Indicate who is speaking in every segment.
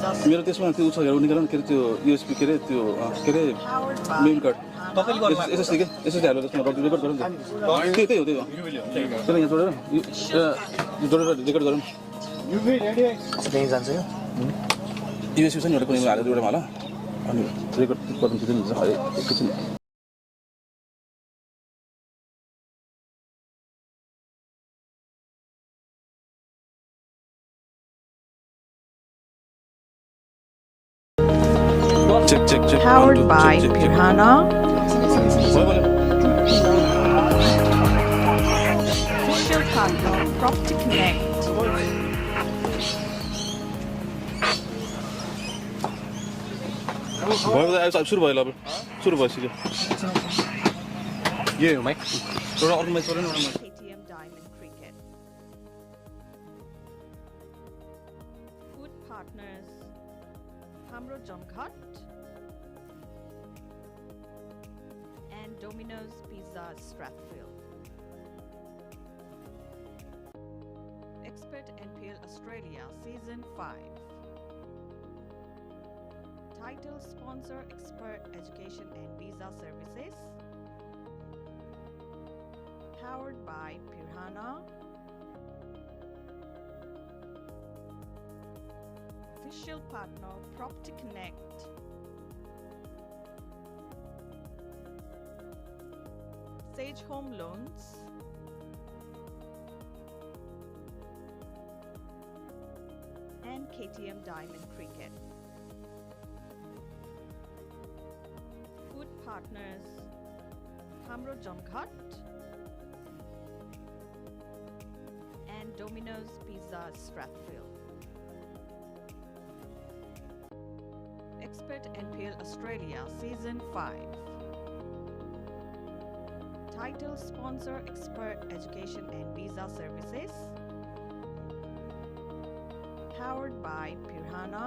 Speaker 1: मेरो त्यसमा त्यो छ हेर्नु निकाल्नु के त्यो युएसबी के रे त्यो के रे मेन कार्ड
Speaker 2: तपाईले गर्नु
Speaker 1: एसएसडी के एसएसडी हालेर त्यसमा रेकर्ड गरौँ न त्यही हो त्यसलाई यहाँ जोडेर जोडेर रेकर्ड गरौँ
Speaker 2: त्यही जान्छ यो
Speaker 1: युएसबी छ नि एउटा कुनै हालेर एउटा होला अनि रेकर्ड गर्नु छिटो हुन्छ एकैछिन check.
Speaker 3: Powered by Pirhana. Official partner, Property Connect.
Speaker 1: सुरु भयो अब सुरु भइसक्यो
Speaker 2: यो हो माइक
Speaker 1: एउटा अर्को म्याच गरौँ न
Speaker 3: KTM Diamond Cricket. Food partners, Hamro Jomghat and Domino's Pizza Strathfield. Expert NPL Australia Season 5. Title sponsor Expert Education and Visa Services. Powered by Pirhana. Official partner Property Connect. Sage Home Loans. And KTM Diamond Cricket. Food partners Hamro Jomghat and Domino's Pizza Strathfield. Expert NPL Australia Season 5. Title sponsor Expert Education and Visa Services. Powered by Pirhana.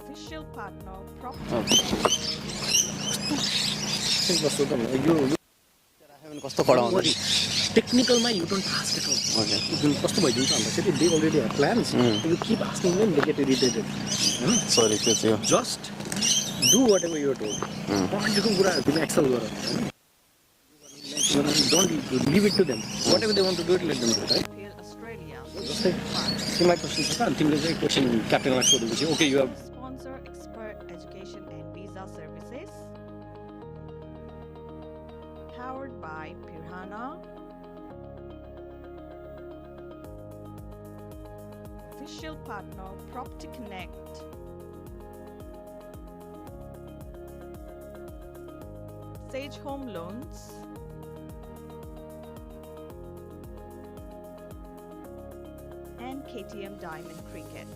Speaker 3: Official partner Property.
Speaker 2: कस्तो कडा हुन्छ टेक्निकलमा you don't ask at all जुन कस्तो भइदिन्छ भन्दाखेरि they already have plans you keep asking them they get irritated हैन
Speaker 1: sorry त्यो थियो
Speaker 2: just do whatever you are told पढेको कुराहरु तिमी एक्सेल गर don't leave it to them whatever they want to do it let them do right
Speaker 3: NPL Australia.
Speaker 2: जस्तै तिमीलाई question छ त तिमीले चाहिँ क्वेशन क्याप्टेनलाई सोधेपछि okay you have
Speaker 3: Sponsor Expert Education and Visa Services. Powered by Pirhana. Official partner Property Connect. Sage Home Loans. And KTM Diamond Cricket.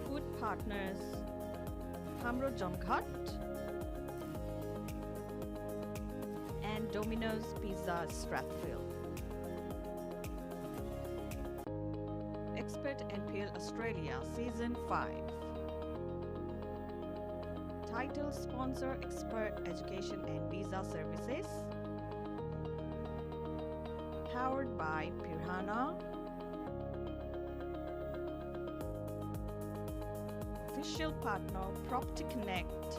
Speaker 3: Food partners Hamro Jomghat and Domino's Pizza Strathfield. Expert NPL Australia Season 5. Title sponsor Expert Education and Visa Services. Powered by Pirhana. Official partner Property Connect.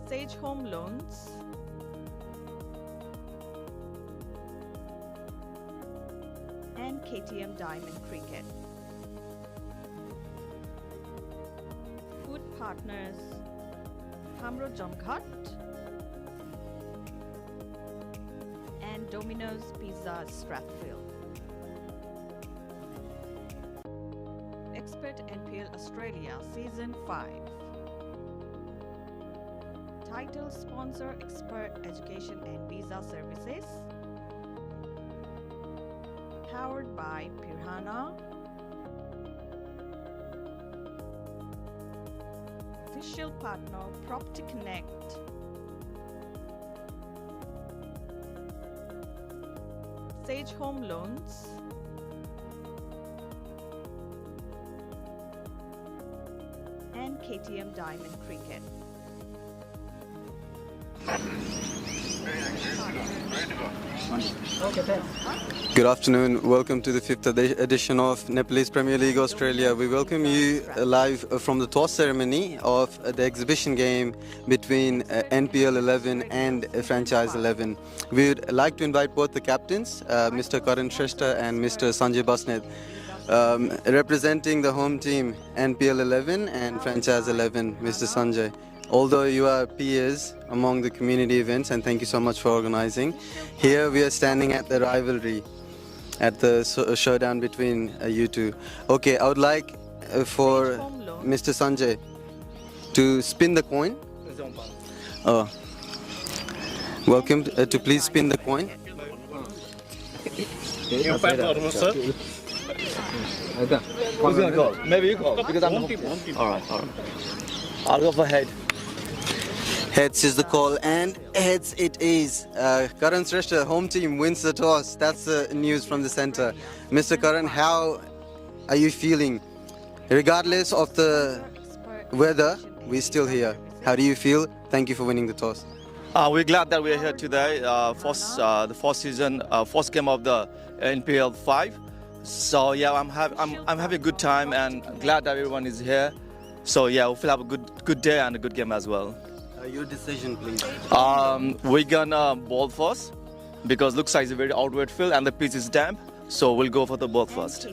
Speaker 3: Sage Home Loans. And KTM Diamond Cricket. Food partners Hamro Jomghat and Domino's Pizza Strathfield. Expert NPL Australia Season 5. Title sponsor Expert Education and Visa Services. Powered by Pirhana. Official partner Property Connect. Sage Home Loans. And KTM Diamond Cricket.
Speaker 4: Good afternoon. Welcome to the 5th edition of Nepalese Premier League Australia. We welcome you live from the toss ceremony of the exhibition game between NPL 11 and Franchise 11. We would like to invite both the captains, Mr. Karan Shrestha and Mr. Sanjay Basnet, representing the home team NPL 11 and Franchise 11, Mr. Sanjay. Although you are peers among the community events, and thank you so much for organizing, here we are standing at the rivalry, at the showdown between you two. Okay, I would like for Mr. Sanjay to spin the coin. Oh, welcome to please spin the coin.
Speaker 5: Who's gonna go? Maybe you go because I'm the home team. All right. I'll go for head.
Speaker 4: Heads is the call, and heads it is. Karan Shrestha, home team, wins the toss. That's the news from the center. Mr. Karan, how are you feeling? Regardless of the weather, we're still here. How do you feel? Thank you for winning the toss.
Speaker 5: We're glad that we're here today. The first game of the NPL 5. So yeah, I'm having a good time and glad that everyone is here. So yeah, we'll have a good day and a good game as well.
Speaker 4: Your decision, please.
Speaker 5: We're gonna ball first because looks like it's a very outward field and the pitch is damp. So we'll go for the ball first.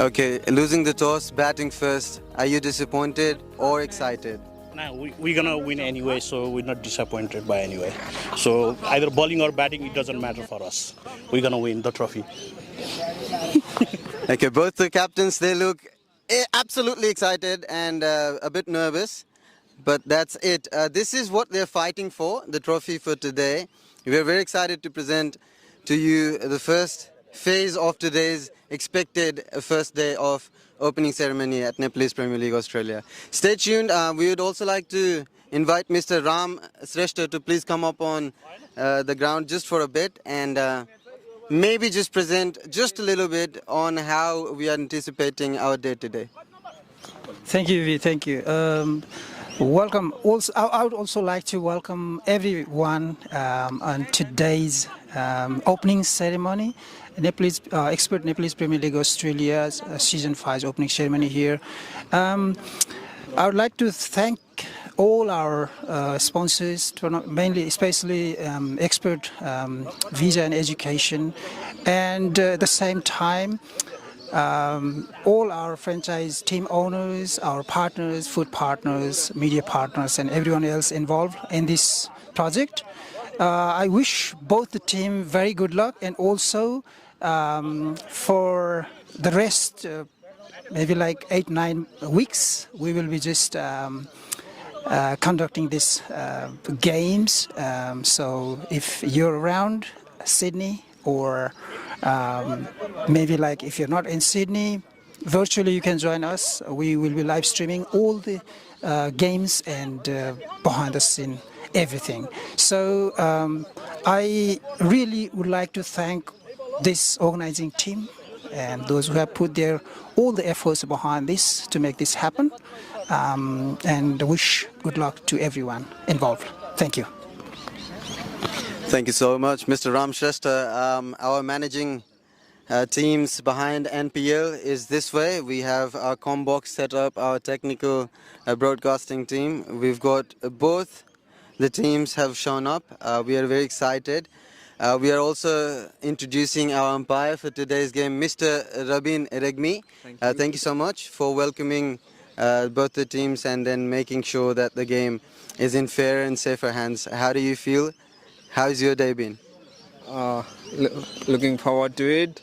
Speaker 4: Okay, losing the toss, batting first. Are you disappointed or excited?
Speaker 2: Now we're gonna win anyway, so we're not disappointed by anyway. So either bowling or batting, it doesn't matter for us. We're gonna win the trophy.
Speaker 4: Okay, both the captains, they look absolutely excited and a bit nervous. But that's it. This is what they're fighting for, the trophy for today. We're very excited to present to you the first phase of today's expected first day of opening ceremony at Nepalese Premier League Australia. Stay tuned. We would also like to invite Mr. Ram Shrestha to please come up on the ground just for a bit and maybe just present just a little bit on how we are anticipating our day today.
Speaker 6: Thank you, Vi. Thank you. Welcome. Also, I would also like to welcome everyone on today's opening ceremony. Expert Nepalese Premier League Australia's Season 5 opening ceremony here. I would like to thank all our sponsors, mainly, especially Expert Visa and Education, and at the same time, all our franchise team owners, our partners, food partners, media partners, and everyone else involved in this project. I wish both the team very good luck, and also for the rest, maybe like 8-9 weeks, we will be just conducting these games. So if you're around Sydney, or maybe like if you're not in Sydney, virtually you can join us. We will be live streaming all the games and behind the scene everything. So I really would like to thank this organizing team and those who have put all the efforts behind this to make this happen, and wish good luck to everyone involved. Thank you.
Speaker 4: Thank you so much, Mr. Ram Shrestha. Our managing teams behind NPL is this way. We have our comm box set up, our technical broadcasting team. We've got both the teams have shown up. We are very excited. We are also introducing our umpire for today's game, Mr. Rabin Regmi. Thank you so much for welcoming both the teams and then making sure that the game is in fair and safer hands. How do you feel? How's your day been?
Speaker 7: Looking forward to it.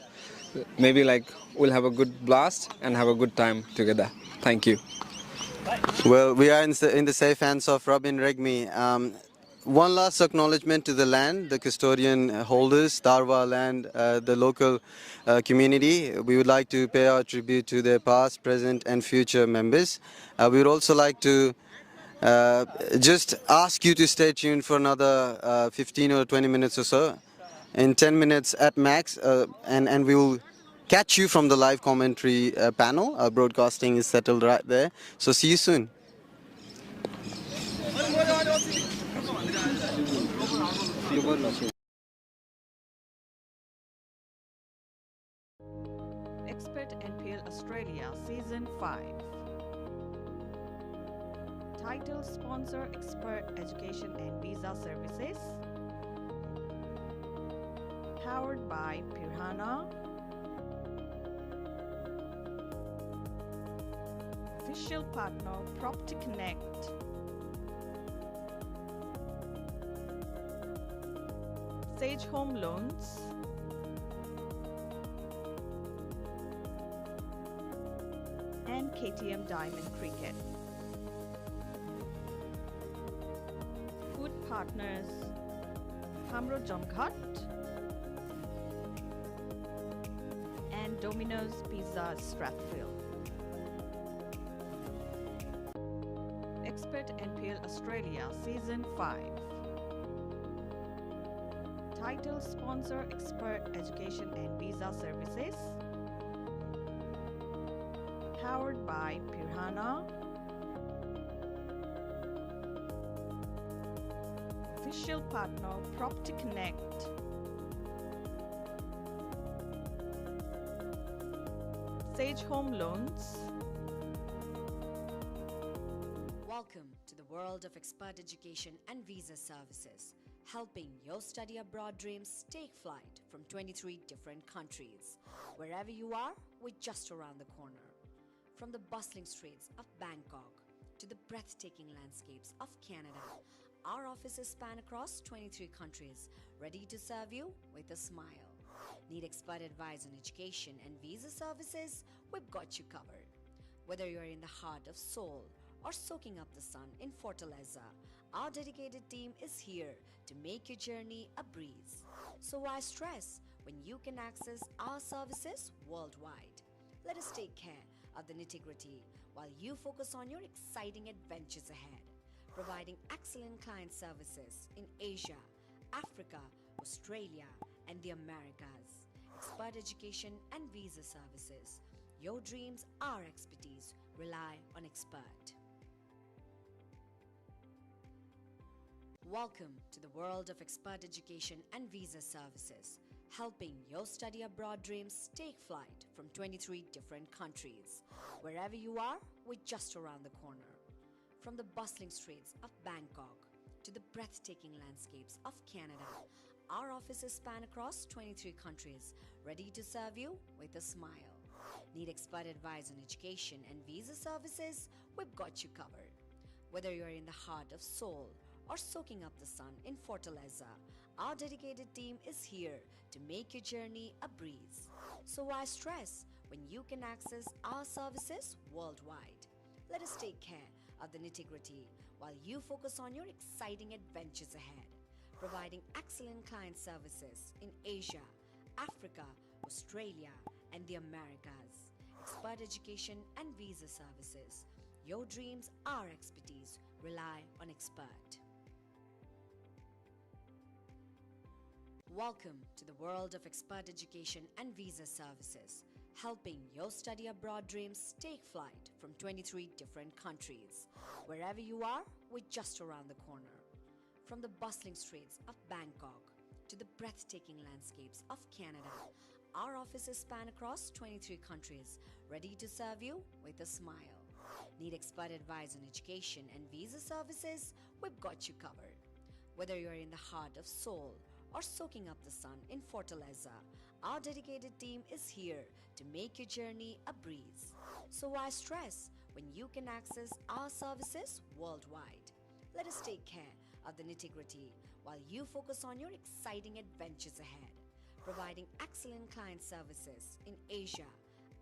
Speaker 7: Maybe like we'll have a good blast and have a good time together. Thank you.
Speaker 4: Well, we are in the safe hands of Rabin Regmi. One last acknowledgement to the land, the custodian holders, Darwa land, the local community. We would like to pay our tribute to their past, present and future members. We would also like to just ask you to stay tuned for another 15 or 20 minutes or so. In 10 minutes at max, and we will catch you from the live commentary panel. Our broadcasting is settled right there. So see you soon.
Speaker 3: Expert NPL Australia Season 5. Title sponsor Expert Education and Visa Services. Powered by Pirhana. Official partner Property Connect. Sage Home Loans. And KTM Diamond Cricket. Food partners Hamro Jamghat and Domino's Pizza Strathfield. Expert NPL Australia Season 5. Title sponsor Expert Education and Visa Services. Powered by Pirhana. Official partner Property Connect. Sage Home Loans.
Speaker 8: Welcome to the world of expert education and visa services, helping your study abroad dreams take flight from 23 different countries. Wherever you are, we're just around the corner. From the bustling streets of Bangkok to the breathtaking landscapes of Canada, our offices span across 23 countries, ready to serve you with a smile. Need expert advice on education and visa services? We've got you covered. Whether you're in the heart of Seoul or soaking up the sun in Fortaleza, our dedicated team is here to make your journey a breeze. So why stress when you can access our services worldwide? Let us take care of the nitty-gritty while you focus on your exciting adventures ahead, providing excellent client services in Asia, Africa, Australia, and the Americas. Expert education and visa services. Your dreams, our expertise. Rely on expert. Welcome to the world of expert education and visa services, helping your study abroad dreams take flight from 23 different countries. Wherever you are, we're just around the corner. From the bustling streets of Bangkok to the breathtaking landscapes of Canada, our offices span across 23 countries, ready to serve you with a smile. Need expert advice on education and visa services? We've got you covered. Whether you're in the heart of Seoul or soaking up the sun in Fortaleza, our dedicated team is here to make your journey a breeze. So why stress when you can access our services worldwide? Let us take care of the nitty-gritty while you focus on your exciting adventures ahead, providing excellent client services in Asia, Africa, Australia, and the Americas. Expert education and visa services. Your dreams, our expertise. Rely on expert. Welcome to the world of expert education and visa services, helping your study abroad dreams take flight from 23 different countries. Wherever you are, we're just around the corner. From the bustling streets of Bangkok to the breathtaking landscapes of Canada, our offices span across 23 countries, ready to serve you with a smile. Need expert advice on education and visa services? We've got you covered. Whether you're in the heart of Seoul or soaking up the sun in Fortaleza, our dedicated team is here to make your journey a breeze. So why stress when you can access our services worldwide? Let us take care of the nitty-gritty while you focus on your exciting adventures ahead, providing excellent client services in Asia,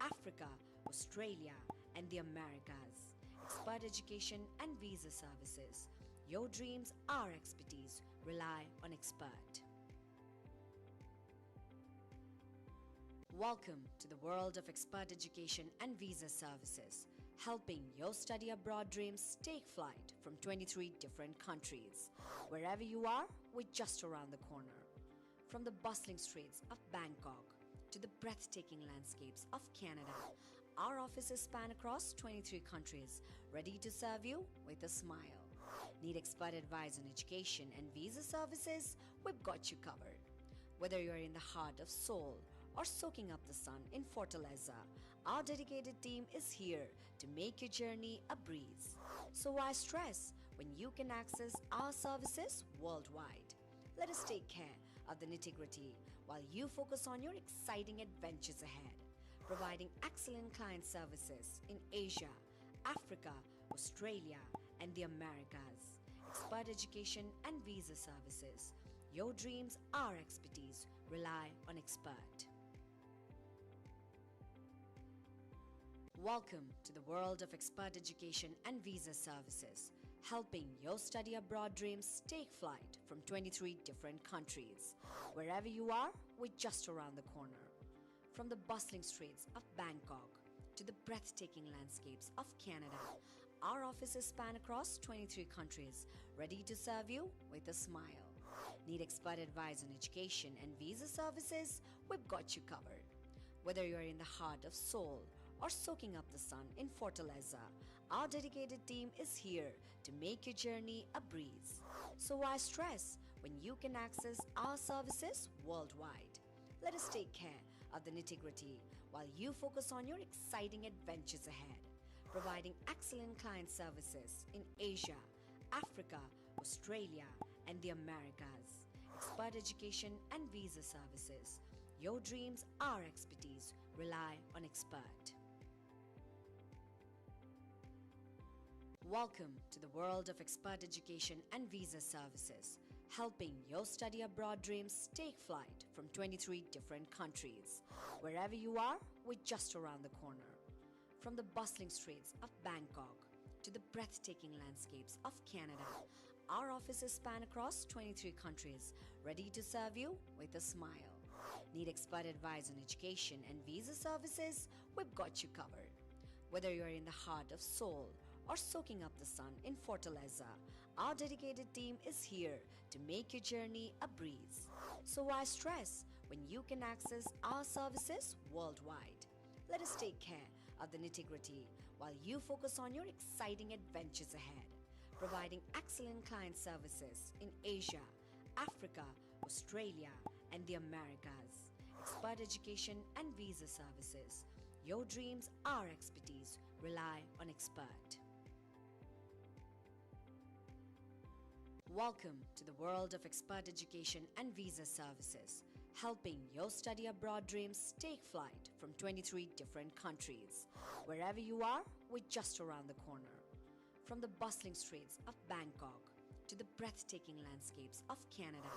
Speaker 8: Africa, Australia, and the Americas. Expert education and visa services. Your dreams, our expertise. Rely on expert. Welcome to the world of expert education and visa services, helping your study abroad dreams take flight from 23 different countries. Wherever you are, we're just around the corner. From the bustling streets of Bangkok to the breathtaking landscapes of Canada, our offices span across 23 countries, ready to serve you with a smile. Need expert advice on education and visa services? We've got you covered. Whether you're in the heart of Seoul or soaking up the sun in Fortaleza, our dedicated team is here to make your journey a breeze. So why stress when you can access our services worldwide? Let us take care of the nitty-gritty while you focus on your exciting adventures ahead, providing excellent client services in Asia, Africa, Australia, and the Americas. Expert education and visa services. Your dreams, our expertise. Rely on expert. Welcome to the world of expert education and visa services, helping your study abroad dreams take flight from 23 different countries. Wherever you are, we're just around the corner. From the bustling streets of Bangkok to the breathtaking landscapes of Canada, our offices span across 23 countries, ready to serve you with a smile. Need expert advice on education and visa services? We've got you covered. Whether you're in the heart of Seoul or soaking up the sun in Fortaleza, our dedicated team is here to make your journey a breeze. So why stress when you can access our services worldwide? Let us take care of the nitty-gritty while you focus on your exciting adventures ahead, providing excellent client services in Asia, Africa, Australia, and the Americas. Expert education and visa services. Your dreams, our expertise. Rely on expert. Welcome to the world of expert education and visa services, helping your study abroad dreams take flight from 23 different countries. Wherever you are, we're just around the corner. From the bustling streets of Bangkok to the breathtaking landscapes of Canada, our offices span across 23 countries, ready to serve you with a smile. Need expert advice on education and visa services? We've got you covered. Whether you're in the heart of Seoul or soaking up the sun in Fortaleza, our dedicated team is here to make your journey a breeze. So why stress when you can access our services worldwide? Let us take care of the nitty-gritty while you focus on your exciting adventures ahead, providing excellent client services in Asia, Africa, Australia, and the Americas. Expert education and visa services. Your dreams, our expertise. Rely on expert. Welcome to the world of expert education and visa services, helping your study abroad dreams take flight from 23 different countries. Wherever you are, we're just around the corner. From the bustling streets of Bangkok to the breathtaking landscapes of Canada,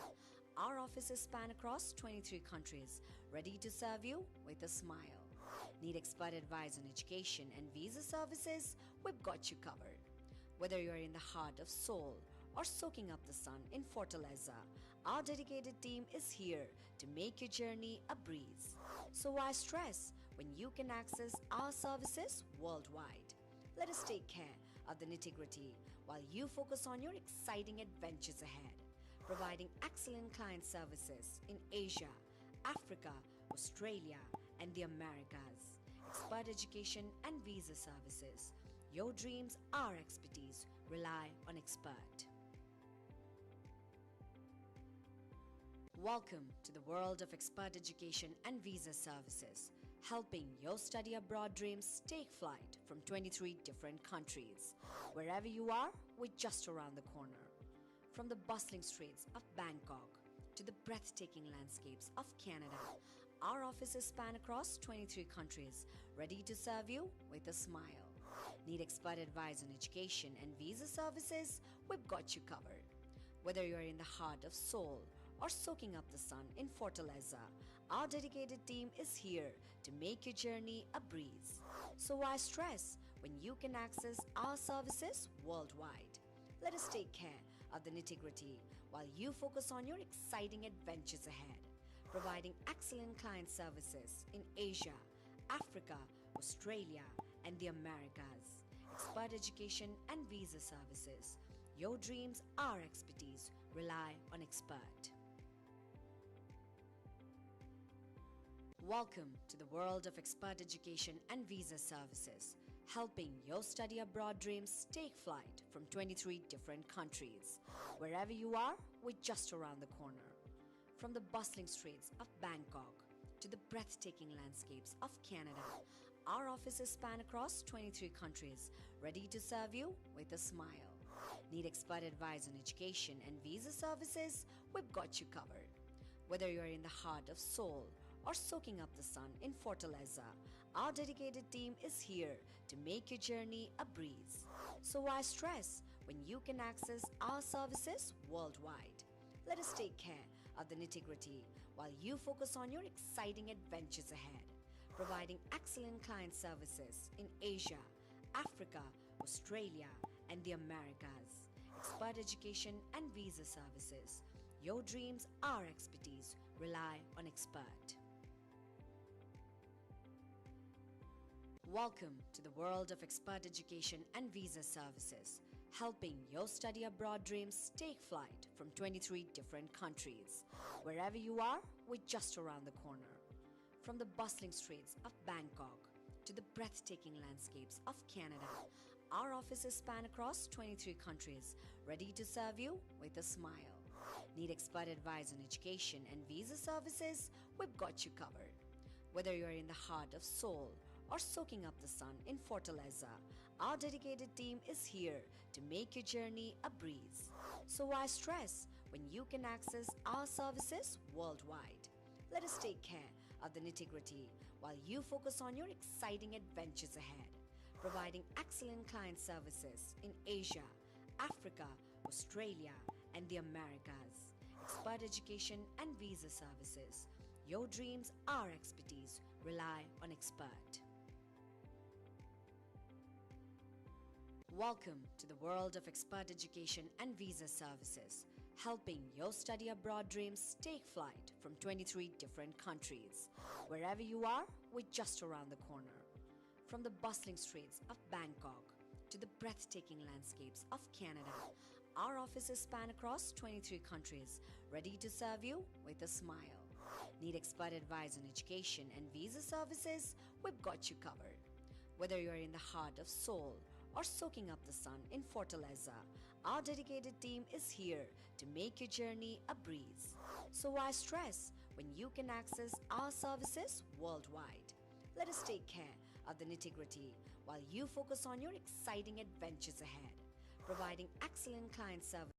Speaker 8: our offices span across 23 countries, ready to serve you with a smile. Need expert advice on education and visa services? We've got you covered. Whether you're in the heart of Seoul or soaking up the sun in Fortaleza, our dedicated team is here to make your journey a breeze. So why stress when you can access our services worldwide? Let us take care of the nitty-gritty while you focus on your exciting adventures ahead, providing excellent client services in Asia, Africa, Australia, and the Americas. Expert education and visa services. Your dreams, our expertise. Rely on expert. Welcome to the world of expert education and visa services, helping your study abroad dreams take flight from 23 different countries. Wherever you are, we're just around the corner. From the bustling streets of Bangkok to the breathtaking landscapes of Canada, our offices span across 23 countries, ready to serve you with a smile. Need expert advice on education and visa services? We've got you covered. Whether you're in the heart of Seoul or soaking up the sun in Fortaleza, our dedicated team is here to make your journey a breeze. So why stress when you can access our services worldwide? Let us take care of the nitty-gritty while you focus on your exciting adventures ahead, providing excellent client services in Asia, Africa, Australia, and the Americas. Expert education and visa services. Your dreams, our expertise. Rely on expert. Welcome to the world of expert education and visa services, helping your study abroad dreams take flight from 23 different countries. Wherever you are, we're just around the corner. From the bustling streets of Bangkok to the breathtaking landscapes of Canada, our offices span across 23 countries, ready to serve you with a smile. Need expert advice on education and visa services? We've got you covered. Whether you're in the heart of Seoul or soaking up the sun in Fortaleza, our dedicated team is here to make your journey a breeze. So why stress when you can access our services worldwide? Let us take care of the nitty-gritty while you focus on your exciting adventures ahead, providing excellent client services in Asia, Africa, Australia, and the Americas. Expert education and visa services. Your dreams, our expertise. Rely on expert. Welcome to the world of expert education and visa services, helping your study abroad dreams take flight from 23 different countries. Wherever you are, we're just around the corner. From the bustling streets of Bangkok to the breathtaking landscapes of Canada, our offices span across 23 countries, ready to serve you with a smile. Need expert advice on education and visa services? We've got you covered. Whether you're in the heart of Seoul or soaking up the sun in Fortaleza, our dedicated team is here to make your journey a breeze. So why stress when you can access our services worldwide? Let us take care of the nitty-gritty while you focus on your exciting adventures ahead, providing excellent client services in Asia, Africa, Australia, and the Americas. Expert education and visa services. Your dreams, our expertise. Rely on expert. Welcome to the world of expert education and visa services, helping your study abroad dreams take flight from 23 different countries. Wherever you are, we're just around the corner. From the bustling streets of Bangkok to the breathtaking landscapes of Canada, our offices span across 23 countries, ready to serve you with a smile. Need expert advice on education and visa services? We've got you covered. Whether you're in the heart of Seoul or soaking up the sun in Fortaleza, our dedicated team is here to make your journey a breeze. So why stress when you can access our services worldwide? Let us take care of the nitty-gritty while you focus on your exciting adventures ahead, providing excellent client service.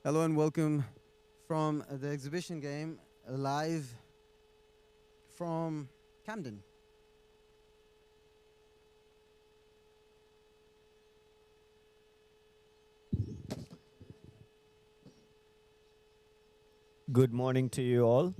Speaker 4: Hello and welcome from the exhibition game live from Camden.
Speaker 9: Good morning to you all.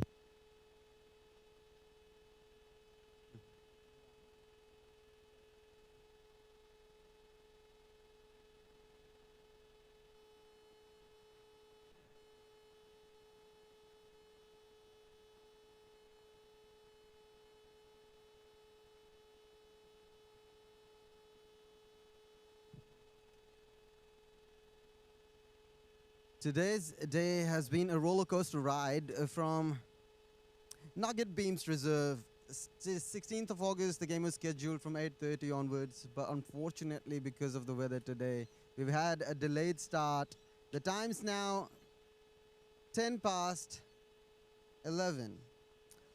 Speaker 4: Today's day has been a roller coaster ride from Nugget Beams Reserve. 16th of August, the game was scheduled from 8:30 onwards, but unfortunately, because of the weather today, we've had a delayed start. The time's now 10 past 11,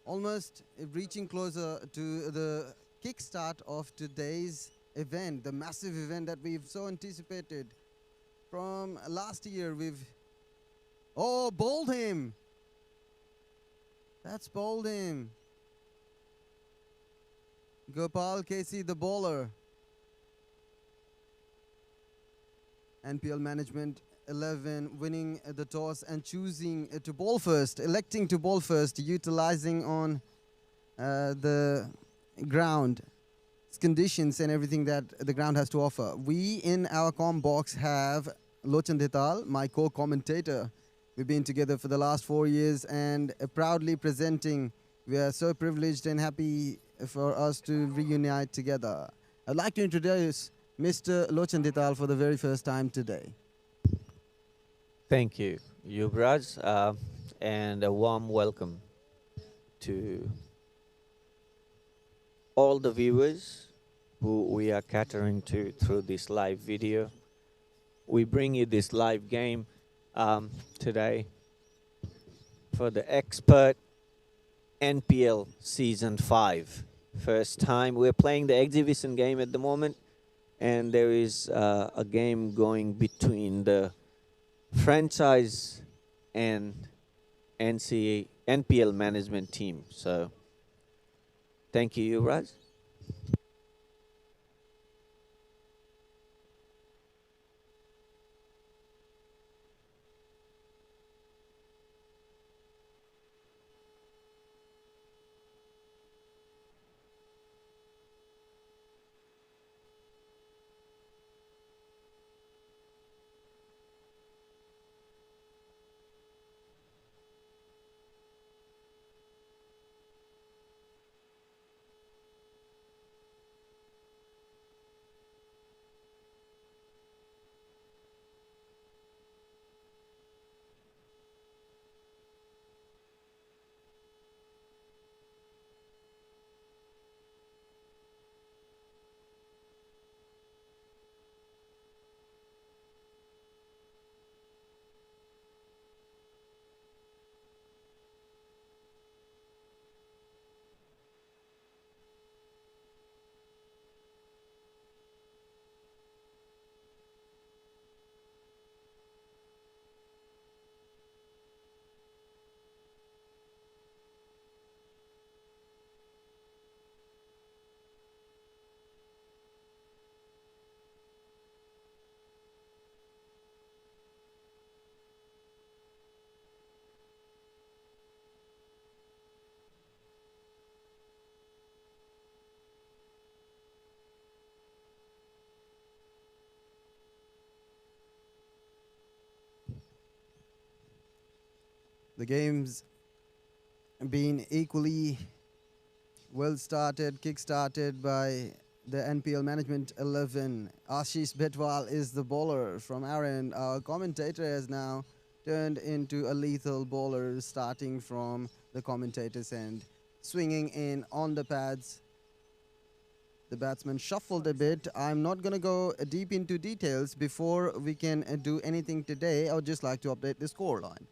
Speaker 4: almost reaching closer to the kickstart of today's event, the massive event that we've so anticipated. From last year, bowled him. That's bowled him. Gopal Casey, the bowler. NPL Management 11 winning the toss and choosing to bowl first, electing to bowl first, utilizing on the ground conditions and everything that the ground has to offer. We in our comm box have Lochan Detal, my co-commentator. We've been together for the last 4 years and proudly presenting. We are so privileged and happy for us to reunite together. I'd like to introduce Mr. Lochan Detal for the very first time today.
Speaker 9: Thank you, Yuvraj, and a warm welcome to all the viewers who we are catering to through this live video. We bring you this live game today for the Expert NPL Season 5. First time we're playing the exhibition game at the moment, and there is a game going between the franchise and NPL management team. So thank you, Yuvraj.
Speaker 4: The game's been equally well started, kick-started by the NPL Management 11. Ashish Betwal is the bowler from our end. Our commentator has now turned into a lethal bowler, starting from the commentator's end. Swinging in on the pads. The batsman shuffled a bit. I'm not going to go deep into details before we can do anything today. I would just like to update the scoreline.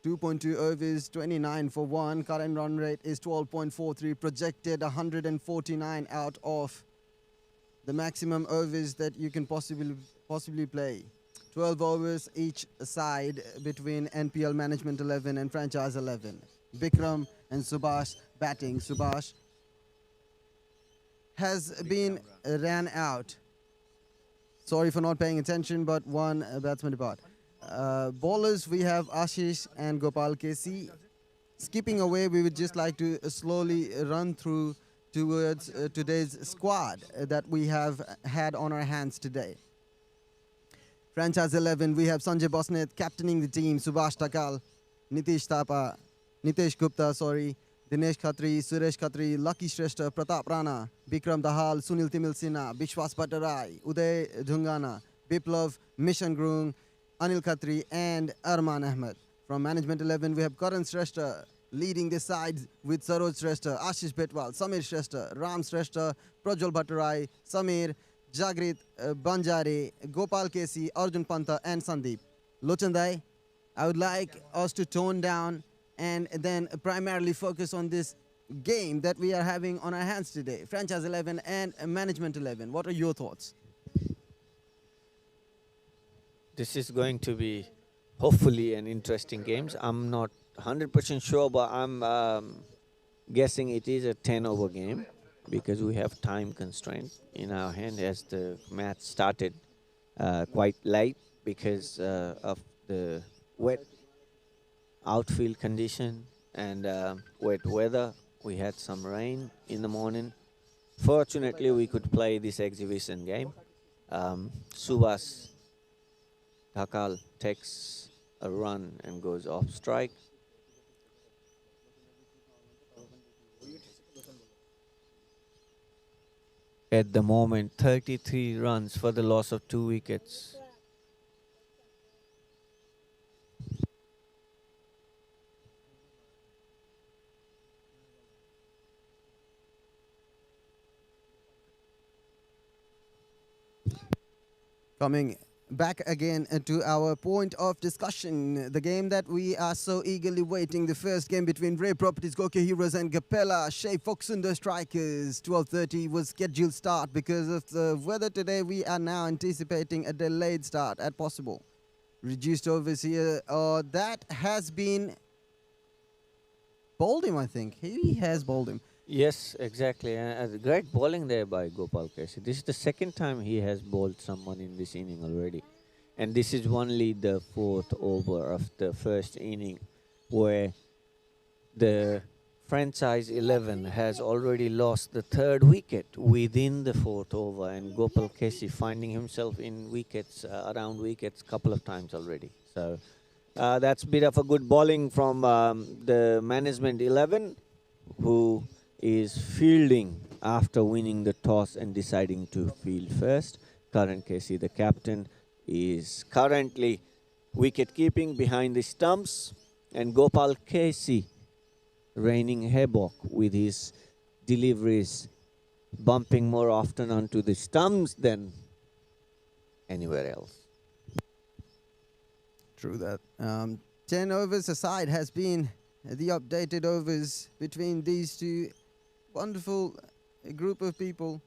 Speaker 4: 2.2 overs, 29 for 1. Current run rate is 12.43. Projected 149 out of the maximum overs that you can possibly play. 12 overs each side between NPL Management 11 and Franchise 11. Bikram and Subhash batting. Subhash has been ran out. Sorry for not paying attention, but one batsman depart. Bowlers, we have Ashish and Gopal Kesi. Skipping away, we would just like to slowly run through towards today's squad that we have had on our hands today. Franchise 11, we have Sanjay Bosnet captaining the team, Subhash Takal, Nitesh Gupta, Dinesh Khatri, Suresh Khatri, Lucky Shrestha, Pratap Rana, Bikram Dahal, Sunil Timil Sinha, Bishwas Bhattarai, Uday Dhungana, Biplav, Mission Grung, Anil Khatri, and Arman Ahmed. From Management 11, we have Karan Shrestha leading the sides with Saroj Shrestha, Ashish Betwal, Samir Shrestha, Ram Shrestha, Prajwal Bhattarai, Samir, Jagrit Banjare, Gopal Kesi, Arjun Panta, and Sandeep. Lochandai, I would like us to tone down and then primarily focus on this game that we are having on our hands today. Franchise 11 and Management 11. What are your thoughts?
Speaker 9: This is going to be hopefully an interesting game. I'm not 100% sure, but I'm guessing it is a 10-over game because we have time constraint in our hand as the match started quite late because of the wet outfield condition and wet weather. We had some rain in the morning. Fortunately, we could play this exhibition game. Subhas Dhakal takes a run and goes off strike. At the moment, 33 runs for the loss of 2 wickets.
Speaker 4: Coming back again to our point of discussion, the game that we are so eagerly waiting, the first game between Ray Properties, Gokia Heroes and Gapella, Shea Foxunder Strikers. 12:30 was scheduled start. Because of the weather today, we are now anticipating a delayed start at possible. Reduced overs here. That has been bowled him, I think. He has bowled him.
Speaker 9: Yes, exactly. Great bowling there by Gopal Kesi. This is the second time he has bowled someone in this inning already. And this is only the 4th over of the first inning where the franchise 11 has already lost the 3rd wicket within the 4th over. And Gopal Kesi finding himself in wickets, around wickets couple of times already. So that's a bit of a good bowling from the management 11 who is fielding after winning the toss and deciding to field first. Karan Kesi, the captain, is currently wicket keeping behind the stumps, and Gopal Kesi raining havoc with his deliveries bumping more often onto the stumps than anywhere else.
Speaker 4: True that. 10 overs aside has been the updated overs between these two wonderful group of people.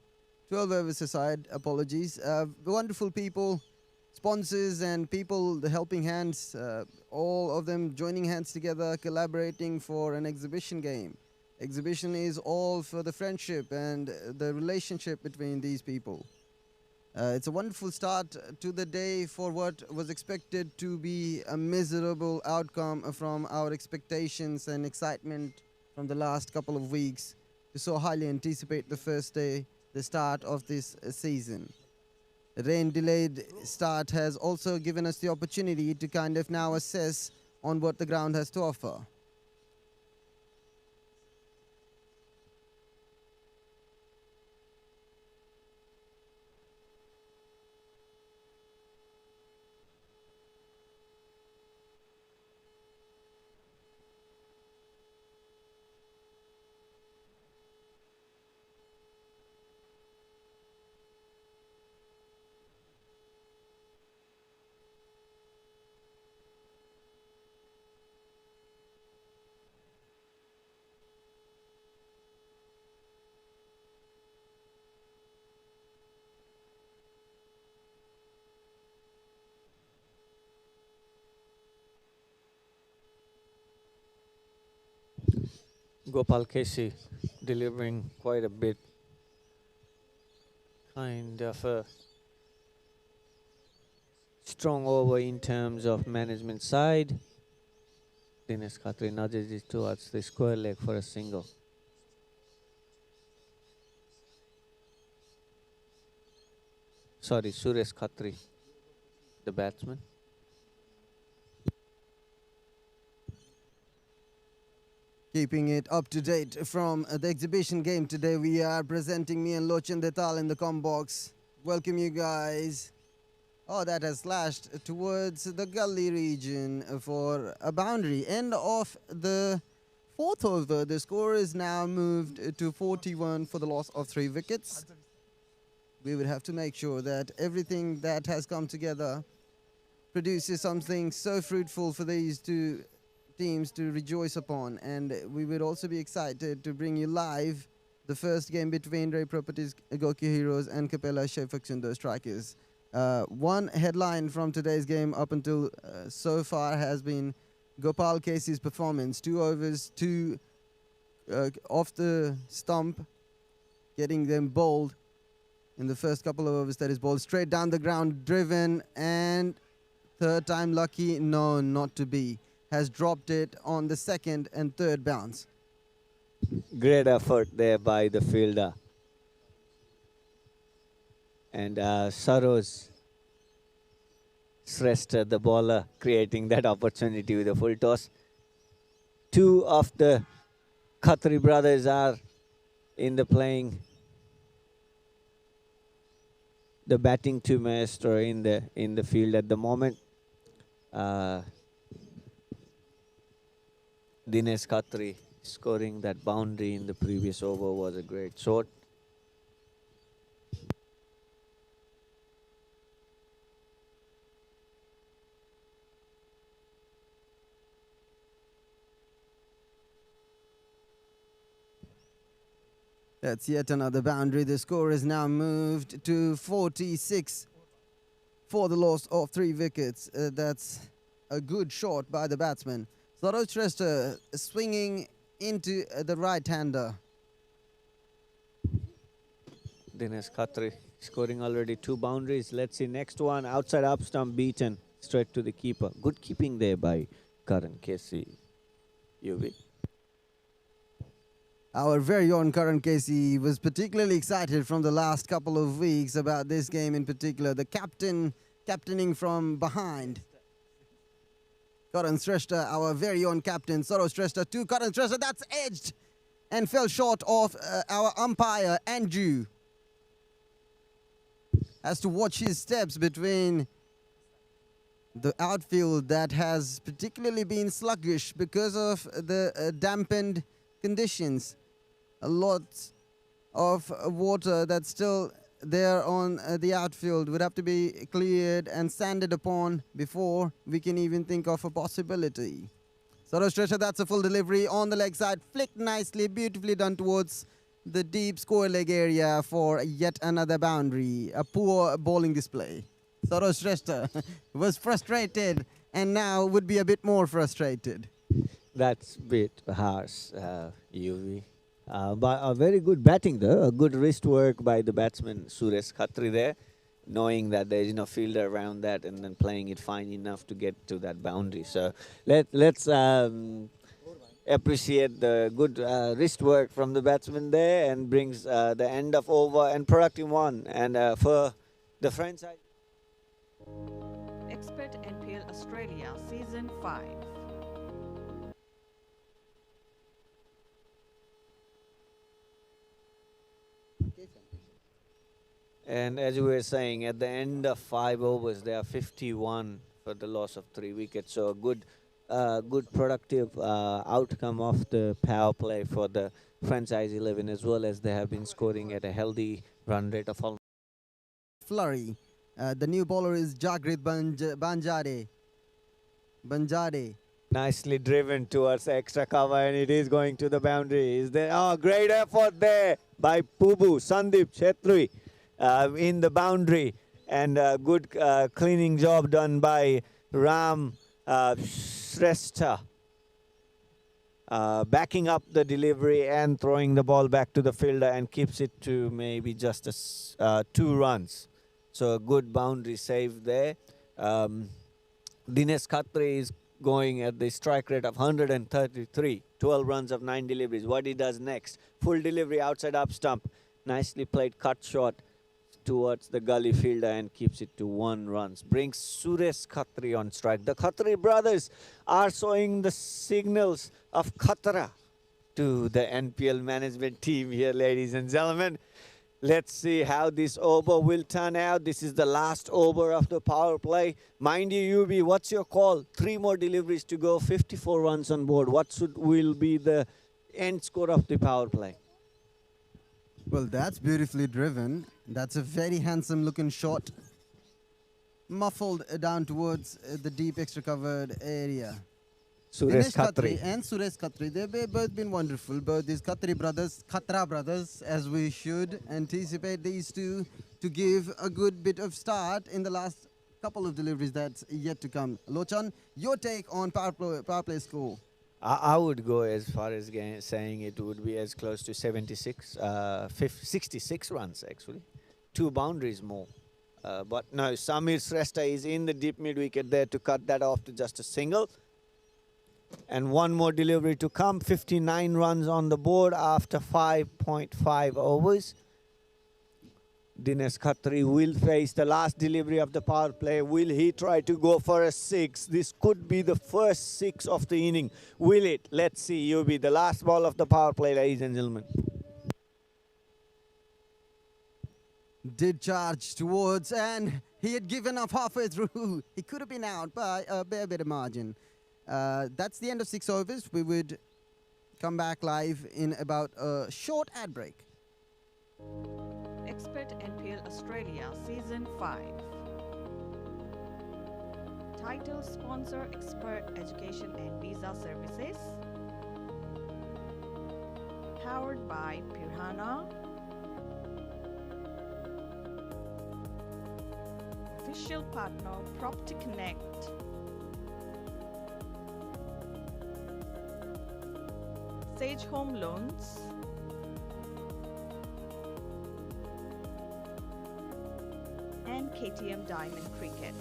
Speaker 4: 12 overs aside, apologies. Wonderful people, sponsors and people, the helping hands, all of them joining hands together, collaborating for an exhibition game. Exhibition is all for the friendship and the relationship between these people. It's a wonderful start to the day for what was expected to be a miserable outcome from our expectations and excitement from the last couple of weeks to so highly anticipate the first day, the start of this season. The rain-delayed start has also given us the opportunity to kind of now assess on what the ground has to offer.
Speaker 9: Gopal Kesi delivering quite a bit, kind of a strong over in terms of management side. Dinesh Khatri nudges it towards the square leg for a single. Sorry, Suresh Khatri, the batsman.
Speaker 4: Keeping it up to date from the exhibition game today, we are presenting me and Lochan Detal in the com box. Welcome you guys. Oh, that has slashed towards the gully region for a boundary. End of the fourth over. The score is now moved to 41 for the loss of 3 wickets. We would have to make sure that everything that has come together produces something so fruitful for these two teams to rejoice upon. And we would also be excited to bring you live the first game between Ray Properties Goki Heroes and Capella Shefak Sundar Strikers. One headline from today's game up until so far has been Gopal Kesi's performance. 2 overs, 2 off the stump, getting them bowled in the first couple of overs. That is bowled straight down the ground, driven, and third time lucky, no, not to be. Has dropped it on the second and third bounce.
Speaker 9: Great effort there by the fielder. And Sarosh Shrestha, the bowler, creating that opportunity with a full toss. 2 of the Khatri brothers are in the playing. The batting two maestro in the field at the moment. Dinesh Khatri scoring that boundary in the previous over was a great shot.
Speaker 4: That's yet another boundary. The score is now moved to 46 for the loss of 3 wickets. That's a good shot by the batsman. Sarosh Shrestha swinging into the right-hander.
Speaker 9: Dinesh Khatri scoring already 2 boundaries. Let's see next one. Outside up stump beaten straight to the keeper. Good keeping there by Karan Kesi. UV.
Speaker 4: Our very own Karan Kesi was particularly excited from the last couple of weeks about this game in particular. The captaining from behind. Karan Shrestha, our very own captain. Sarosh Shrestha to Karan Shrestha. That's edged and fell short of our umpire, Andrew. Has to watch his steps between the outfield that has particularly been sluggish because of the dampened conditions. A lot of water that's still there on the outfield would have to be cleared and sanded upon before we can even think of a possibility. Sarosh Shrestha, that's a full delivery on the leg side, flicked nicely, beautifully done towards the deep square leg area for yet another boundary. A poor bowling display. Sarosh Shrestha was frustrated and now would be a bit more frustrated.
Speaker 9: That's a bit harsh, UV. But a very good batting though, a good wrist work by the batsman Suresh Khatri there, knowing that there is no fielder around that and then playing it fine enough to get to that boundary. So let's appreciate the good wrist work from the batsman there, and brings the end of over and productive one. And for the franchise.
Speaker 3: Expert NPL Australia Season 5.
Speaker 9: And as we were saying, at the end of 5 overs, there are 51 for the loss of 3 wickets. So a good productive outcome of the power play for the franchise 11, as well as they have been scoring at a healthy run rate of almost.
Speaker 4: Flurry. The new bowler is Jagrit Banjade.
Speaker 9: Nicely driven towards extra cover, and it is going to the boundary. Is there? Oh, great effort there by Pubu Sandeep Chetri in the boundary, and good cleaning job done by Ram Shrestha. backing up the delivery and throwing the ball back to the fielder and keeps it to maybe just 2 runs. So a good boundary save there. Dinesh Khatri is going at the strike rate of 133, 12 runs of 9 deliveries. What he does next, full delivery outside up stump, nicely played cut shot towards the gully fielder and keeps it to 1 runs. Brings Suresh Khatri on strike. The Khatri brothers are showing the signals of Khatra to the NPL management team here, ladies and gentlemen. Let's see how this over will turn out. This is the last over of the power play. Mind you, UB, what's your call? 3 more deliveries to go, 54 runs on board. What will be the end score of the power play?
Speaker 4: Well, that's beautifully driven. That's a very handsome looking shot. Muffled down towards the deep extra covered area.
Speaker 9: Suresh
Speaker 4: Dinesh Khatri
Speaker 9: Khatri.
Speaker 4: and Suresh Khatri, they've both been wonderful. Both these Khatra brothers, as we should anticipate these two to give a good bit of start in the last couple of deliveries that's yet to come. Lochan, your take on power play score?
Speaker 9: I would go as far as saying it would be as close to 66 runs actually. 2 boundaries more. But no, Samir Shrestha is in the deep mid wicket there to cut that off to just a single. And 1 more delivery to come. 59 runs on the board after 5.5 overs. Dinesh Khatri will face the last delivery of the power play. Will he try to go for a 6? This could be the first 6 of the inning. Will it? Let's see. You be the last ball of the power play, ladies and gentlemen.
Speaker 4: Did charge towards, and he had given up halfway through. He could have been out by a bare bit of margin. That's the end of 6 overs. We would come back live in about a short ad break.
Speaker 3: Expert NPL Australia Season 5. Title sponsor Expert Education and Visa Services. Powered by Pirhana. Official partner Property Connect. Sage Home Loans. And KTM Diamond Cricket.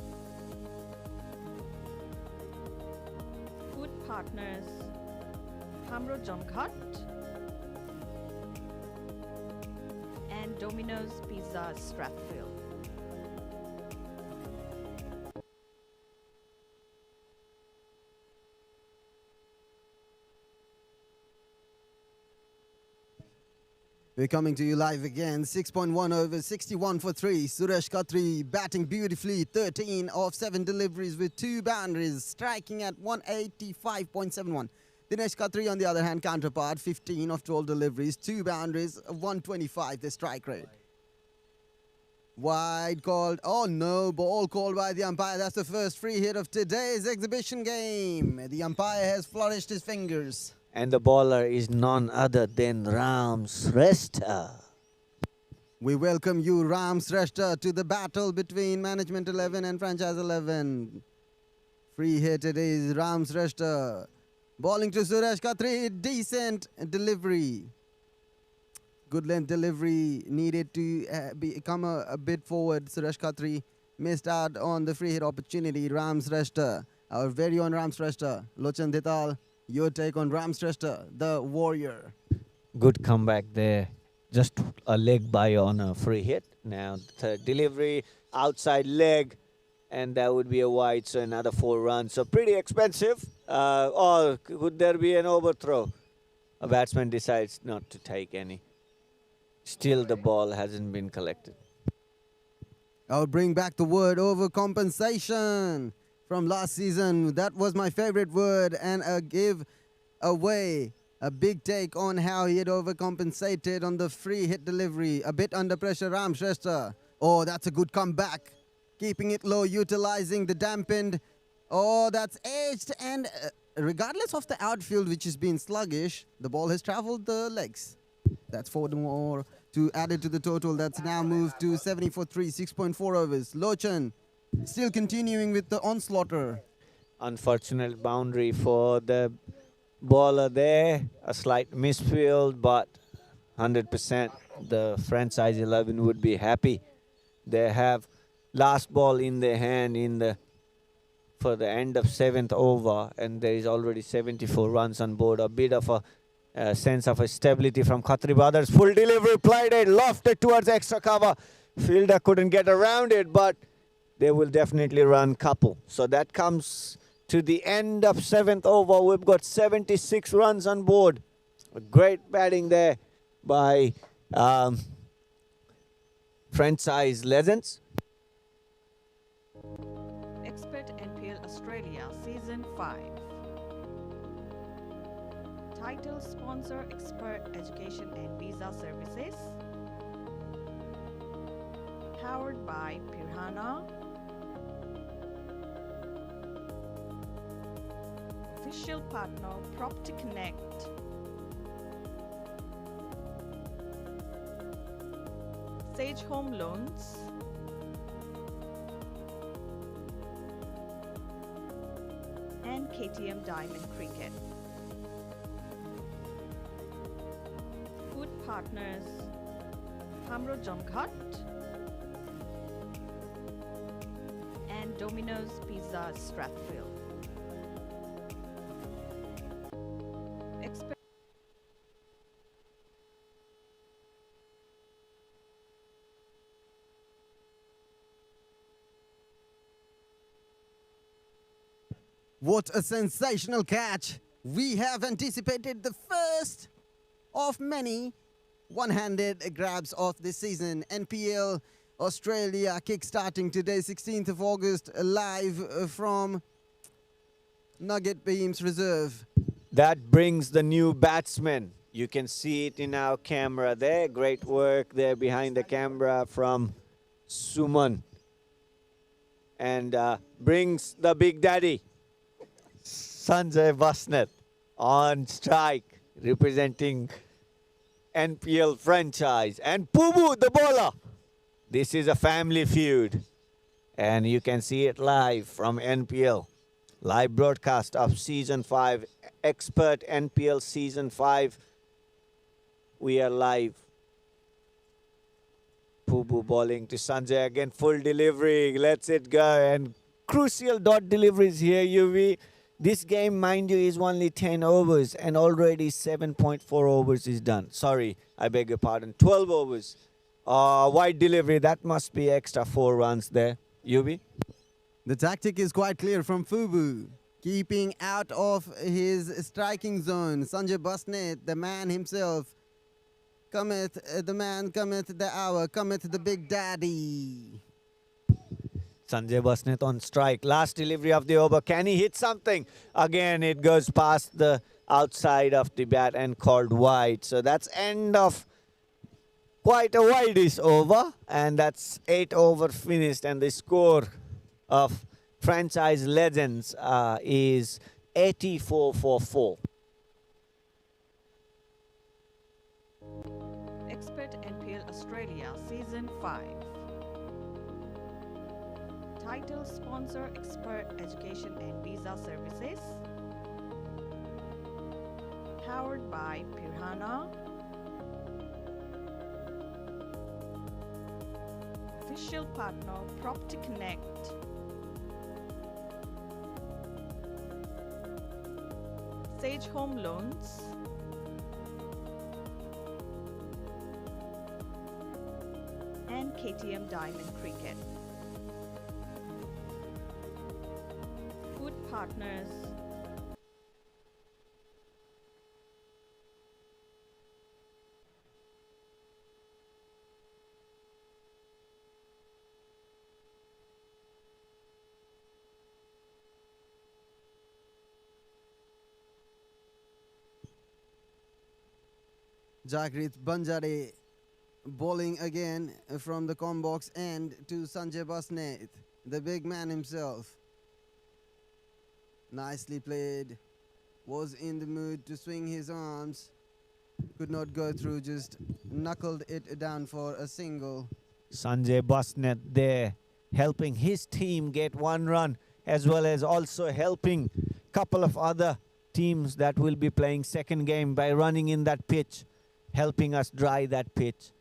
Speaker 3: Food partners Hamro Jomghat and Domino's Pizza Strathfield.
Speaker 4: We're coming to you live again. 6.1 overs, 61 for 3. Suresh Khatri batting beautifully. 13 of 7 deliveries with 2 boundaries, striking at 185.71. Dinesh Khatri, on the other hand, counterpart. 15 of 12 deliveries, 2 boundaries, 125 the strike rate. Wide called. Oh no, ball called by the umpire. That's the first free hit of today's exhibition game. The umpire has flourished his fingers.
Speaker 9: And the bowler is none other than Ram Shrestha.
Speaker 4: We welcome you, Ram Shrestha, to the battle between Management 11 and Franchise 11. Free hit it is, Ram Shrestha. Bowling to Suresh Khatri, decent delivery. Good length delivery needed to come a bit forward. Suresh Khatri missed out on the free hit opportunity. Ram Shrestha, our very own Ram Shrestha. Lochan Dital, your take on Ram Shrestha, the warrior.
Speaker 9: Good comeback there. Just a leg by on a free hit. Now third delivery, outside leg, and that would be a wide, so another 4 runs. So pretty expensive. Or could there be an overthrow? A batsman decides not to take any. Still the ball hasn't been collected.
Speaker 4: I'll bring back the word overcompensation from last season. That was my favorite word, and a give away. A big take on how he had overcompensated on the free hit delivery. A bit under pressure, Ram Shrestha. Oh, that's a good comeback. Keeping it low, utilizing the dampened. Oh, that's edged, and regardless of the outfield, which has been sluggish, the ball has traveled the legs. That's 4 more to add it to the total. That's now moved to 70 for 3, 6.4 overs. Lochan still continuing with the onslaughter.
Speaker 9: Unfortunate boundary for the bowler there. A slight misfield, but 100% the franchise 11 would be happy. They have last ball in their hand for the end of 7th over, and there is already 74 runs on board. A bit of a sense of a stability from Khatri Brothers. Full delivery, played it, lofted towards extra cover. Fielder couldn't get around it, but they will definitely run couple. So that comes to the end of 7th over. We've got 76 runs on board. A great batting there by franchise legends.
Speaker 3: Expert NPL Australia Season 5. Title sponsor Expert Education and Visa Services. Powered by Pirhana. Official partner Property Connect. Sage Home Loans. And KTM Diamond Cricket. Food partners Hamro Jomghat and Domino's Pizza Strathfield.
Speaker 4: What a sensational catch! We have anticipated the first of many one-handed grabs of this season. NPL Australia kick-starting today, 16th of August, live from Nugget Beams Reserve.
Speaker 9: That brings the new batsman. You can see it in our camera there. Great work there behind the camera from Suman. And brings the big daddy, Sanjay Basnet, on strike, representing NPL franchise. And Pubu, the bowler. This is a family feud. And you can see it live from NPL. Live broadcast of Season 5, Expert NPL Season 5. We are live. Pubu bowling to Sanjay again, full delivery, lets it go. And crucial dot deliveries here, UV. This game, mind you, is only 10 overs and already 7.4 overs is done. Sorry, I beg your pardon. 12 overs. Wide delivery, that must be extra 4 runs there. UV?
Speaker 4: The tactic is quite clear from Fubu. Keeping out of his striking zone. Sanjay Basnet, the man himself. Cometh the man, cometh the hour, cometh the big daddy.
Speaker 9: Sanjay Basnet on strike. Last delivery of the over. Can he hit something? Again, it goes past the outside of the bat and called wide. So that's end of quite a wideish over. And that's 8 over finished. And the score of franchise legends is 84-4.
Speaker 3: Expert NPL Australia Season 5. Title sponsor Expert Education and Visa Services. Powered by Pirhana. Official partner Property Connect. Sage Home Loans. And KTM Diamond Cricket. Food partners
Speaker 4: Jagrit Banjare bowling again from the combox end to Sanjay Basnet, the big man himself. Nicely played. Was in the mood to swing his arms. Could not go through, just knuckled it down for a single.
Speaker 9: Sanjay Basnet there, helping his team get 1 run, as well as also helping a couple of other teams that will be playing second game by running in that pitch, helping us dry that pitch.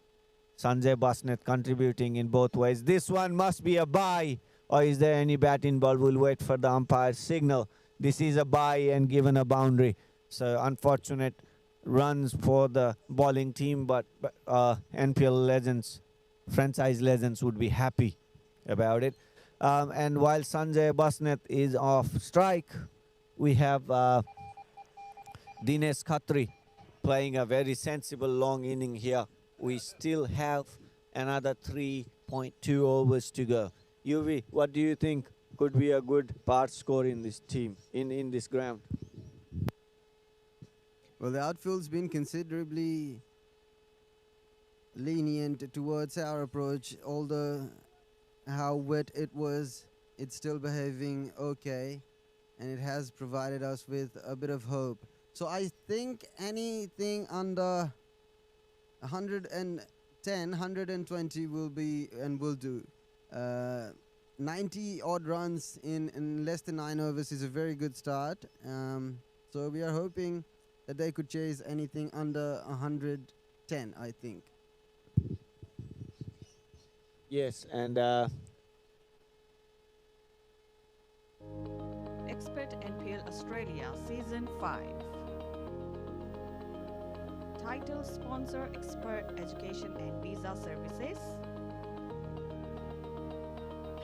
Speaker 9: Sanjay Basnet contributing in both ways. This one must be a bye, or is there any bat involved? We'll wait for the umpire's signal. This is a bye and given a boundary. So unfortunate runs for the bowling team, but NPL legends, franchise legends would be happy about it. And while Sanjay Basnet is off strike, we have Dinesh Khatri playing a very sensible long inning here. We still have another 3.2 overs to go. Yuvi, what do you think could be a good part score in this team, in this ground?
Speaker 4: Well, the outfield's been considerably lenient towards our approach, although how wet it was, it's still behaving okay, and it has provided us with a bit of hope. So I think anything under 110, 120 will be and will do. 90 odd runs in less than 9 overs is a very good start. So we are hoping that they could chase anything under 110, I think.
Speaker 9: Yes, and
Speaker 3: Expert NPL Australia Season 5. Title sponsor Expert Education and Visa Services.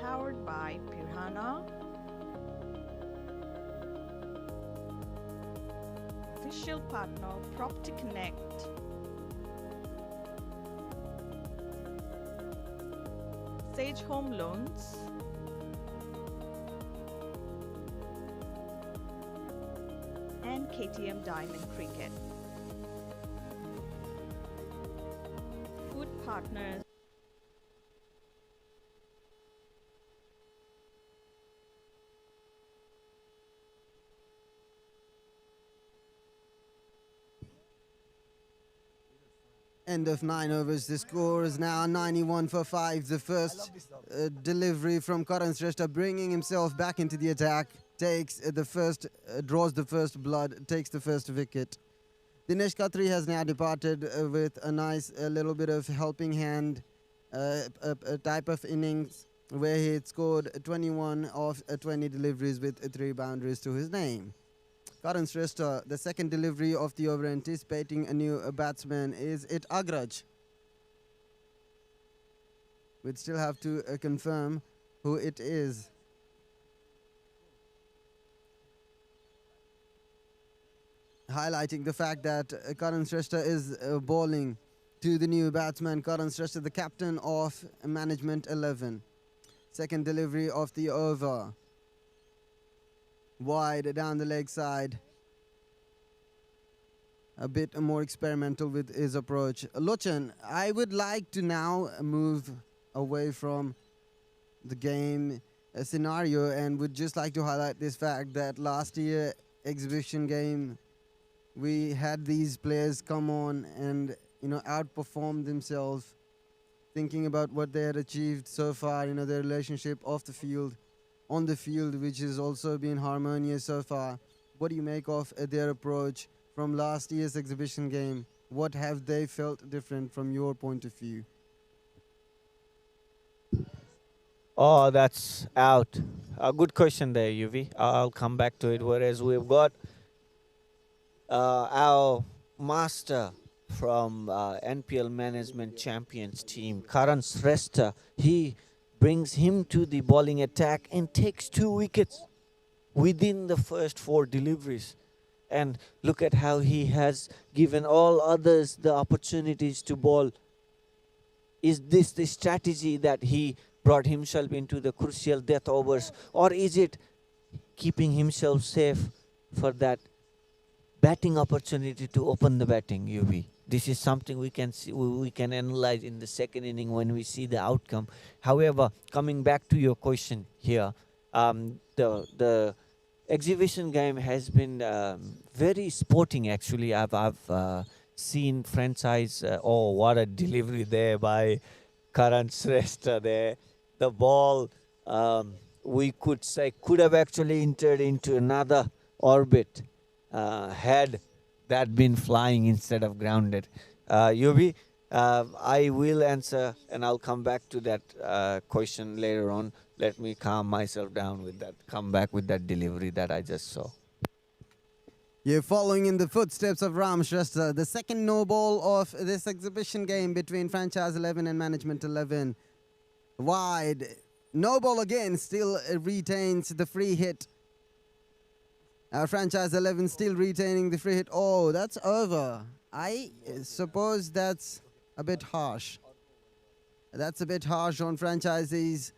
Speaker 3: Powered by Pirhana. Official partner Property Connect. Sage Home Loans. And KTM Diamond Cricket. Food partners
Speaker 4: End of 9 overs. The score is now 91 for 5. The first delivery from Karan Shrestha, bringing himself back into the attack, takes the first, draws the first blood, takes the first wicket. Dinesh Khatri has now departed with a nice little bit of helping hand a type of innings where he had scored 21 of 20 deliveries with 3 boundaries to his name. Karan Shrestha, the second delivery of the over, anticipating a new batsman. Is it Agraj? We'd still have to confirm who it is. Highlighting the fact that Karan Shrestha is bowling to the new batsman, Karan Shrestha, the captain of Management 11. Second delivery of the over. Wide down the leg side. A bit more experimental with his approach. Lochan, I would like to now move away from the game scenario and would just like to highlight this fact that last year exhibition game we had these players come on and outperform themselves, thinking about what they had achieved so far, their relationship off the field, on the field, which has also been harmonious so far. What do you make of their approach from last year's exhibition game? What have they felt different from your point of view?
Speaker 9: Oh, that's out. A good question there, Yuvi. I'll come back to it. Whereas we've got our master from NPL Management Champions team, Karan Shrestha. He brings him to the bowling attack and takes 2 wickets within the first 4 deliveries. And look at how he has given all others the opportunities to bowl. Is this the strategy that he brought himself into the crucial death overs, or is it keeping himself safe for that batting opportunity to open the batting, UV? This is something we can see, we can analyze in the second inning when we see the outcome. However, coming back to your question here, the exhibition game has been very sporting. Actually, I've seen franchise. Oh, what a delivery there by Karan Shrestha there. The ball, we could say, could have actually entered into another orbit. had that been flying instead of grounded. Yubi, I will answer and I'll come back to that question later on. Let me calm myself down with that, come back with that delivery that I just saw.
Speaker 4: You're following in the footsteps of Ram Shrestha, the second no ball of this exhibition game between Franchise 11 and Management 11. Wide. No ball again, still retains the free hit. Franchise 11 still retaining the free hit. Oh, that's over. I suppose that's a bit harsh. That's a bit harsh on franchisees'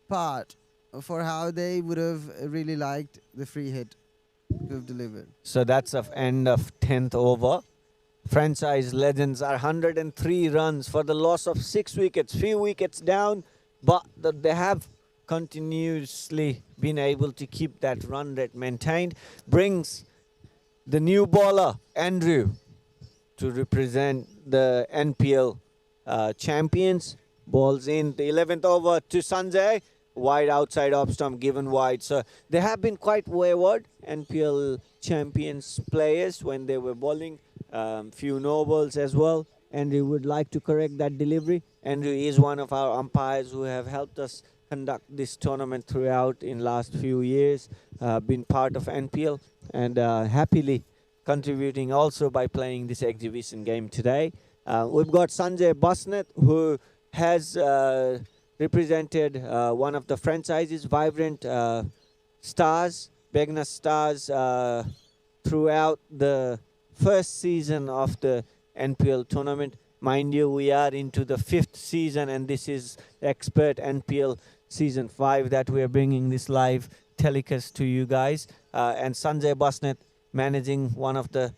Speaker 4: part for how they would have really liked the free hit to have delivered.
Speaker 9: So that's the end of 10th over. Franchise Legends are 103 runs for the loss of 6 wickets. Few wickets down, but they have continuously been able to keep that run rate maintained. Brings the new bowler, Andrew, to represent the NPL champions. Balls in the 11th over to Sanjay. Wide outside off stump, given wide. So they have been quite wayward, NPL champions players, when they were bowling. Few no balls as well. Andrew would like to correct that delivery. Andrew is one of our umpires who have helped us conduct this tournament throughout in last few years. Been part of NPL and happily contributing also by playing this exhibition game today. We've got Sanjay Basnet, who has represented one of the franchises, Vibrant Stars, Begna Stars, throughout the first season of the NPL tournament. Mind you, we are into the 5th season, and this is Expert NPL Season 5 that we are bringing this live telecast to you guys. And Sanjay Basnet, managing one of the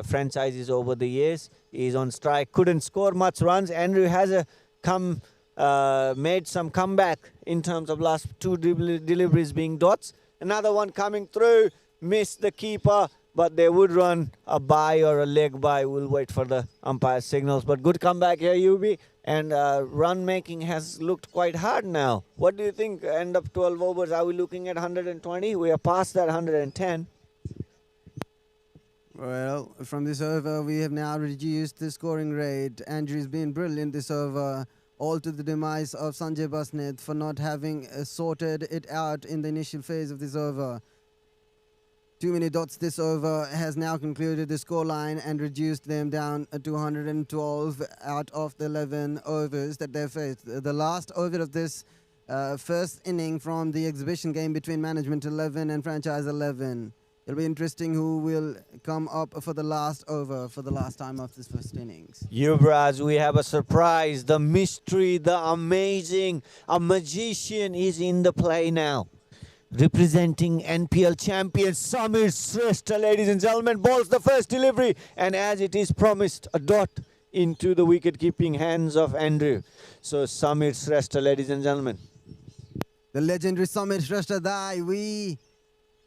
Speaker 9: franchises over the years, is on strike. Couldn't score much runs. Andrew has made some comeback in terms of last 2 deliveries being dots. Another one coming through, missed the keeper, but they would run a bye or a leg bye. We'll wait for the umpire signals. But good comeback here, Yubi. And run making has looked quite hard now. What do you think? End of 12 overs, are we looking at 120? We are past that 110.
Speaker 4: Well, from this over, we have now reduced the scoring rate. Andrew's been brilliant this over, all to the demise of Sanjay Basnet for not having sorted it out in the initial phase of this over. Too many dots this over has now concluded the scoreline and reduced them down to 112 out of the 11 overs that they've faced. The last over of this first inning from the exhibition game between Management 11 and Franchise 11. It'll be interesting who will come up for the last over for the last time of this first innings.
Speaker 9: Yuvraj, we have a surprise. The mystery, the amazing, a magician is in the play now. Representing NPL champion Samir Shrestha, ladies and gentlemen, balls the first delivery, and as it is promised, a dot into the wicket-keeping hands of Andrew. So Samir Shrestha, ladies and gentlemen.
Speaker 4: The legendary Samir Shrestha,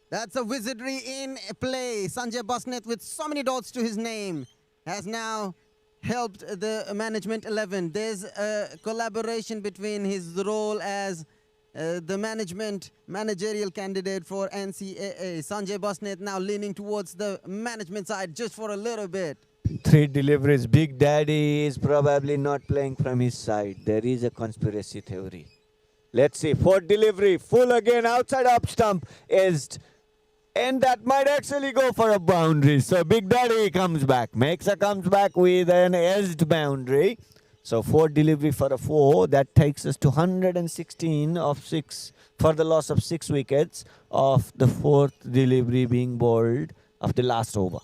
Speaker 4: that's a wizardry in play. Sanjay Basnet, with so many dots to his name, has now helped the Management 11. There's a collaboration between his role as the managerial candidate for NCAA. Sanjay Basnet now leaning towards the management side just for a little bit.
Speaker 9: 3 deliveries. Big Daddy is probably not playing from his side. There is a conspiracy theory. Let's see. 4th delivery. Full again. Outside up stump. And that might actually go for a boundary. So Big Daddy comes back. Comes back with an edged boundary. So 4th delivery for a 4. That takes us to 116 of 6 for the loss of 6 wickets of the 4th delivery being bowled of the last over.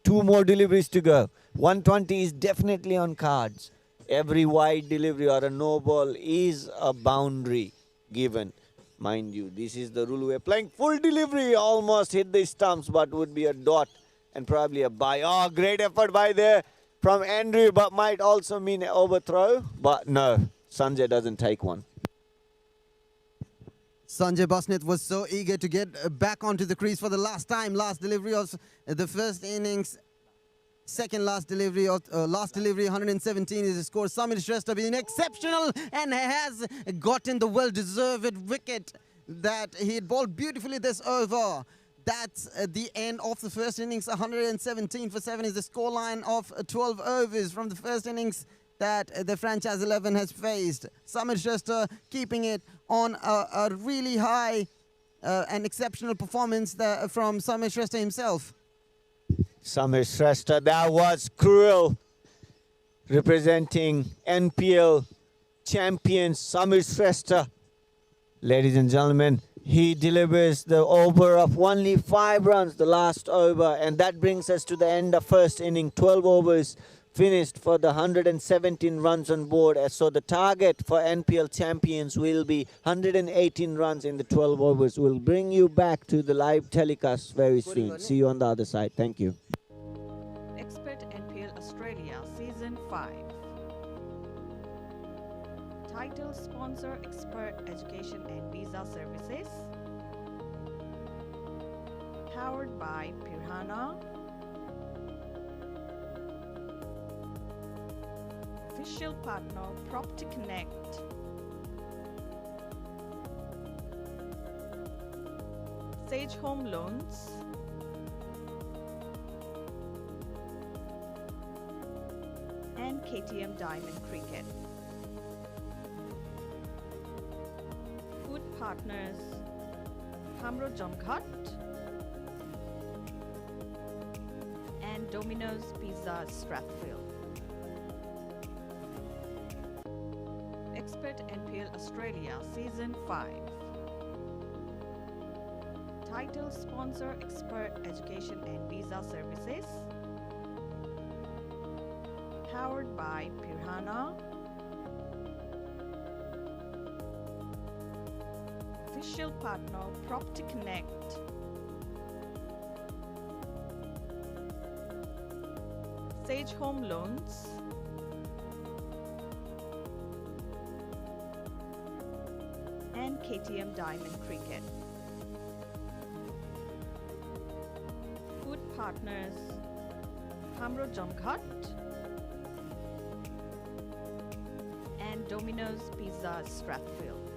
Speaker 9: 2 more deliveries to go. 120 is definitely on cards. Every wide delivery or a no ball is a boundary given. Mind you, this is the rule. We're playing full delivery. Almost hit the stumps, but would be a dot and probably a bye. Oh, great effort by there from Andrew, but might also mean an overthrow. But no, Sanjay doesn't take one.
Speaker 4: Sanjay Basnet was so eager to get back onto the crease for the last time. Last delivery of the first innings. Second last delivery, 117 is the score. Samir Shrestha being exceptional and has gotten the well-deserved wicket that he had bowled beautifully this over.
Speaker 10: That's the end of the first innings. 117 for 7 is the scoreline of 12 overs from the first innings that the franchise 11 has faced. Samir Shrestha keeping it on a really high and exceptional performance from Samir Shrestha himself.
Speaker 9: Samir Shrestha, that was cruel. Representing NPL champions Samir Shrestha. Ladies and gentlemen, he delivers the over of only 5 runs, the last over, and that brings us to the end of first inning. 12 overs finished for the 117 runs on board. So the target for NPL champions will be 118 runs in the 12 overs. We'll bring you back to the live telecast very soon. See you on the other side. Thank you.
Speaker 3: Expert NPL Australia Season 5. Title sponsor Expert Education and Visa Services. Powered by Pirhana. Official partner Property Connect. Sage Home Loans. And KTM Diamond Cricket. Food partners Hamro Jomghat and Domino's Pizza Strathfield. Expert NPL Australia Season 5. Title sponsor Expert Education and Visa Services. Powered by Pirhana. Official partner Property Connect. Sage Home Loans. And KTM Diamond Cricket. Food partners Hamro Jomghat and Domino's Pizza Strathfield.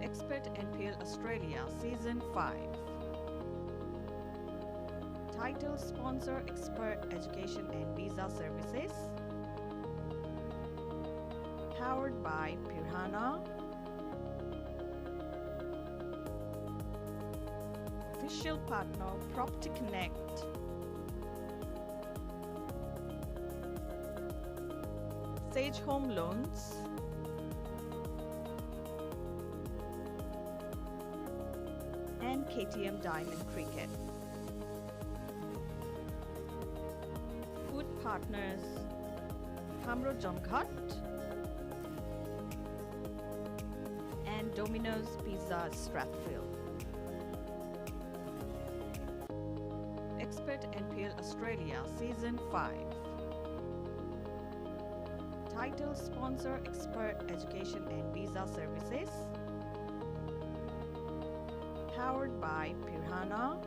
Speaker 3: Expert NPL Australia Season 5. Title sponsor Expert Education and Visa Services. Powered by Pirhana. Official partner Property Connect. Sage Home Loans. And KTM Diamond Cricket. Food partners Hamro Jomghat and Domino's Pizza Strathfield. Expert NPL Australia Season 5. Title sponsor Expert Education and Visa Services. Powered by Pirhana.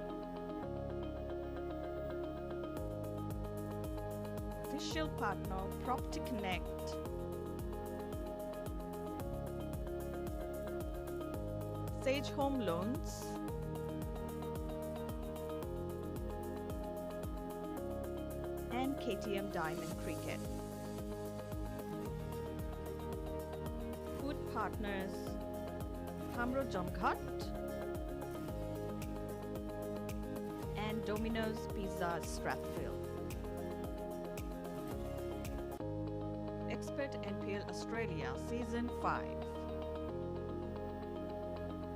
Speaker 3: Official partner Property Connect. Sage Home Loans. And KTM Diamond Cricket. Food partners Hamro Jomghat and Domino's Pizza Strathfield. Expert NPL Australia Season 5.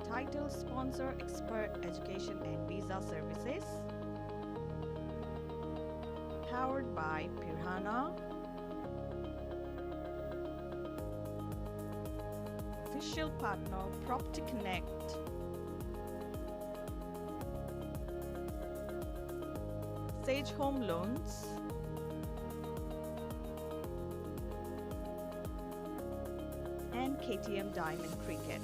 Speaker 3: Title sponsor Expert Education and Visa Services. Powered by Pirhana. Official partner Property Connect. Sage Home Loans. And KTM Diamond Cricket.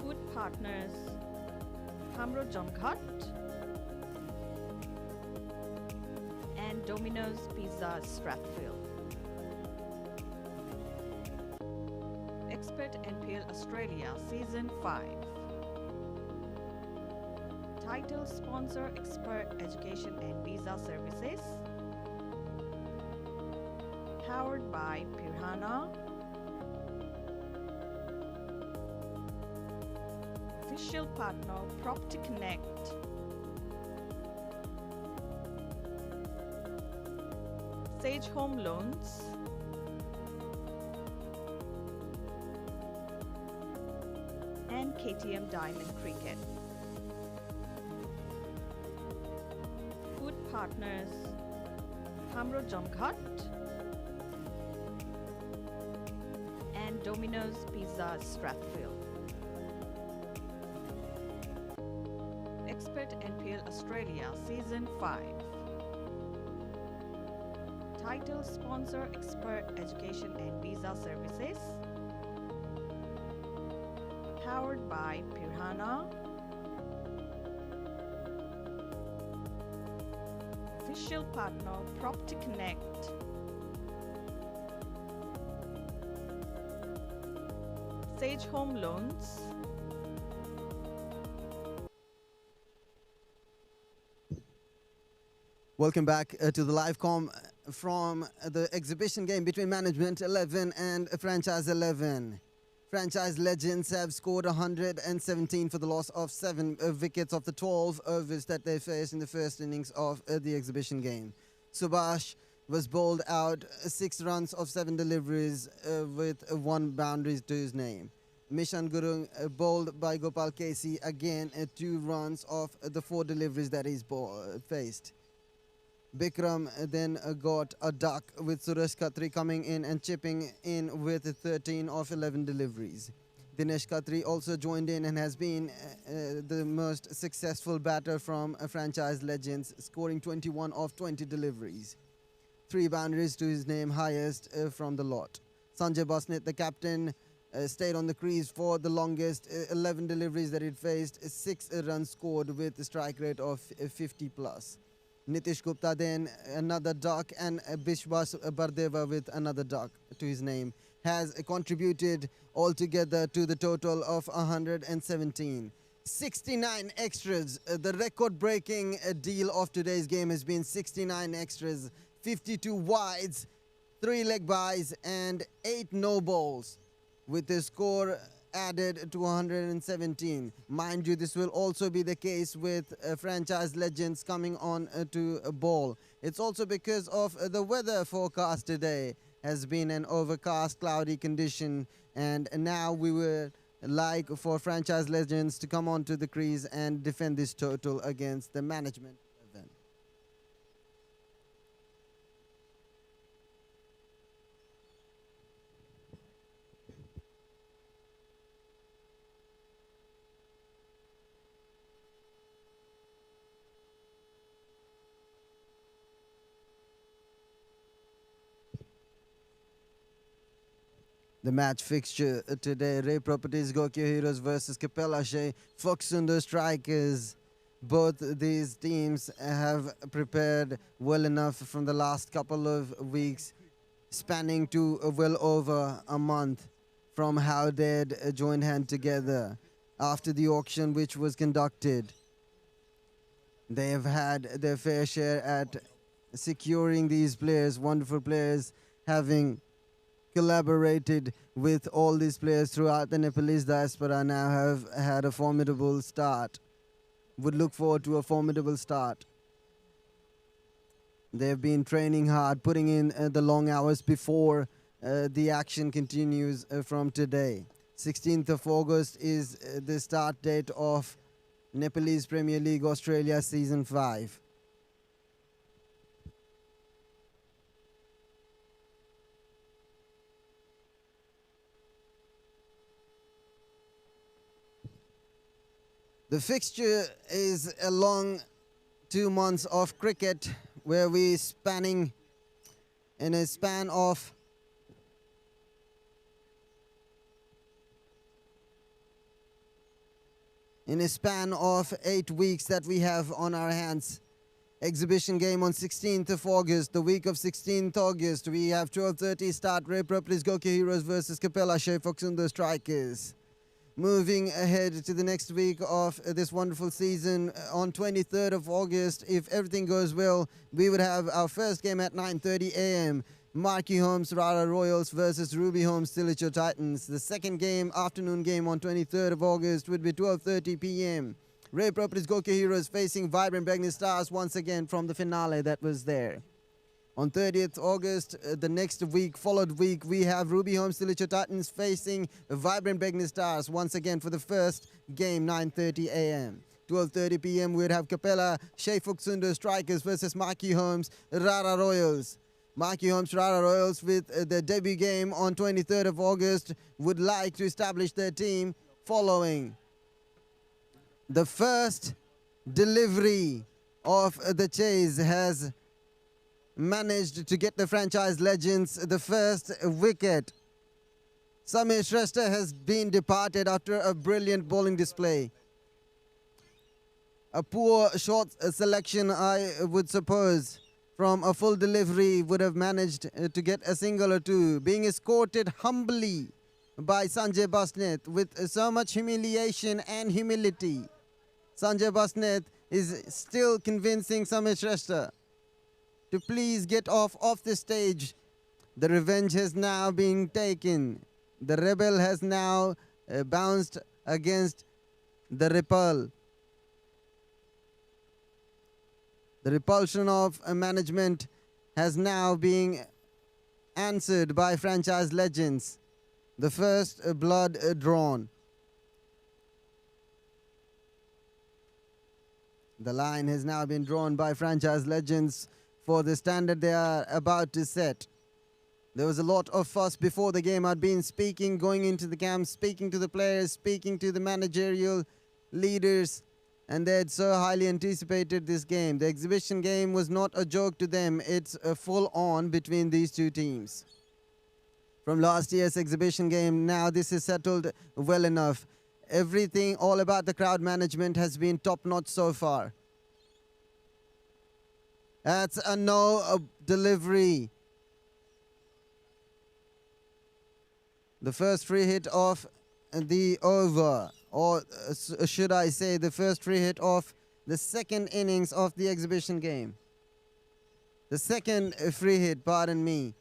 Speaker 3: Food partners Hamro Jomghat and Domino's Pizza Strathfield. Expert NPL Australia Season 5. Title sponsor Expert Education and Visa Services. Powered by Pirhana. Official partner Property Connect. Sage Home Loans. And KTM Diamond Cricket. Food partners Hamro Jamghat and Domino's Pizza Strathfield. Expert NPL Australia Season 5. Title sponsor Expert Education and Visa Services. Powered by Pirhana. Official partner Property Connect. Sage Home Loans.
Speaker 10: Welcome back to the live com from the exhibition game between Management 11 and Franchise 11. Franchise Legends have scored 117 for the loss of 7 wickets of the 12 overs that they faced in the first innings of the exhibition game. Subhash was bowled out 6 runs of 7 deliveries with 1 boundary to his name. Mishan Gurung bowled by Gopal Casey again 2 runs of the 4 deliveries that he's faced. Bikram then got a duck with Suresh Khatri coming in and chipping in with 13 of 11 deliveries. Dinesh Khatri also joined in and has been the most successful batter from Franchise Legends, scoring 21 of 20 deliveries. 3 boundaries to his name, highest from the lot. Sanjay Basnet, the captain, stayed on the crease for the longest, 11 deliveries that he'd faced, 6 runs scored with a strike rate of 50 plus. Nitish Gupta then another duck, and Bishwas Bardeva with another duck to his name has contributed altogether to the total of 117. 69 extras. The record-breaking deal of today's game has been 69 extras, 52 wides, 3 leg byes and 8 no balls, with the score added to 117. Mind you, this will also be the case with Franchise Legends coming on to a ball. It's also because of the weather forecast today has been an overcast, cloudy condition, and now we would like for Franchise Legends to come onto the crease and defend this total against the Management 11. The match fixture today, Ray Properties, Gokyo Heroes versus Capella Shea, Fox Sunder Strikers. Both these teams have prepared well enough from the last couple of weeks, spanning to well over a month from how they'd joined hand together after the auction which was conducted. They have had their fair share at securing these players, wonderful players, having collaborated with all these players throughout the Nepalese diaspora, now have had a formidable start. Would look forward to a formidable start. They've been training hard, putting in the long hours before the action continues from today. 16th of August is the start date of Nepalese Premier League Australia Season 5. The fixture is a long 2 months of cricket where we spanning in a span of in a span of 8 weeks that we have on our hands. exhibition game on 16th of August, the week of 16th August. We have 12:30 start, Repropolis Gokia Heroes versus Capella Shefoksundo Strikers. Moving ahead to the next week of this wonderful season, on 23rd of August, if everything goes well, we would have our first game at 9:30 a.m. Marquee Homes Rara Royals versus Ruby Homes Silicho Titans. The second game, afternoon game on 23rd of August, would be 12:30 p.m. Ray Properties Gokia Heroes facing Vibrant Begni Stars once again from the finale that was there. On 30th August, the next week, followed week, we have Ruby Homes Silicho Titans facing Vibrant Begni Stars once again for the first game, 9:30 a.m. 12:30 p.m. we'd have Capella Shefoksundo Strikers versus Marquee Homes Rara Royals. Marquee Homes Rara Royals, with their debut game on 23rd of August, would like to establish their team following the first delivery of the chase has managed to get the franchise legends the first wicket. Samir Shrestha has been departed after a brilliant bowling display. A poor short selection, I would suppose, from a full delivery would have managed to get a single or two, being escorted humbly by Sanjay Basnet with so much humiliation and humility. Sanjay Basnet is still convincing Samir Shrestha to please get off the stage. The revenge has now been taken. The rebel has now bounced against the repel. The repulsion of management has now been answered by franchise legends. The first blood drawn. The line has now been drawn by franchise legends for the standard they are about to set. There was a lot of fuss before the game. I'd been speaking, going into the camp, speaking to the players, speaking to the managerial leaders, and they had so highly anticipated this game. The exhibition game was not a joke to them. It's a full on between these two teams. From last year's exhibition game, now this is settled well enough. Everything, all about the crowd management has been top-notch so far. That's a no delivery. The first free hit of the over, or should I say the first free hit of the second innings of the exhibition game. The second free hit, pardon me.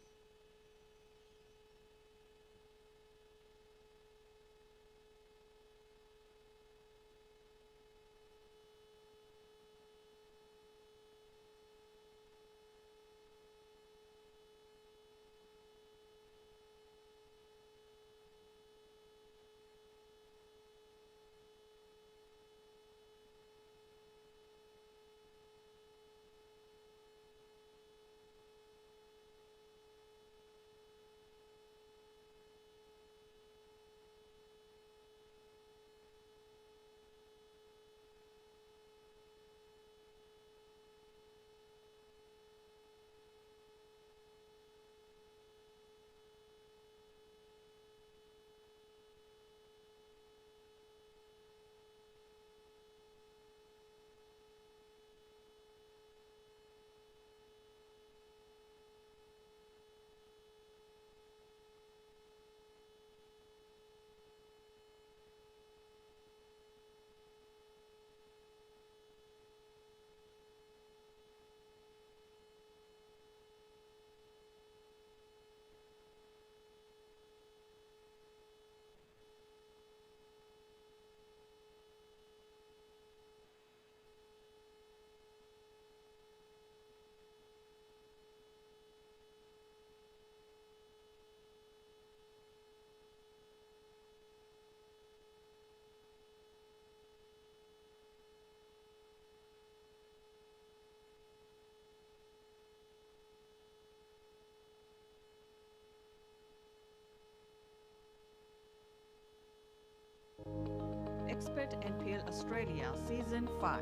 Speaker 3: Expert NPL Australia Season 5.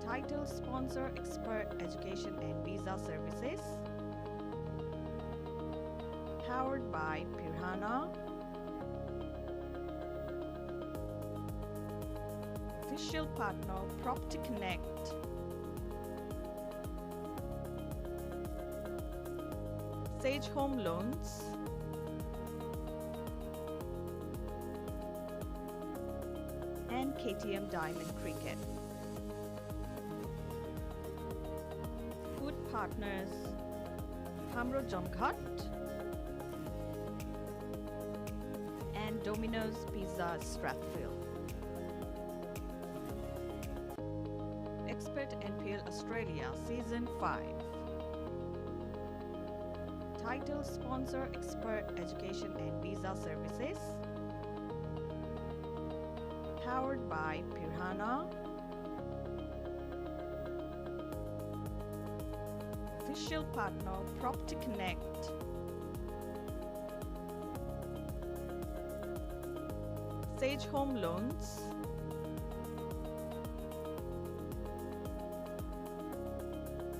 Speaker 3: Title sponsor Expert Education and Visa Services. Powered by Pirhana. Official partner Property Connect. Sage Home Loans. And KTM Diamond Cricket. Food partners Hamro Jomghat and Domino's Pizza Strathfield. Expert NPL Australia Season 5. Title sponsor Expert Education and Visa Services. Powered by Pirhana. Official partner Property Connect. Sage Home Loans.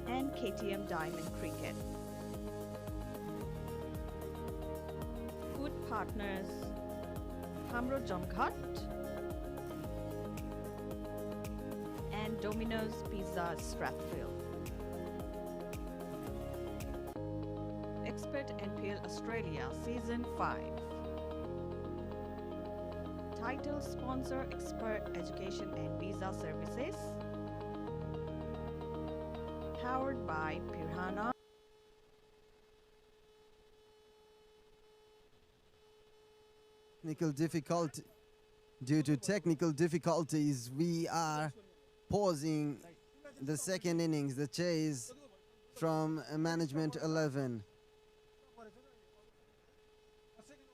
Speaker 3: And KTM Diamond Cricket. Food partners Hamro Jomghat and Domino's Pizza Strathfield. Expert NPL Australia Season 5. Title sponsor Expert Education and Visa Services. Powered by Pirhana.
Speaker 10: Due to technical difficulties, we are pausing the second innings, the chase from Management 11.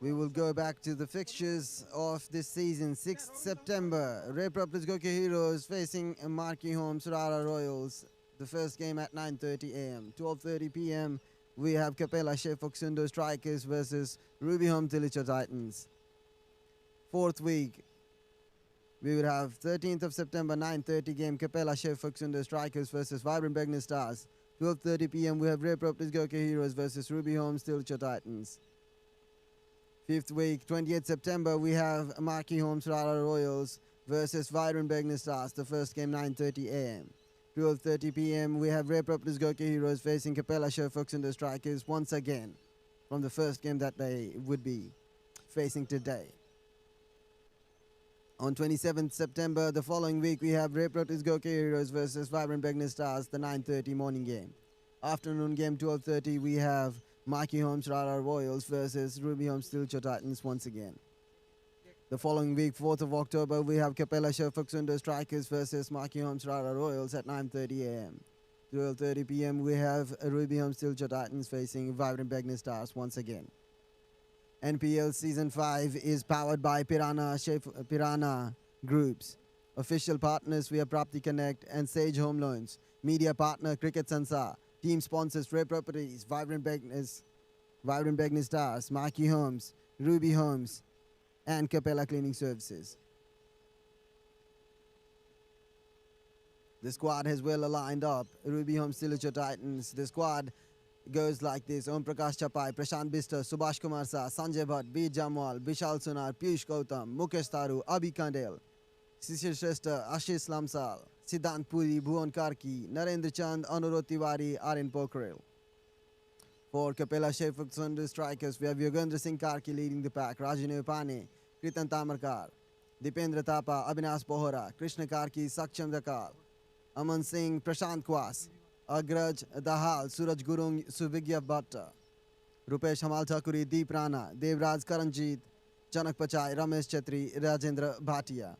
Speaker 10: We will go back to the fixtures of this season. 6th September, Ray Properties Goke Heroes facing Marquee Home Surara Royals. The first game at 9:30 a.m. 12:30 p.m. we have Capella Shefok Sundo Strikers versus Ruby Home Tilicha Titans. Fourth week, we would have 13th of September 9:30 game Capella Shefok Sundo Strikers versus Vibrant Begner Stars. 12:30 p.m. we have Ray Properties Goke Heroes versus Ruby Home Tilicha Titans. Fifth week, 20th September, we have Marquee Home Surara Royals versus Vibrant Begner Stars. The first game 9:30 a.m. 12:30 p.m. we have Ray Properties Goke Heroes facing Capella Shefok Sundo Strikers once again from the first game that they would be facing today. On 27th September, the following week, we have Ray Properties Goke Heroes versus Vibrant Begner Stars, the 9:30 morning game. Afternoon game 12:30, we have Marquee Home Surara Royals versus Ruby Home Tilicha Titans once again. The following week, 4th of October, we have Capella Shefok Sundo Strikers versus Marquee Home Surara Royals at 9:30 a.m. 12:30 p.m. we have Ruby Home Tilicha Titans facing Vibrant Begner Stars once again. NPL Season 5 is powered by Pirhana Groups. Official partners, we have Property Connect and Sage Home Loans. Media partner, Cricket Sansa. Team sponsors, Ray Properties, Vibrant Begner Stars, Marquee Homes, Ruby Homes, and Capella Cleaning Services. The squad has well aligned up. Ruby Home Tilicha Titans. The squad goes like this: Om Prakash Chapai, Prashant Bister, Subhash Kumar Sa, Sanjay Bhatt, B. Jamwal, Vishal Sonar, Piyush Gautam, Mukesh Taru, Abhi Kandel, Sishir Shrestha, Ashish Lamsal, Siddhant Puri, Bhuvan Karki, Narendra Chand, Anurod Tiwari are in Pokharel. For Capella Shefok Sundo Strikers, we have Yogendra Singh Karki leading the pack, Rajanu Pane, Kritan Tamarkar, Dipendra Thapa, Abhinas Bohra, Krishna Karki, Saksham Dakal, Aman Singh, Prashant Kwas, Agraj Dahal, Suraj Gurung, Subhigya Bhatta, Rupesh Hamal Thakuri, Deep Rana, Devraj Karanjit, Chanak Pachai, Ramesh Chetri, Rajendra Bhatia.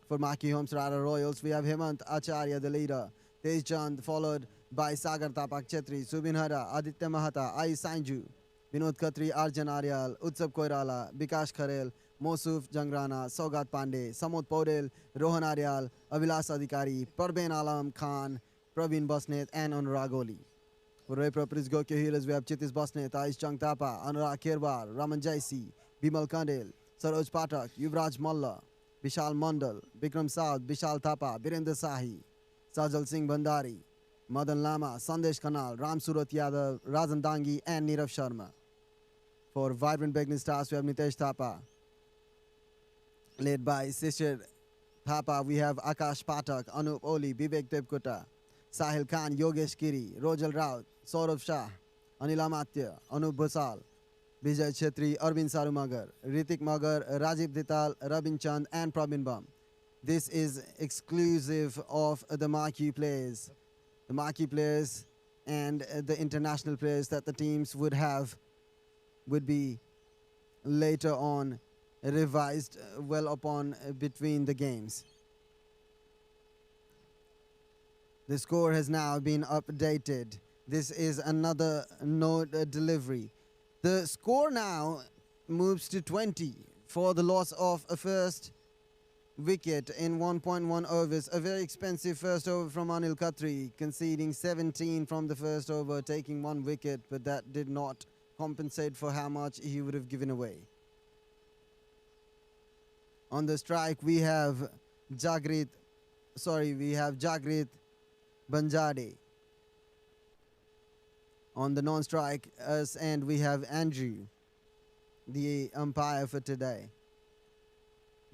Speaker 10: For Marquee Home Surara Royals, we have Hemant Acharya, the leader, Tej Chand, followed by Sagar Tapak Chetri, Subin Hara, Aditya Mahata, Ai Sanju, Vinod Khatri, Arjan Aryal, Utsab Koirala, Bikash Kharel, Mosuf Jangrana, Saugat Pandey, Samod Paudel, Rohan Aryal, Avilas Adhikari, Parben Alam Khan, Praveen Basnet, and Anurag Oli. For Ray Properties Goke Heroes, we have Chitis Basnet, Aish Chang Tapa, Anurag Kherwar, Raman Jaisi, Bimal Kandel, Saroj Patak, Yuvraj Malla, Vishal Mandal, Bikram Saad, Vishal Thapa, Birendra Sahi, Sajal Singh Bandari, Madan Lama, Sandesh Kanal, Ram Surat Yadav, Razan Dangi, and Nirav Sharma. For Vibrant Begner Stars, we have Nitesh Thapa, led by Sishir Thapa, we have Akash Patak, Anup Oli, Vivek Debkota, Sahil Khan, Yogesh Giri, Rojal Raut, Saurav Shah, Anil Amatya, Anup Bhasal, Vijay Chetri, Arvind Sarumagar, Ritik Magar, Rajiv Dital, Rabin Chand, and Prabin Bam. This is exclusive of the marquee players. The marquee players and the international players that the teams would have would be later on revised well upon between the games. The score has now been updated. This is another no delivery. The score now moves to 20 for the loss of a first wicket in 1.1 overs. A very expensive first over from Anil Khatri, conceding 17 from the first over, taking 1 wicket, but that did not compensate for how much he would have given away. On the strike, we have Jagrit Banjade. On the non-strike end, we have Andrew, the umpire for today.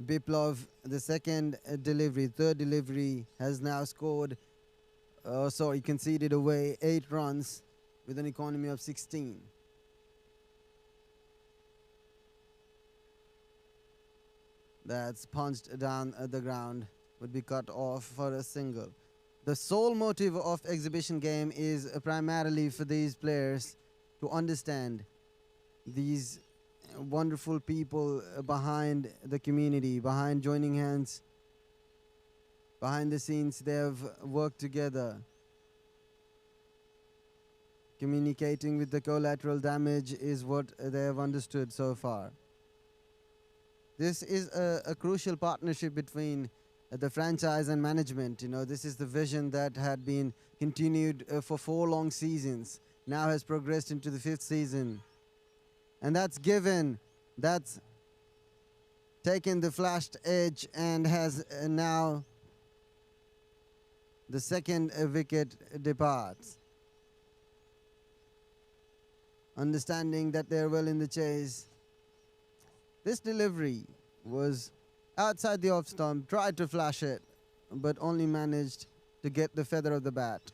Speaker 10: Biplav, the third delivery, has now conceded away 8 runs with an economy of 16. That's punched down the ground, would be cut off for a single. The sole motive of exhibition game is primarily for these players to understand these wonderful people behind the community, behind joining hands, behind the scenes. They have worked together, communicating with the collateral damage is what they have understood so far. This is a crucial partnership between the franchise and management. You know, this is the vision that had been continued for 4 long seasons, now has progressed into the 5th season. And that's taken the flashed edge and has now the second wicket departs. Understanding that they're well in the chase. This delivery was outside the off stump, tried to flash it, but only managed to get the feather of the bat.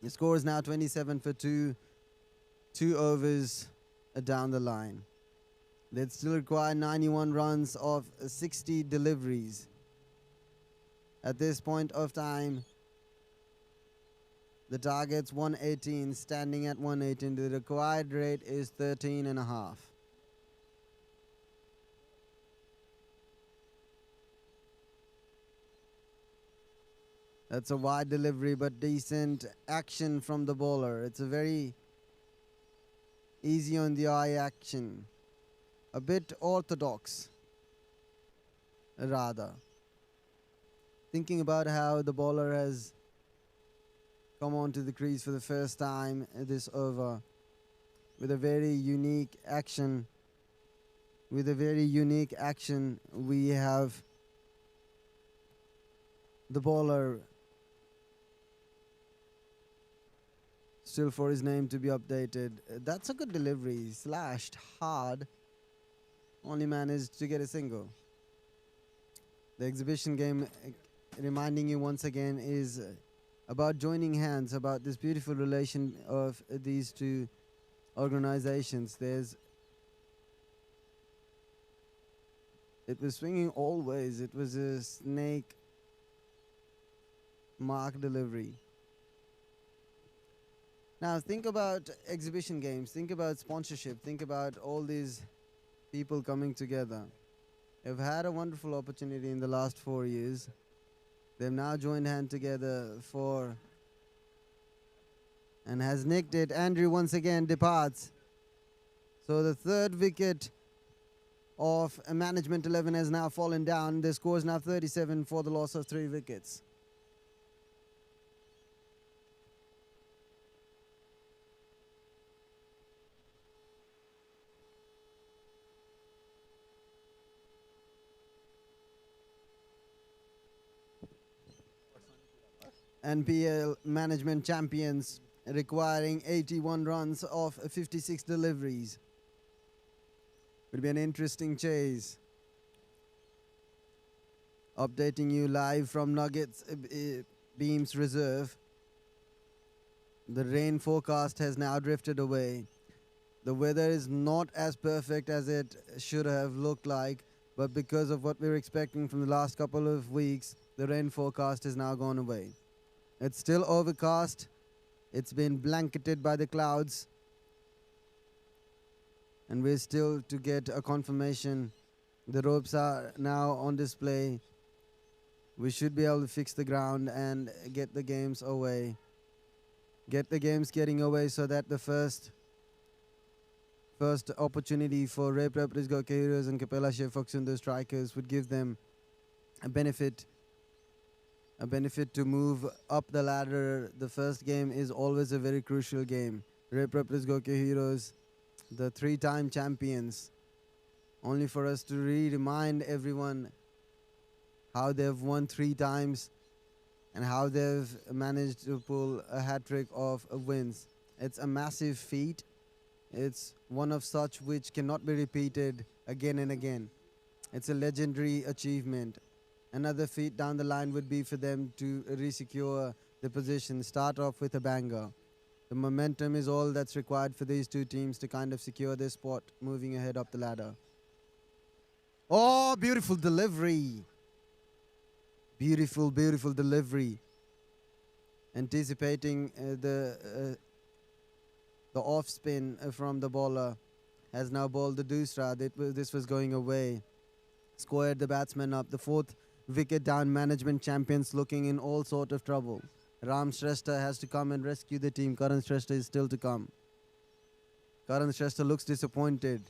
Speaker 10: The score is now 27 for 2 overs down the line. They'd still require 91 runs of 60 deliveries. At this point of time, the target's 118, standing at 118. The required rate is 13.5. That's a wide delivery, but decent action from the bowler. It's a very easy on the eye action. A bit orthodox, rather. Thinking about how the bowler has come onto the crease for the first time this over with a very unique action. We have the bowler still for his name to be updated. That's a good delivery. Slashed hard. Only managed to get a single. The exhibition game, reminding you once again, is about joining hands, about this beautiful relation of these two organizations. It was swinging always. It was a snake mark delivery. Now think about exhibition games, think about sponsorship, think about all these people coming together. They've had a wonderful opportunity in the last 4 years. They've now joined hand together and has nicked it. Andrew once again departs. So the third wicket of Management 11 has now fallen down. The score is now 37 for the loss of 3 wickets. NPL Management champions, requiring 81 runs of 56 deliveries. Will be an interesting chase. updating you live from Nuggets Beams Reserve. The rain forecast has now drifted away. The weather is not as perfect as it should have looked like, but because of what we were expecting from the last couple of weeks, the rain forecast has now gone away. It's still overcast. It's been blanketed by the clouds. And we're still to get a confirmation. The ropes are now on display. We should be able to fix the ground and get the games away. Get the games getting away so that the first opportunity for Ray Prepris Goke Heroes and Kapela Shefoksundo strikers would give them a benefit to move up the ladder. The first game is always a very crucial game. Ray Prepris Goke Heroes, the 3-time champions. Only for us to remind everyone how they've won 3 times and how they've managed to pull a hat-trick of wins. It's a massive feat. It's one of such which cannot be repeated again and again. It's a legendary achievement. Another feat down the line would be for them to resecure the position, start off with a banger. The momentum is all that's required for these two teams to kind of secure their spot moving ahead up the ladder. Oh, beautiful delivery. Beautiful, beautiful delivery. Anticipating the off spin from the bowler, has now bowled the Dusra. This was going away. Squared the batsman up. The 4th wicket down. Management champions looking in all sort of trouble. Ram Shrestha has to come and rescue the team. Karan Shrestha is still to come. Karan Shrestha looks disappointed.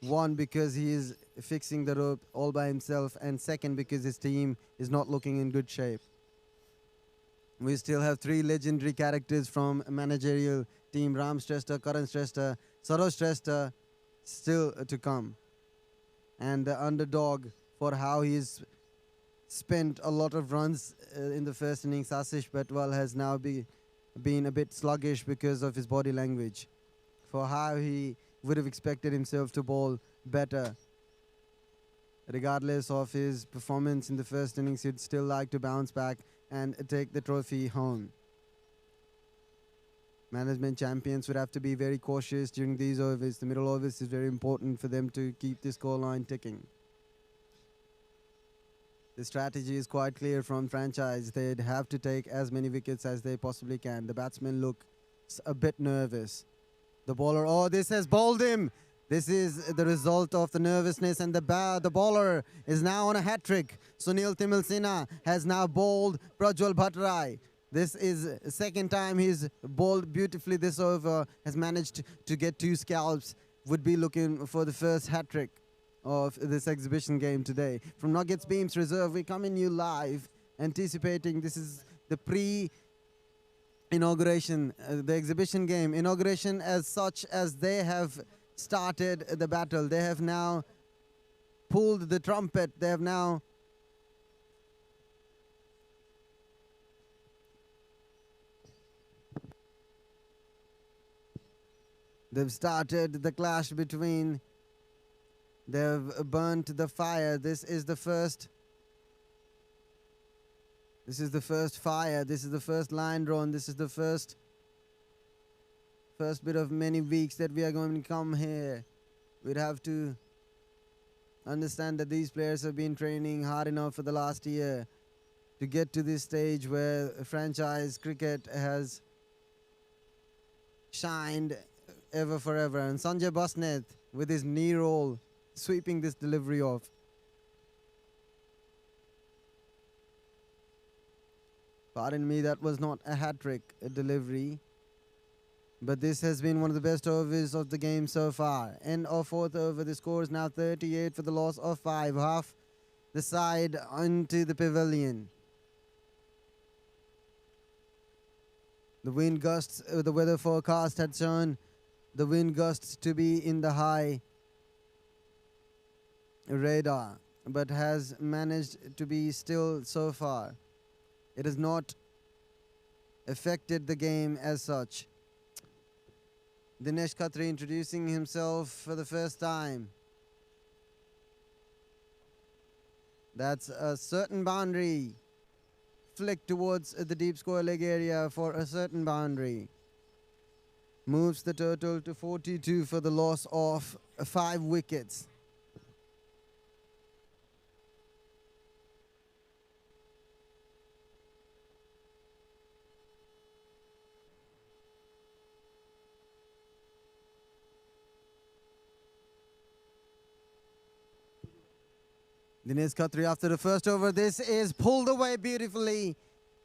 Speaker 10: 1, because he is fixing the rope all by himself, and 2nd, because his team is not looking in good shape. We still have 3 legendary characters from managerial team. Ram Shrestha, Karan Shrestha, Sarosh Shrestha still to come. And the underdog for how he's spent a lot of runs in the first innings, Asish Betwal, has now been a bit sluggish because of his body language. For how he would have expected himself to bowl better. Regardless of his performance in the first innings, he'd still like to bounce back and take the trophy home. Management champions would have to be very cautious during these overs. The middle overs is very important for them to keep the scoreline ticking. The strategy is quite clear from franchise. They'd have to take as many wickets as they possibly can. The batsmen look a bit nervous. The bowler, oh, this has bowled him. This is the result of the nervousness, and the bowler is now on a hat-trick. Sunil Timilsina has now bowled Prajwal Bhattarai. This is the 2nd time he's bowled beautifully this over, has managed to get 2 scalps, would be looking for the first hat-trick of this exhibition game today. From Nuggets Beams Reserve, we come in you live, anticipating this is the inauguration, the exhibition game. Inauguration as such as they have started the battle. They have now pulled the trumpet. They have now they've started the clash between, they've burnt the fire. This is the first fire. This is the first line drawn. This is the first bit of many weeks that we are going to come here. We'd have to understand that these players have been training hard enough for the last year to get to this stage where franchise cricket has shined ever forever. And Sanjay Basneth with his knee roll sweeping this delivery off. Pardon me, that was not a hat-trick delivery. But this has been one of the best overs of the game so far. End of 4th over. The score is now 38 for the loss of 5. Half the side onto the pavilion. The wind gusts, the weather forecast had shown the wind gusts to be in the high radar, but has managed to be still so far. It has not affected the game as such. Dinesh Khatri introducing himself for the first time. That's a certain boundary. Flick towards the deep square leg area for a certain boundary. Moves the total to 42 for the loss of 5 wickets. Dinesh Khatri after the first over. This is pulled away beautifully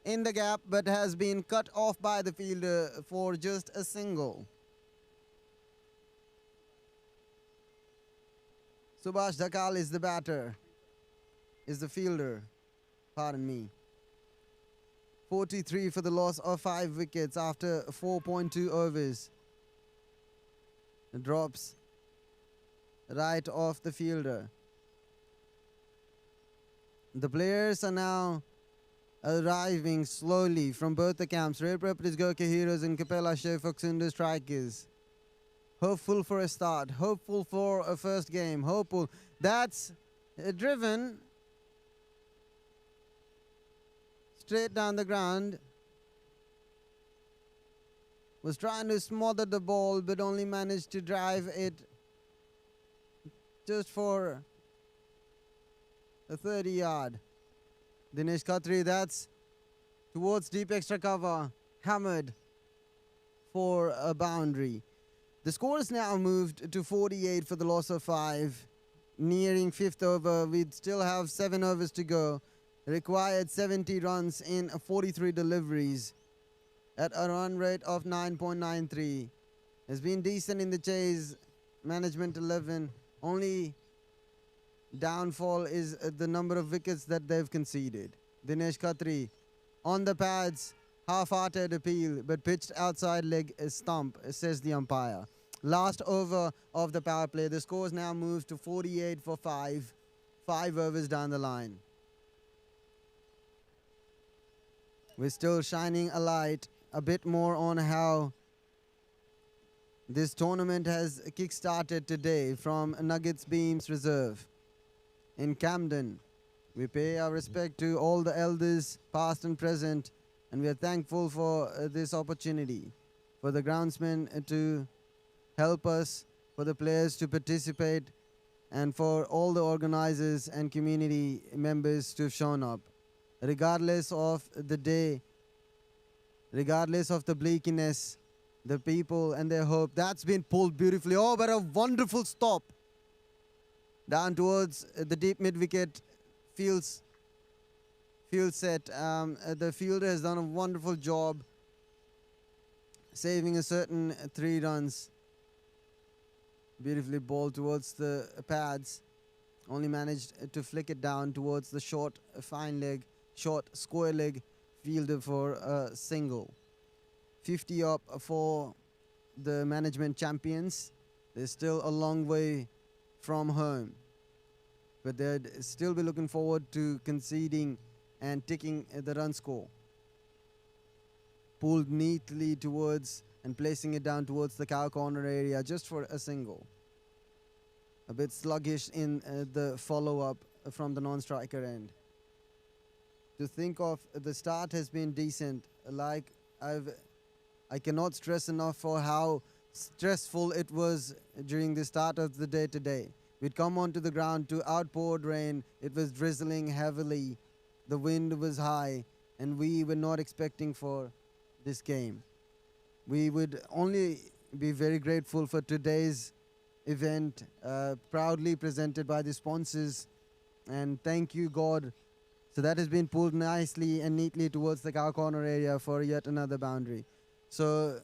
Speaker 10: in the gap, but has been cut off by the fielder for just a single. Subhash Dhakal is the batter, is the fielder, pardon me. 43 for the loss of 5 wickets after 4.2 overs. Drops right off the fielder. The players are now arriving slowly from both the camps. Red Preparators, Gurkha Heroes and Kapela Shefak Sundar Strikers. Hopeful for a start. Hopeful for a first game. Hopeful. That's driven straight down the ground. Was trying to smother the ball but only managed to drive it just for a 30-yard. Dinesh Khatri, that's towards deep extra cover, hammered for a boundary. The score is now moved to 48 for the loss of 5. Nearing 5th over, we still have 7 overs to go. Required 70 runs in 43 deliveries at a run rate of 9.93. Has been decent in the chase, management 11. Only downfall is the number of wickets that they've conceded. Dinesh Khatri on the pads, half-hearted appeal, but pitched outside leg stump, says the umpire. Last over of the power play. The score is now moved to 48 for 5. 5 overs down the line. We're still shining a light a bit more on how this tournament has kick-started today from Nuggets Beams Reserve in Camden. We pay our respect to all the elders, past and present, and we are thankful for this opportunity, for the groundsmen to help us, for the players to participate, and for all the organizers and community members to have shown up. Regardless of the day, regardless of the bleakiness, the people and their hope, that's been pulled beautifully. Oh, but a wonderful stop. Down towards the deep mid-wicket, field set. The fielder has done a wonderful job saving a certain 3 runs. Beautifully bowled towards the pads. Only managed to flick it down towards the short fine leg, short square leg fielder for a single. 50 up for the management champions. They're still a long way from home, but they'd still be looking forward to conceding and ticking the run score. Pulled neatly towards and placing it down towards the cow corner area just for a single. A bit sluggish in the follow-up from the non-striker end. To think of the start has been decent. Like I cannot stress enough for how stressful it was during the start of the day today. We'd come onto the ground to outpoured rain. It was drizzling heavily. The wind was high, and we were not expecting for this game. We would only be very grateful for today's event, proudly presented by the sponsors, and thank you, God. So that has been pulled nicely and neatly towards the cow corner area for yet another boundary. So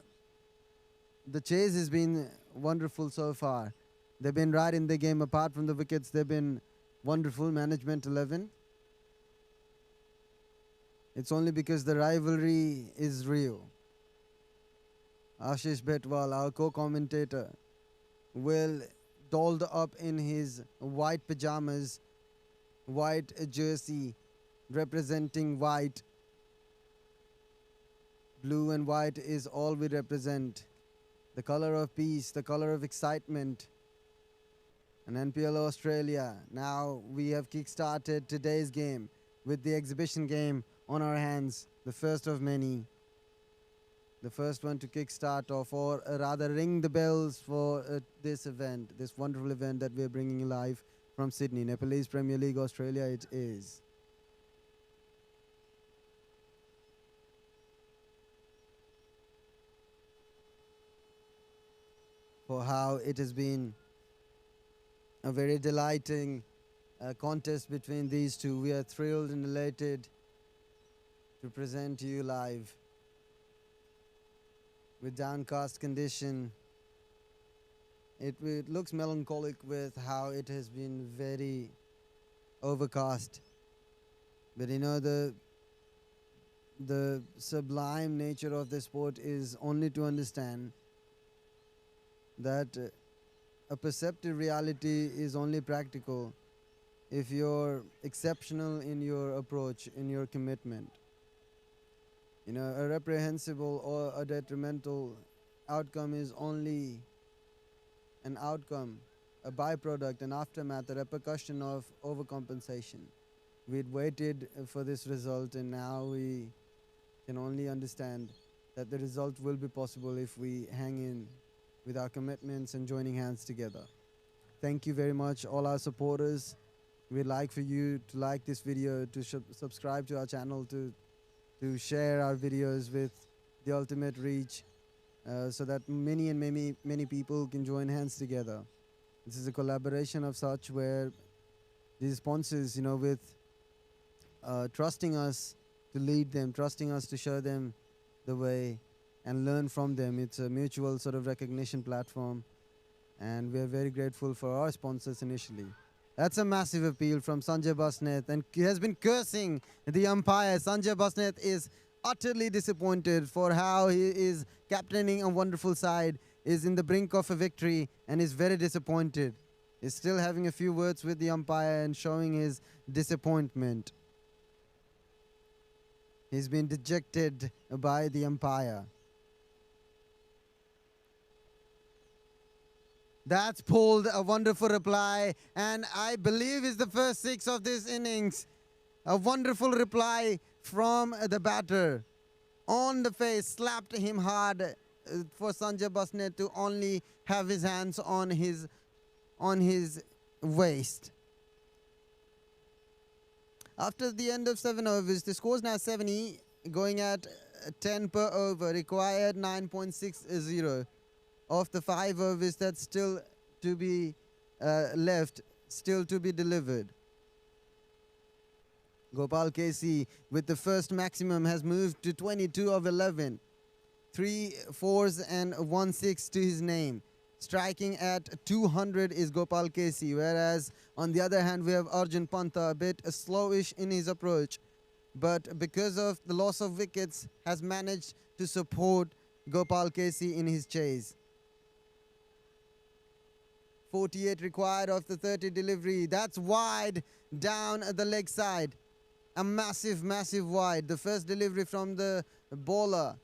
Speaker 10: the chase has been wonderful so far. They've been right in the game. Apart from the wickets, they've been wonderful. Management 11. It's only because the rivalry is real. Ashish Betwal, our co-commentator, well dolled up in his white pajamas, white jersey representing white. Blue and white is all we represent. The color of peace, the color of excitement. and NPL Australia. Now we have kick-started today's game with the exhibition game on our hands, the first of many. The first one to kick-start off, or rather ring the bells for this event, this wonderful event that we're bringing live from Sydney. Nepalese Premier League Australia it is. For how it has been a very delighting contest between these two. We are thrilled and elated to present to you live with downcast condition. It looks melancholic with how it has been very overcast. But you know, the sublime nature of the sport is only to understand that a perceptive reality is only practical if you're exceptional in your approach, in your commitment. You know, a reprehensible or a detrimental outcome is only an outcome, a byproduct, an aftermath, a repercussion of overcompensation. We'd waited for this result, and now we can only understand that the result will be possible if we hang in with our commitments and joining hands together. Thank you very much, all our supporters. We'd like for you to like this video, to subscribe to our channel, to share our videos with the ultimate reach, so that many people can join hands together. This is a collaboration of such where these sponsors, you know, with trusting us to lead them, trusting us to show them the way and learn from them. It's a mutual sort of recognition platform, and we are very grateful for our sponsors initially. That's a massive appeal from Sanjay Basnet, and he has been cursing the umpire. Sanjay Basnet is utterly disappointed for how he is captaining a wonderful side, is in the brink of a victory, and is very disappointed. He's still having a few words with the umpire and showing his disappointment. He's been dejected by the umpire. That's pulled a wonderful reply, and I believe is the first six of this innings. A wonderful reply from the batter. On the face, slapped him hard for Sanjay Basnet to only have his hands on his waist. After the end of 7 overs, the score is now 70, going at 10 per over, required 9.60. Of the 5 overs that's still to be left, still to be delivered. Gopal Casey with the first maximum has moved to 22 of 11. 3 4s and 1 6 to his name. Striking at 200 is Gopal Casey, whereas on the other hand we have Arjun Panta, a bit slowish in his approach, but because of the loss of wickets has managed to support Gopal Casey in his chase. 48 required of the 30 delivery. That's wide down the leg side. A massive wide. The first delivery from the bowler.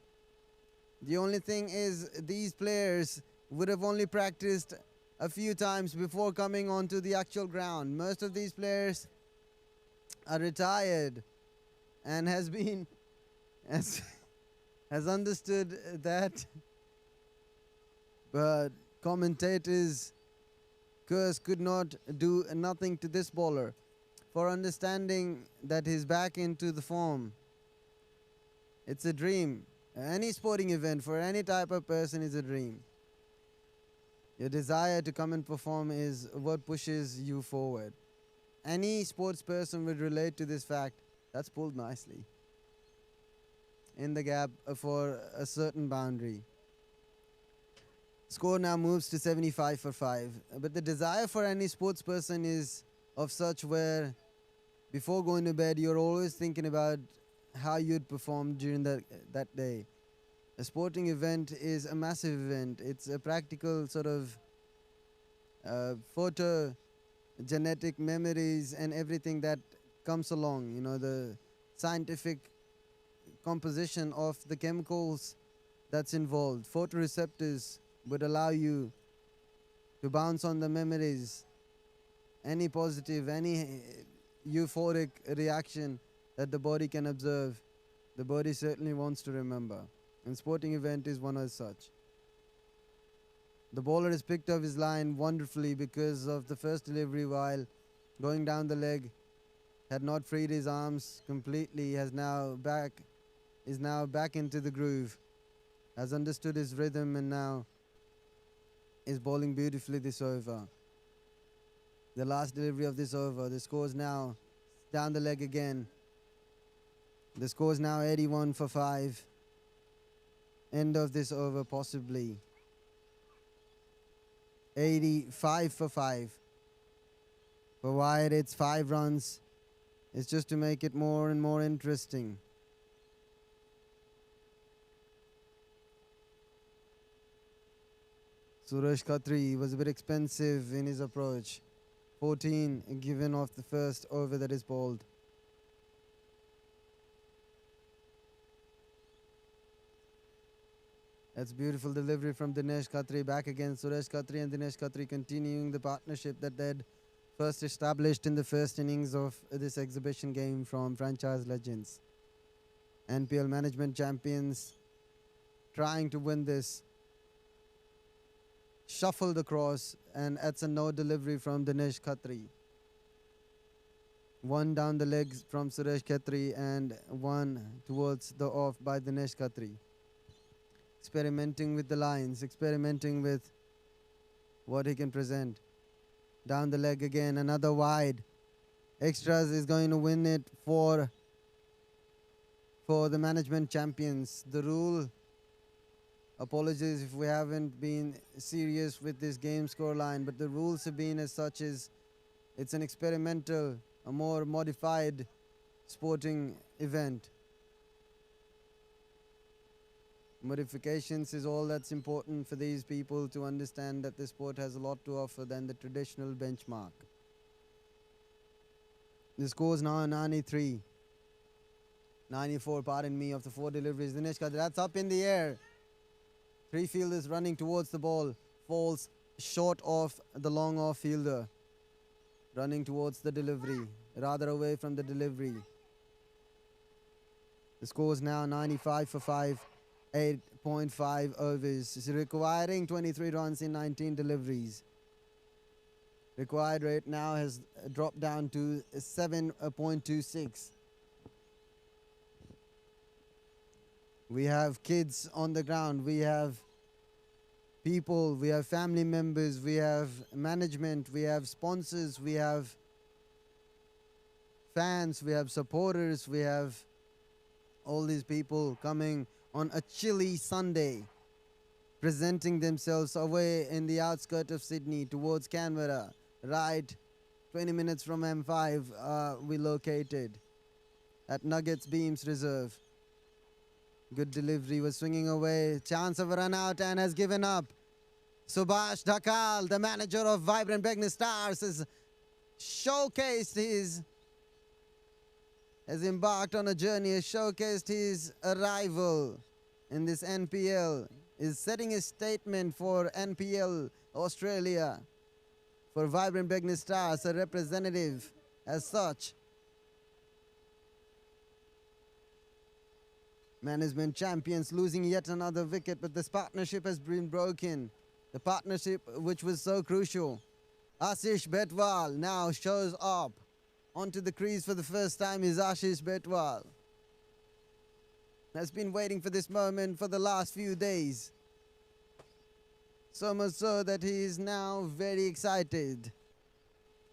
Speaker 10: The only thing is these players would have only practiced a few times before coming onto the actual ground. Most of these players are retired and has understood that, but commentators curse could not do nothing to this bowler for understanding that he's back into the form. It's a dream. Any sporting event for any type of person is a dream. Your desire to come and perform is what pushes you forward. Any sports person would relate to this fact. That's pulled nicely in the gap for a certain boundary. Score now moves to 75 for 5. But the desire for any sports person is of such where before going to bed you're always thinking about how you'd perform during that day. A sporting event is a massive event. It's a practical sort of photo, genetic memories and everything that comes along. You know, the scientific composition of the chemicals that's involved. Photoreceptors would allow you to bounce on the memories any positive, any euphoric reaction that the body can observe, the body certainly wants to remember. And sporting event is one as such. The bowler has picked up his line wonderfully because of the first delivery while going down the leg, had not freed his arms completely, is now back into the groove, has understood his rhythm and now is bowling beautifully this over. The last delivery of this over, the score is now down the leg again. The score is now 81 for 5. End of this over possibly. 85 for 5. Provided it's 5 runs, it's just to make it more and more interesting. Suresh Khatri was a bit expensive in his approach. 14 given off the first over that is bowled. That's beautiful delivery from Dinesh Khatri. Back again, Suresh Khatri and Dinesh Khatri continuing the partnership that they'd first established in the first innings of this exhibition game from franchise legends. NPL management champions trying to win this. Shuffled across, and that's a no delivery from Dinesh Khatri. 1 down the legs from Suresh Khatri and 1 towards the off by Dinesh Khatri. Experimenting with the lines, experimenting with what he can present. Down the leg again, another wide. Extras is going to win it for the management champions. The rule, apologies if we haven't been serious with this game scoreline, but the rules have been as such as it's an experimental, a more modified sporting event. Modifications is all that's important for these people to understand that the sport has a lot to offer than the traditional benchmark. The score is now 93. 94, pardon me, of the 4 deliveries. Dinesh Khatri, that's up in the air. 3 fielders running towards the ball. Falls short of the long off fielder. Running towards the delivery. Rather away from the delivery. The score is now 95 for 5. 8.5 overs. It's requiring 23 runs in 19 deliveries. Required rate now has dropped down to 7.26. We have kids on the ground. We have people. We have family members. We have management. We have sponsors. We have fans. We have supporters. We have all these people coming on a chilly Sunday, presenting themselves away in the outskirts of Sydney towards Canberra. Right, 20 minutes from M5, we located at Nuggets Beams Reserve. Good delivery, was swinging away. Chance of a run out and has given up. Subhash Dhakal, the manager of Vibrant Begna Stars, has showcased has embarked on a journey, has showcased his arrival in this NPL, is setting a statement for NPL Australia, for Vibrant Begna Stars, a representative as such. Management champions losing yet another wicket, but this partnership has been broken. The partnership which was so crucial. Ashish Betwal now shows up. Onto the crease for the first time is Ashish Betwal. Has been waiting for this moment for the last few days. So much so that he is now very excited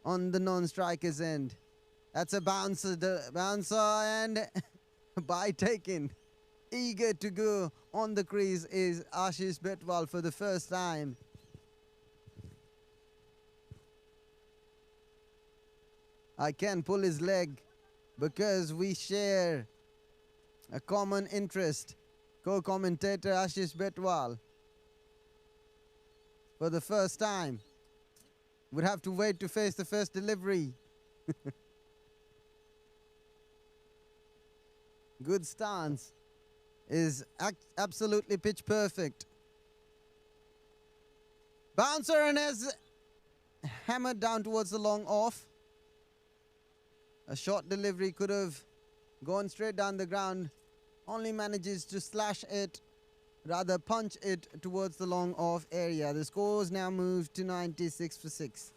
Speaker 10: on the non-striker's end. That's a bouncer and by taken. Eager to go on the crease is Ashish Betwal for the first time. I can pull his leg because we share a common interest. Co-commentator Ashish Betwal. For the first time. Would have to wait to face the first delivery. Good stance. Is absolutely pitch perfect. Bouncer and has hammered down towards the long off. A short delivery could have gone straight down the ground. Only manages to slash it, rather punch it towards the long off area. The scores now moved to 96 for 6.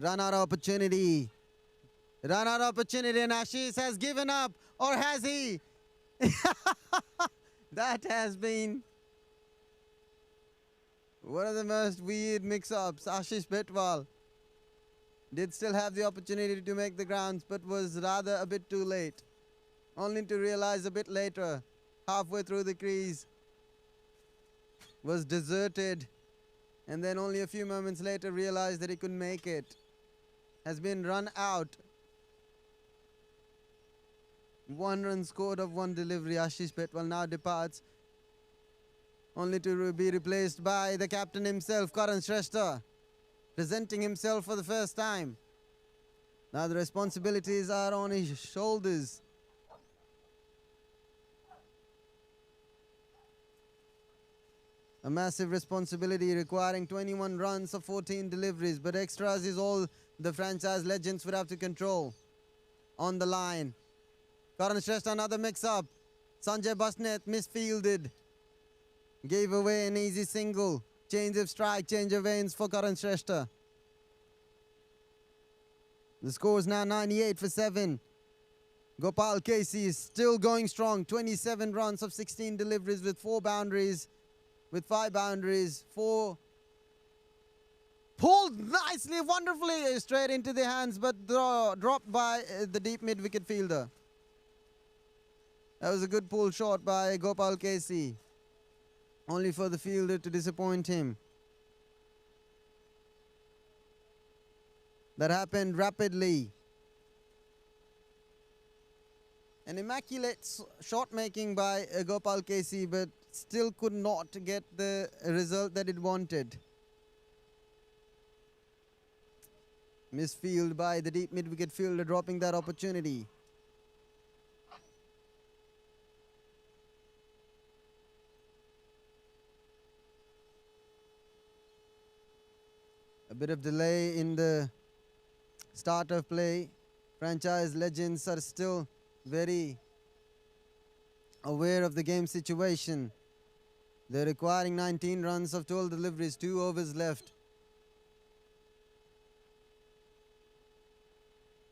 Speaker 10: Run out opportunity. Run out opportunity, and Ashish has given up. Or has he? That has been one of the most weird mix-ups. Ashish Betwal did still have the opportunity to make the grounds, but was rather a bit too late. Only to realize a bit later, halfway through the crease, was deserted. And then only a few moments later realized that he couldn't make it. Has been run out. 1 run scored of 1 delivery. Ashish Betwal now departs, only to be replaced by the captain himself, Karan Shrestha, presenting himself for the first time. Now the responsibilities are on his shoulders. A massive responsibility requiring 21 runs of 14 deliveries, but extras is all the franchise legends would have to control. On the line, Karan Shrestha, another mix-up. Sanjay Basnet misfielded. Gave away an easy single. Change of strike, change of ends for Karan Shrestha. The score is now 98 for 7. Gopal Casey is still going strong. 27 runs of 16 deliveries with 4 boundaries. With 5 boundaries. 4 pulled nicely, wonderfully straight into the hands, but dropped by the deep mid-wicket fielder. That was a good pull shot by Gopal Casey. Only for the fielder to disappoint him. That happened rapidly. An immaculate shot making by Gopal Casey, but still could not get the result that it wanted. Misfield by the deep mid-wicket fielder, dropping that opportunity. A bit of delay in the start of play. Franchise legends are still very aware of the game situation. They're requiring 19 runs of 12 deliveries, 2 overs left.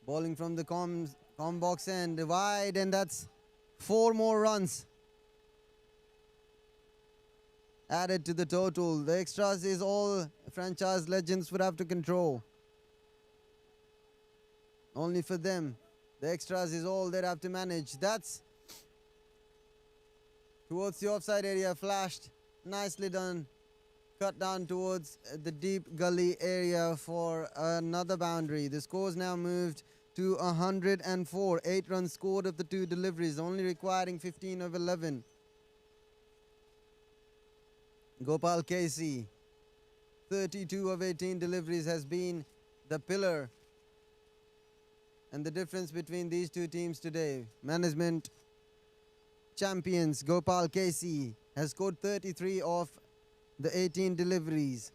Speaker 10: Bowling from the com box end, wide, and that's 4 more runs added to the total. The extras is all franchise legends would have to control. Only for them. The extras is all they'd have to manage. That's towards the offside area, flashed. Nicely done. Cut down towards the deep gully area for another boundary. The score's now moved to 104. 8 runs scored of the 2 deliveries, only requiring 15 of 11. Gopal Casey, 32 of 18 deliveries, has been the pillar and the difference between these two teams today. Management champions Gopal Casey has scored 33 of the 18 deliveries.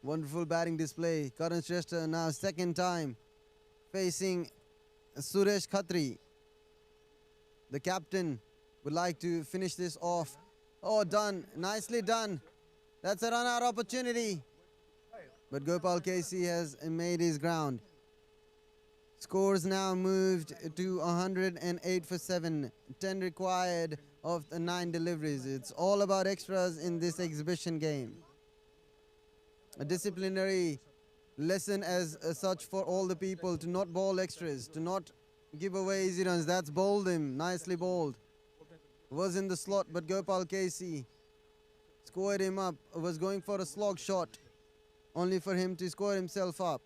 Speaker 10: Wonderful batting display. Karan Shrestha now second time facing Suresh Khatri. The captain would like to finish this off. Oh, done. Nicely done. That's a run-out opportunity. But Gopal Casey has made his ground. Scores now moved to 108 for 7. 10 required of the 9 deliveries. It's all about extras in this exhibition game. A disciplinary lesson as such for all the people to not bowl extras, to not give away easy runs. That's bowled him. Nicely bowled. Was in the slot, but Gopal Casey scored him up. Was going for a slog shot, only for him to score himself up.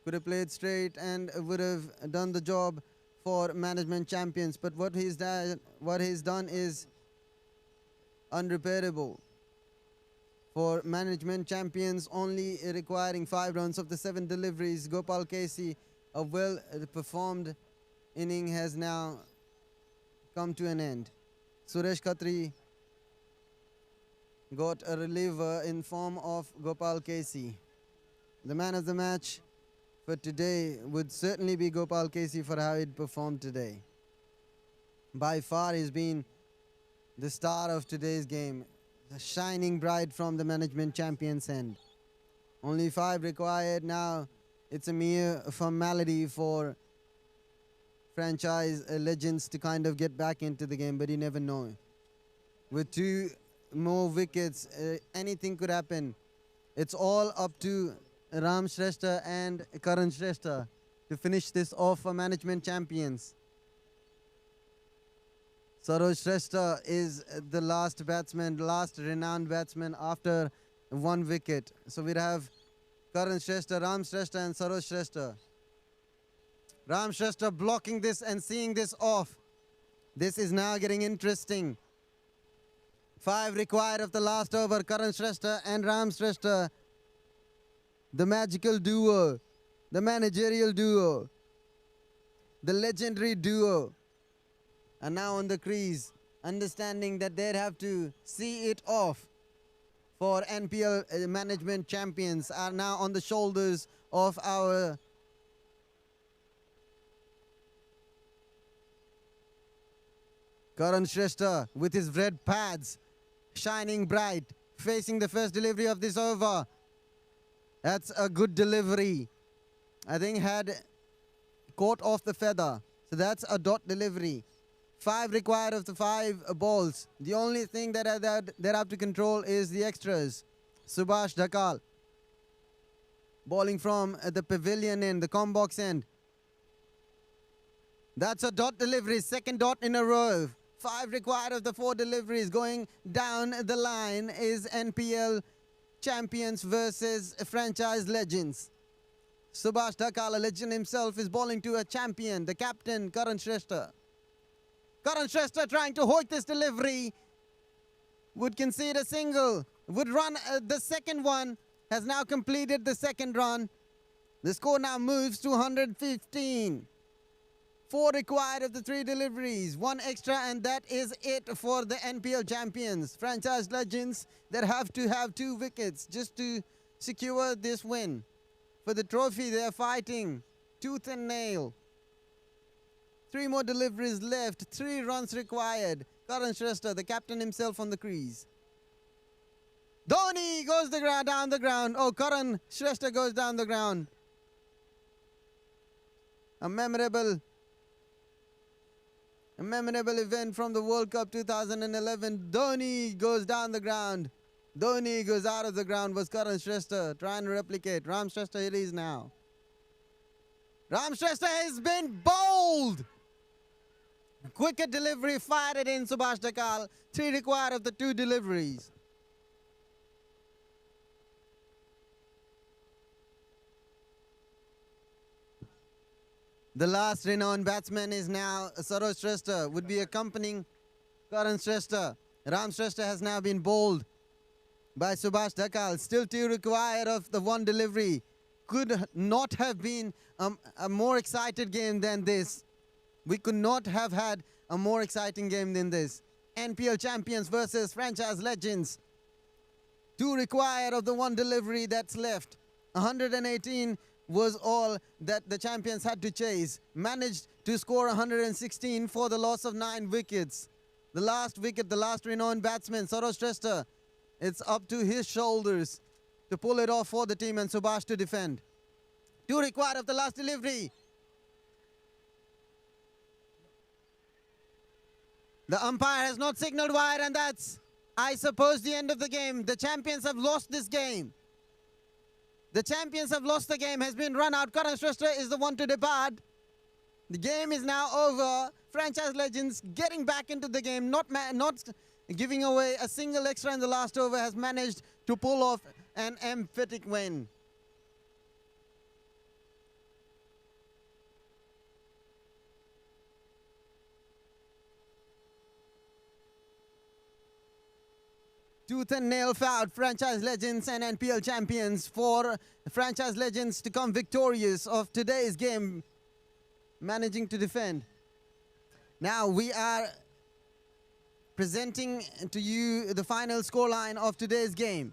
Speaker 10: Could have played straight and would have done the job for management champions. But what he's done is unrepairable. For management champions, only requiring 5 runs of the 7 deliveries. Gopal Casey, a well-performed inning, has now come to an end. Suresh Khatri got a reliever in form of Gopal Casey. The man of the match for today would certainly be Gopal Casey for how he performed today. By far, he's been the star of today's game, the shining bright from the management champion's end. Only 5 required now. It's a mere formality for franchise legends to kind of get back into the game, but you never know. With 2 more wickets, anything could happen. It's all up to Ram Shrestha and Karan Shrestha to finish this off for management champions. Saroj Shrestha is the last batsman, last renowned batsman after 1 wicket. So we'd have Karan Shrestha, Ram Shrestha and Saroj Shrestha. Ram Shrestha blocking this and seeing this off. This is now getting interesting. 5 required of the last over. Karan Shrestha and Ram Shrestha. The magical duo. The managerial duo. The legendary duo. And now on the crease, understanding that they'd have to see it off for NPL management champions are now on the shoulders of our Karan Shrestha with his red pads, shining bright, facing the first delivery of this over. That's a good delivery. I think had caught off the feather. So that's a dot delivery. 5 required of the 5 balls. The only thing that they have to control is the extras. Subhash Dhakal bowling from the pavilion end, the combox end. That's a dot delivery, 2nd dot in a row. 5 required of the 4 deliveries. Going down the line is NPL champions versus franchise legends. Subhash Dhakal, a legend himself, is bowling to a champion, the captain, Karan Shrestha. Karan Shrestha trying to hoik this delivery. Would concede a single. Would run the 2nd one. Has now completed the 2nd run. The score now moves to 115. 4 required of the 3 deliveries. 1 extra and that is it for the NPL champions. Franchise legends that have to have 2 wickets just to secure this win. For the trophy they're fighting tooth and nail. 3 more deliveries left, 3 runs required. Karan Shrestha, the captain himself on the crease. Dhoni goes down the ground. Oh, Karan Shrestha goes down the ground. A memorable event from the World Cup 2011. Dhoni goes down the ground. Dhoni goes out of the ground. Was Karan Shrestha trying to replicate. Ram Shrestha it is now. Ram Shrestha has been bowled. Quicker delivery, fired it in Subhash Dhakal. 3 required of the 2 deliveries. The last renowned batsman is now Saroj Shrestha, would be accompanying Karan Shrestha. Ram Shrestha has now been bowled by Subhash Dhakal. Still 2 required of the 1 delivery. Could not have been a more excited game than this. We could not have had a more exciting game than this. NPL champions versus franchise legends. 2 required of the 1 delivery that's left. 118 was all that the champions had to chase. Managed to score 116 for the loss of 9 wickets. The last wicket, the last renowned batsman, Saroj Shrestha. It's up to his shoulders to pull it off for the team and Subhash to defend. 2 required of the last delivery. The umpire has not signaled wide and that's, I suppose, the end of the game. The champions have lost this game. The champions have lost the game, has been run out. Karan Shrestha is the one to depart. The game is now over. Franchise legends getting back into the game, not giving away a single extra in the last over, has managed to pull off an emphatic win. Tooth and nail fout, franchise legends and NPL champions. For franchise legends to come victorious of today's game, managing to defend. Now we are presenting to you the final scoreline of today's game.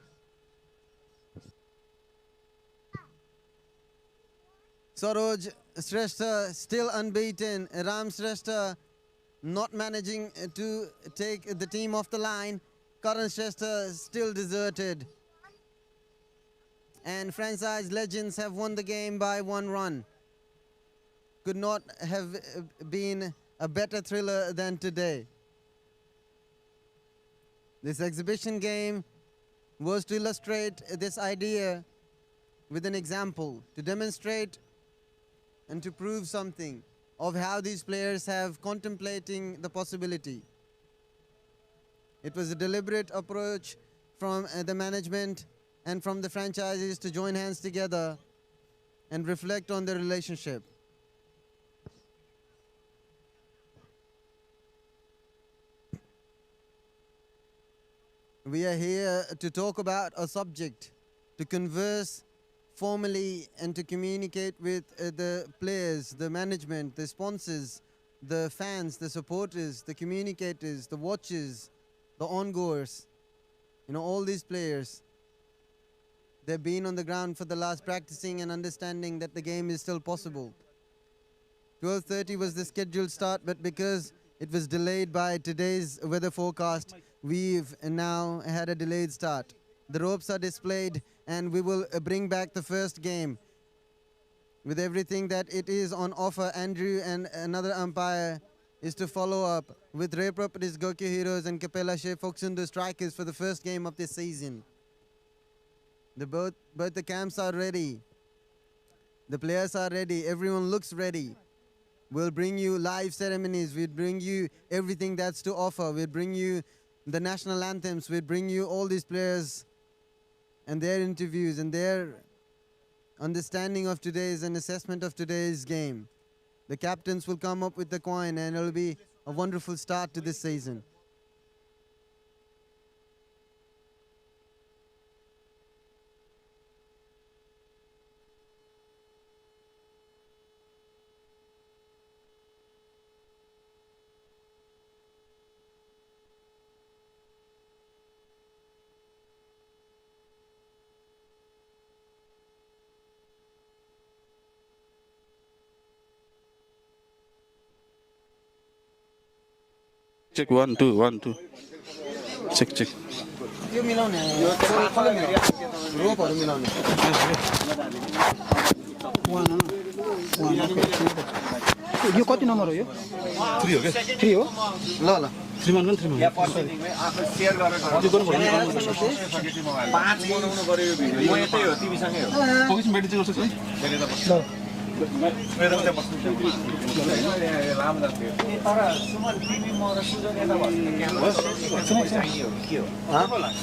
Speaker 10: Saroj Shrestha still unbeaten. Ram Shrestha not managing to take the team off the line. Karan Shrestha still deserted. And franchise legends have won the game by 1 run. Could not have been a better thriller than today. This exhibition game was to illustrate this idea with an example, to demonstrate and to prove something of how these players have contemplating the possibility. It was a deliberate approach from the management and from the franchises to join hands together and reflect on their relationship. We are here to talk about a subject, to converse formally and to communicate with the players, the management, the sponsors, the fans, the supporters, the communicators, the watchers, the ongoers, all these players. They've been on the ground for the last practicing and understanding that the game is still possible. 12:30 was the scheduled start, but because it was delayed by today's weather forecast, we've now had a delayed start. The ropes are displayed and we will bring back the first game with everything that it is on offer. Andrew and another umpire is to follow up with Ray Properties, Gokyo Heroes and Capella Shea Foxundo Strikers for the first game of this season. Both the camps are ready. The players are ready. Everyone looks ready. We'll bring you live ceremonies. We'll bring you everything that's to offer. We'll bring you the national anthems. We'll bring you all these players and their interviews and their understanding of today's and assessment of today's game. The captains will come up with the coin and it'll be a wonderful start to this season.
Speaker 1: Check 1 2 1 2. Check.
Speaker 10: यो मिलाउने रोपहरु मिलाउने
Speaker 6: यो कति number हो यो
Speaker 1: 3 हो के
Speaker 6: 3 हो
Speaker 10: ल
Speaker 1: 3 मान 3 मान
Speaker 11: या पछि आफू शेयर गरेर 5 बनाउनु पर्यो यो भिडियो म यतै हो तिमीसँगै हो
Speaker 1: फोकस मेडिटेसन गर्छ है ल
Speaker 11: मेरो चाहिँ बस्नु लामो लाग्थ्यो तर सुमन तिमी म र सुजन यता बस्नु क्यामेरा चाहियो के हो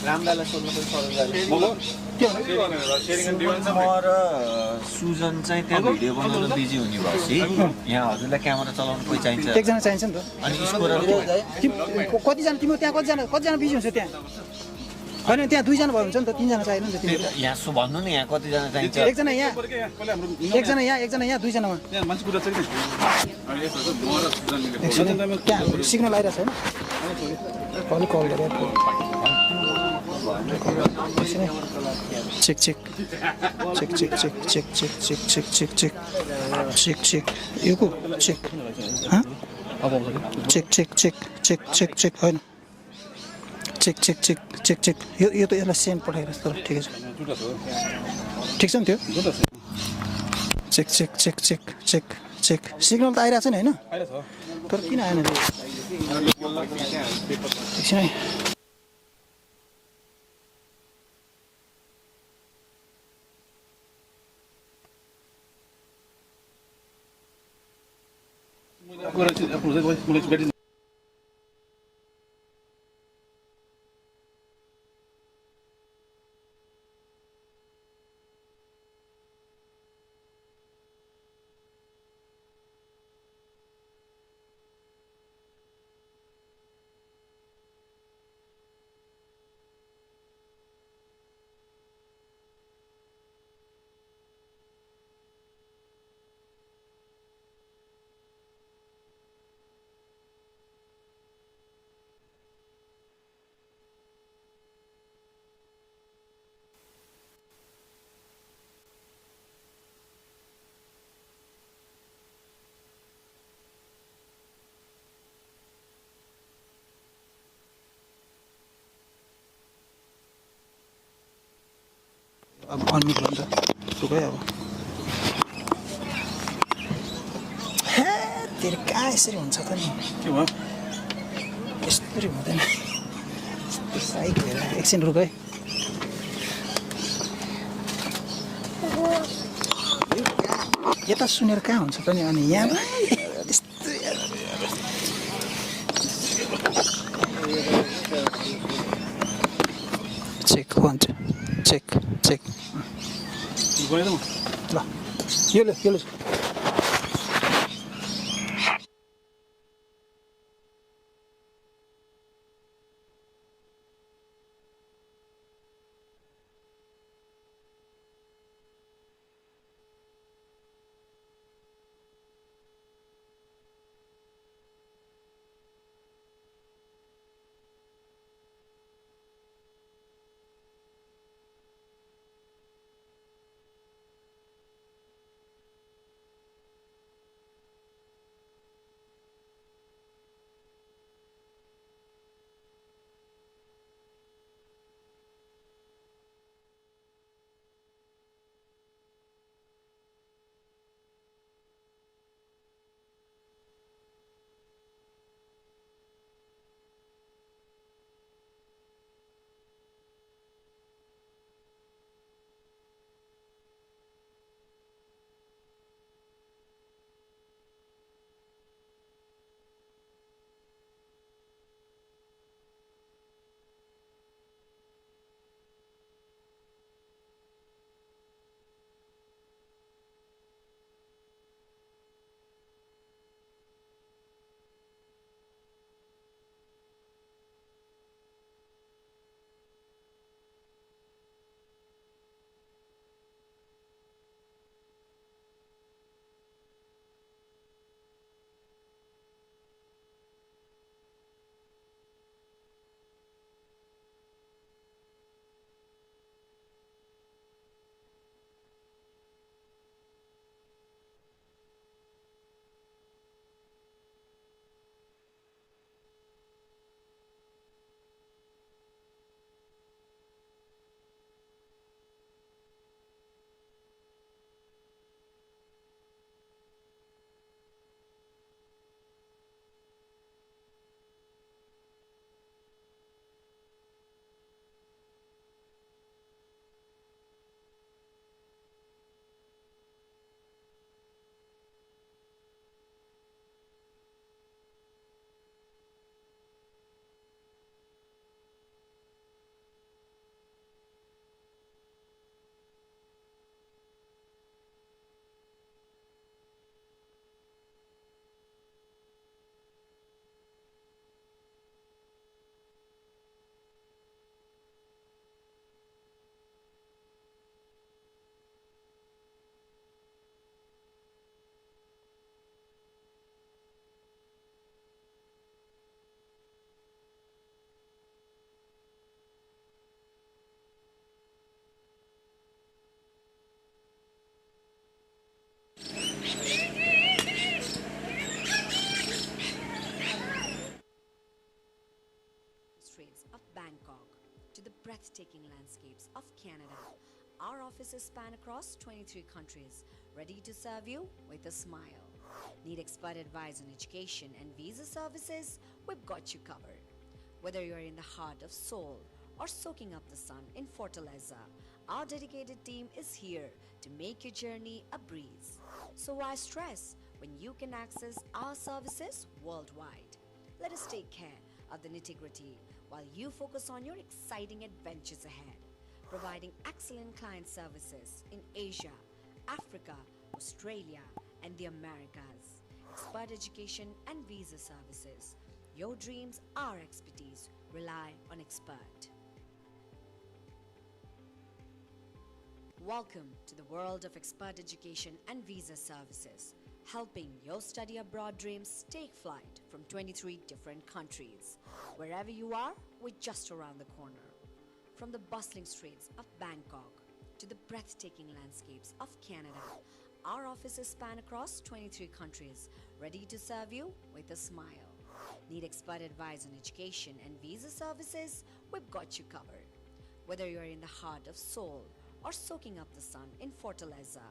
Speaker 11: रामदालाई सोध्नु पनि सजिलो म र सुजन चाहिँ त्यहाँ भिडियो बनाउन बिजी हुने भएपछि यहाँ हजुरलाई क्यामेरा चलाउन कोही चाहिन्छ
Speaker 6: एकजना चाहिन्छ नि त
Speaker 11: अनि स्कोरर
Speaker 6: कतिजना तिम्रो त्यहाँ कतिजना बिजी हुन्छ त्यहाँ हैन त्यहाँ दुईजना भयो हुन्छ नि त तीनजना चाहिएन नि त तिम्रो
Speaker 11: यहाँ सो भन्नु नि यहाँ कतिजना चाहिन्छ
Speaker 6: एकजना यहाँ दुईजनामा
Speaker 1: यहाँ मान्छे कुरा छ कि अनि यसो म र सुजन मिले
Speaker 6: त्यहाँ सिग्नल आइरहेछ हैन कल गरे चेक यो को चेक ह
Speaker 1: अब
Speaker 6: चेक हैन चेक यो त यसलाई सेन्ड पठाएर त ठिकै छ ठिक छ नि त्यो चेक सिग्नल त आइरहेछ नि हैन तर किन आएन एकछिन है
Speaker 1: मैले
Speaker 6: अब अनम्युट भन्छ टुकै अब हे तेरो कहाँ यसरी हुन्छ त नि
Speaker 1: के भयो
Speaker 6: यसरी हुँदैन यस्तो साइक हेर एकछिन रुक है यता सुनेर कहाँ हुन्छ त नि अनि यहाँ यस्तो चेक वान चेक चेक
Speaker 1: गएन म
Speaker 6: ल यो ल
Speaker 8: to the breathtaking landscapes of Canada. Our offices span across 23 countries, ready to serve you with a smile. Need expert advice on education and visa services? We've got you covered. Whether you're in the heart of Seoul or soaking up the sun in Fortaleza, our dedicated team is here to make your journey a breeze. So why stress when you can access our services worldwide? Let us take care of the nitty-gritty while you focus on your exciting adventures ahead, providing excellent client services in Asia, Africa, Australia, and the Americas. Expert education and visa services. Your dreams, our expertise. Rely on expert. Welcome to the world of expert education and visa services, helping your study abroad dreams take flight from 23 different countries. Wherever you are, we're just around the corner. From the bustling streets of Bangkok to the breathtaking landscapes of Canada, our offices span across 23 countries, ready to serve you with a smile. Need expert advice on education and visa services? We've got you covered. Whether you're in the heart of Seoul or soaking up the sun in Fortaleza,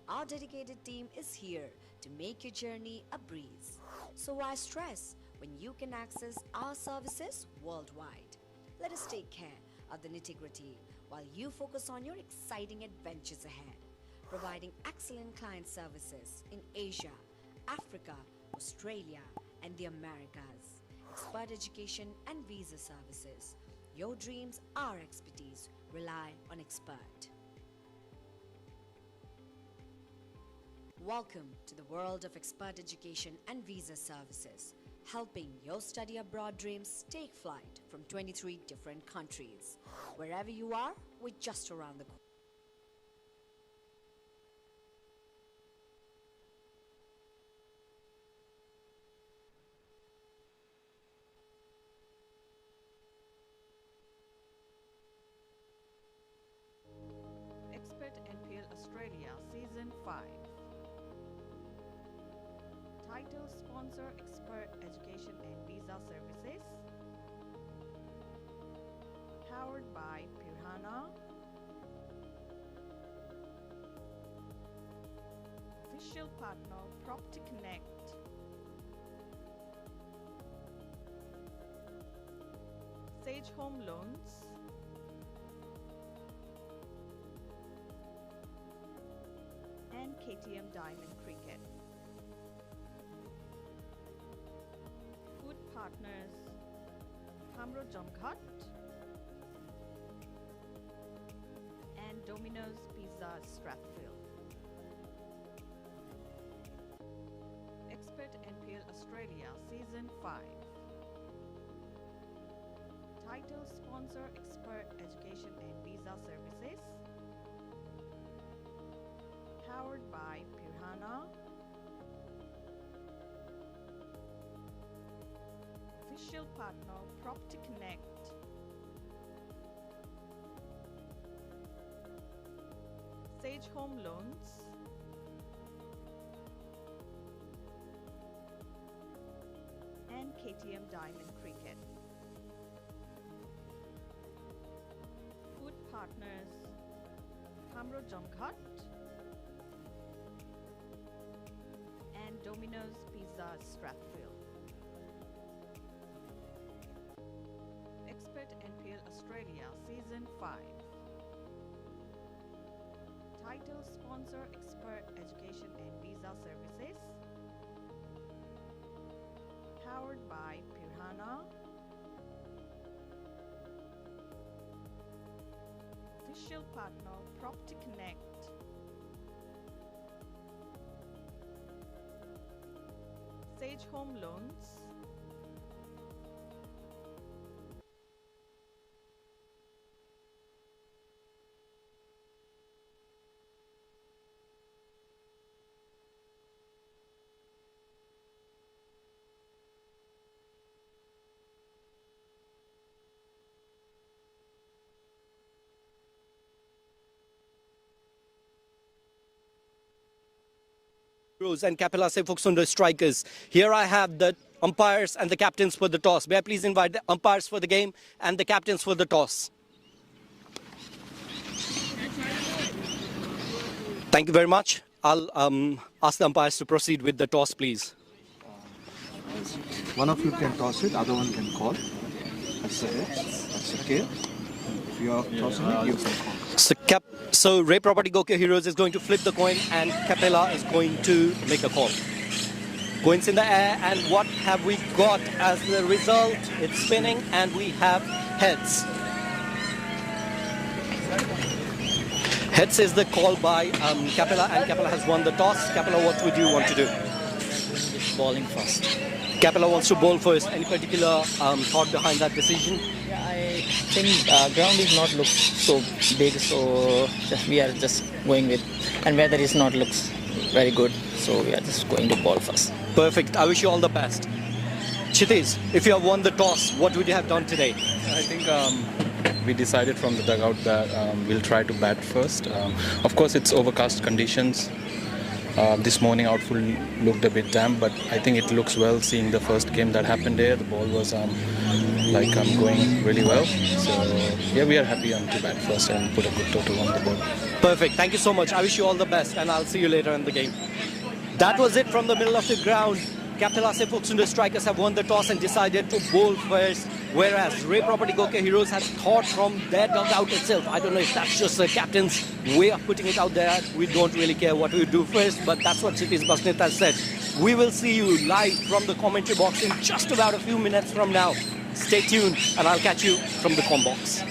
Speaker 8: our dedicated team is here to make your journey a breeze. So why stress when you can access our services worldwide? Let us take care of the nitty-gritty while you focus on your exciting adventures ahead, providing excellent client services in Asia, Africa, Australia, and the Americas. Expert education and visa services. Your dreams, our expertise. Rely on Expert. Welcome to the world of expert education and visa services, helping your study abroad dreams take flight from 23 different countries. Wherever you are, we're just around the corner.
Speaker 3: Expert NPL Australia Season 5. Title sponsor Expert Education and Visa Services. Powered by Pirhana. Official partner Property Connect. Sage Home Loans. And KTM Diamond Cricket. Food partners Hamro Jamghat and Domino's Pizza Strathfield. Expert NPL Australia Season 5. Title sponsor Expert Education and Visa Services. Powered by Pirhana. Official partner Property Connect. Sage Home Loans. And KTM Diamond Cricket. Food partners Hamro Jamghat and Domino's Pizza Strathfield. Expert NPL Australia Season 5. Title sponsor Expert Education and Visa Services. Powered by Pirhana. Official partner Property Connect. Sage Home Loans.
Speaker 12: And Capella say focus on the strikers. Here I have the umpires and the captains for the toss. May I please invite the umpires for the game and the captains for the toss. Thank you very much. I'll ask the umpires to proceed with the toss, please.
Speaker 13: One of you can toss it, other one can call. That's the head, that's the tail. If you are tossing it, you can call.
Speaker 12: So Ray Property Gokyo Heroes is going to flip the coin and Capella is going to make a call. Coins in the air, and what have we got as the result? It's spinning and we have heads. Heads is the call by Capella, and Capella has won the toss. Capella, what would you want to do?
Speaker 14: Bowling first.
Speaker 12: Capella wants to bowl first. Any particular thought behind that decision?
Speaker 14: Yeah, I think ground is not look so big, so we are just going with, and weather is not looks very good, so we are just going to bowl first.
Speaker 12: Perfect. I wish you all the best. Chitiz, if you have won the toss, what would you have done today?
Speaker 15: I think we decided from the dugout that we'll try to bat first. Of course, it's overcast conditions. This morning outfield looked a bit damp, but I think it looks well seeing the first game that happened there. The ball was like going really well. So yeah, we are happy to bat first and put a good total on the board.
Speaker 12: Perfect. Thank you so much. I wish you all the best, and I'll see you later in the game. That was it from the middle of the ground. Kapela Seifoksundo Strikers have won the toss and decided to bowl first, whereas Ray Property Goke Heroes has thought from their dugout itself. I don't know if that's just the captain's way of putting it out there. We don't really care what we do first, but that's what Chittis Basnet has said. We will see you live from the commentary box in just about a few minutes from now. Stay tuned, and I'll catch you from the com box.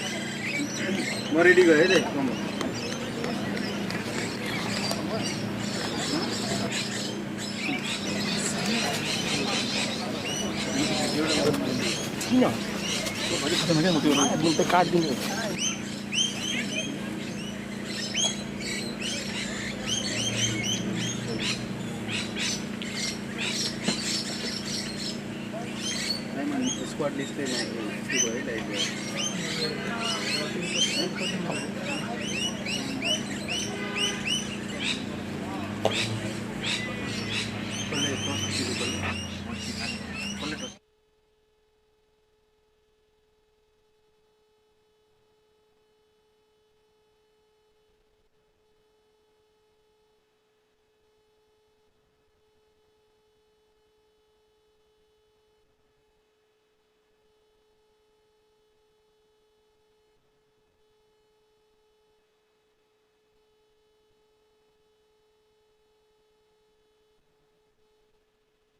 Speaker 10: Squad list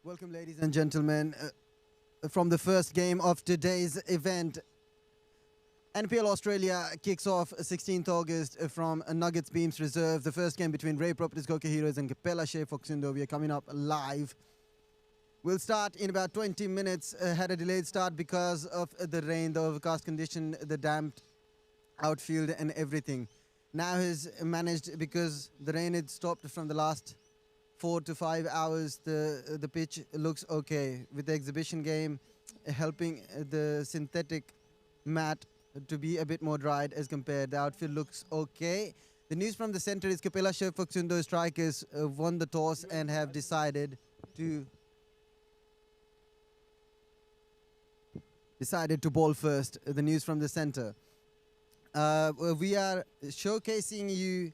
Speaker 10: Welcome, ladies and gentlemen, from the first game of today's event. NPL Australia kicks off 16th August from Nuggets Beams Reserve. The first game between Ray Properties Goke Heroes and Kapela Seifoksundo. We are coming up live. We'll start in about 20 minutes. Had a delayed start because of the rain, the overcast condition, the damp outfield and everything. Now has managed, because the rain had stopped from the last 4 to 5 hours, the pitch looks okay, with the exhibition game helping the synthetic mat to be a bit more dried as compared. The outfield looks okay. The news from the center is Kapela Seifoksundo Strikers won the toss and have decided to bowl first. The news from the center. We are showcasing you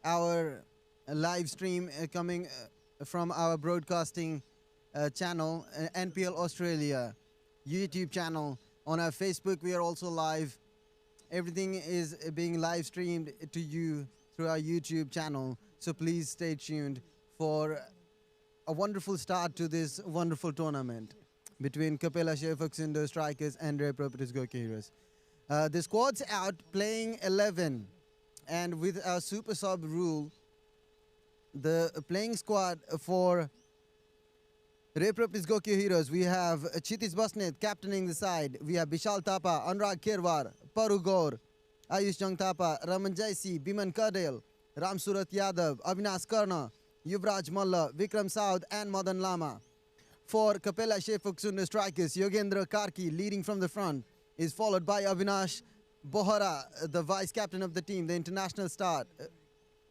Speaker 10: our live stream coming from our broadcasting channel, NPL Australia YouTube channel. On our Facebook, we are also live. Everything is being live streamed to you through our YouTube channel. So please stay tuned for a wonderful start to this wonderful tournament between Kapela Seifoksundo Strikers and Ray Properties Goke Heroes. The squad's out playing 11, and with our super sub rule, the playing squad for Ray Properties Goke Heroes, we have Chittis Basnet captaining the side. We have Bishal Thapa, Anurag Kirwar, Paru Gaur, Ayush Jung Thapa, Raman Jaisi, Biman Kardel, Ram Surat Yadav, Avinash Karna, Yuvraj Malla, Vikram Saud and Madan Lama. For Kapela Seifoksundo Strikers, Yogendra Karki leading from the front is followed by Avinash Bohara, the vice captain of the team, the international star.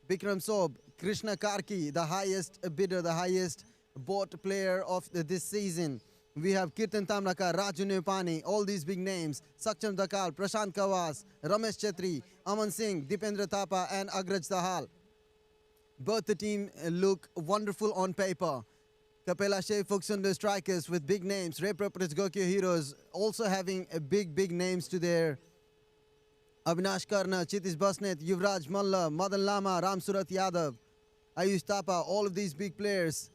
Speaker 10: Bikram Sob, Krishna Karki, the highest bidder, the highest bought player of this season. We have Kirtan Tamraka, Raju Nepani, all these big names. Saksham Dakal, Prashant Kawas, Ramesh Chetri, Aman Singh, Dipendra Thapa and Agraj Sahal. Both the team look wonderful on paper. Kapela Seifoksundo Strikers with big names. Ray Properties Goke Heroes also having big names to their Avinash Karna, Chittis Basnet, Yuvraj Malla, Madan Lama, Ram Surat Yadav, Ayush Thapa, all of these big players,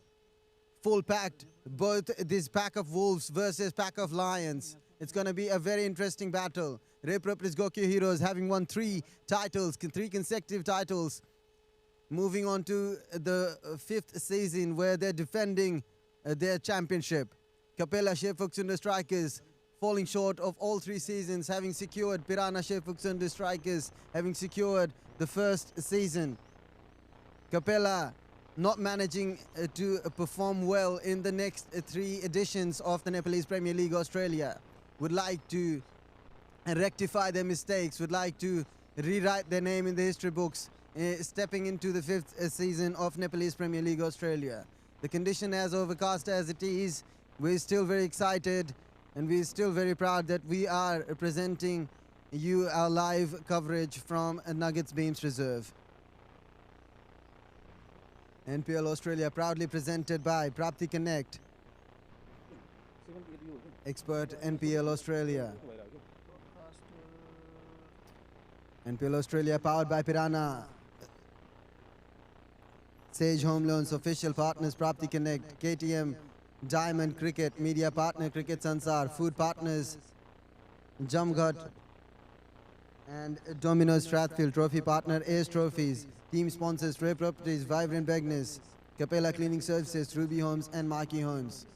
Speaker 10: full packed. Both this pack of wolves versus pack of lions. It's going to be a very interesting battle. Ray Properties Goke Heroes having won 3 consecutive titles. Moving on to the 5th season where they're defending their championship. Kapela Seifoksundo Strikers falling short of all 3 seasons, having secured Pirana Seifoksundo Strikers, having secured the first season. Kapela not managing to perform well in the next 3 editions of the Nepalese Premier League Australia. Would like to rectify their mistakes, would like to rewrite their name in the history books, stepping into the 5th season of Nepalese Premier League Australia. The condition as overcast as it is, we're still very excited. And we're still very proud that we are presenting you our live coverage from Nuggets Beams Reserve. NPL Australia proudly presented by Prapti Connect, expert NPL Australia. NPL Australia powered by Piranha. Sage Home Loans, official partners Prapti Connect, KTM, Diamond Cricket, media partner Cricket Sansar, food partners Jamghat and Domino's Strathfield, trophy partner Ace Trophies, team sponsors Ray Properties, Vibrant Begness, Capella Cleaning Services, Ruby Homes and Marquee Homes.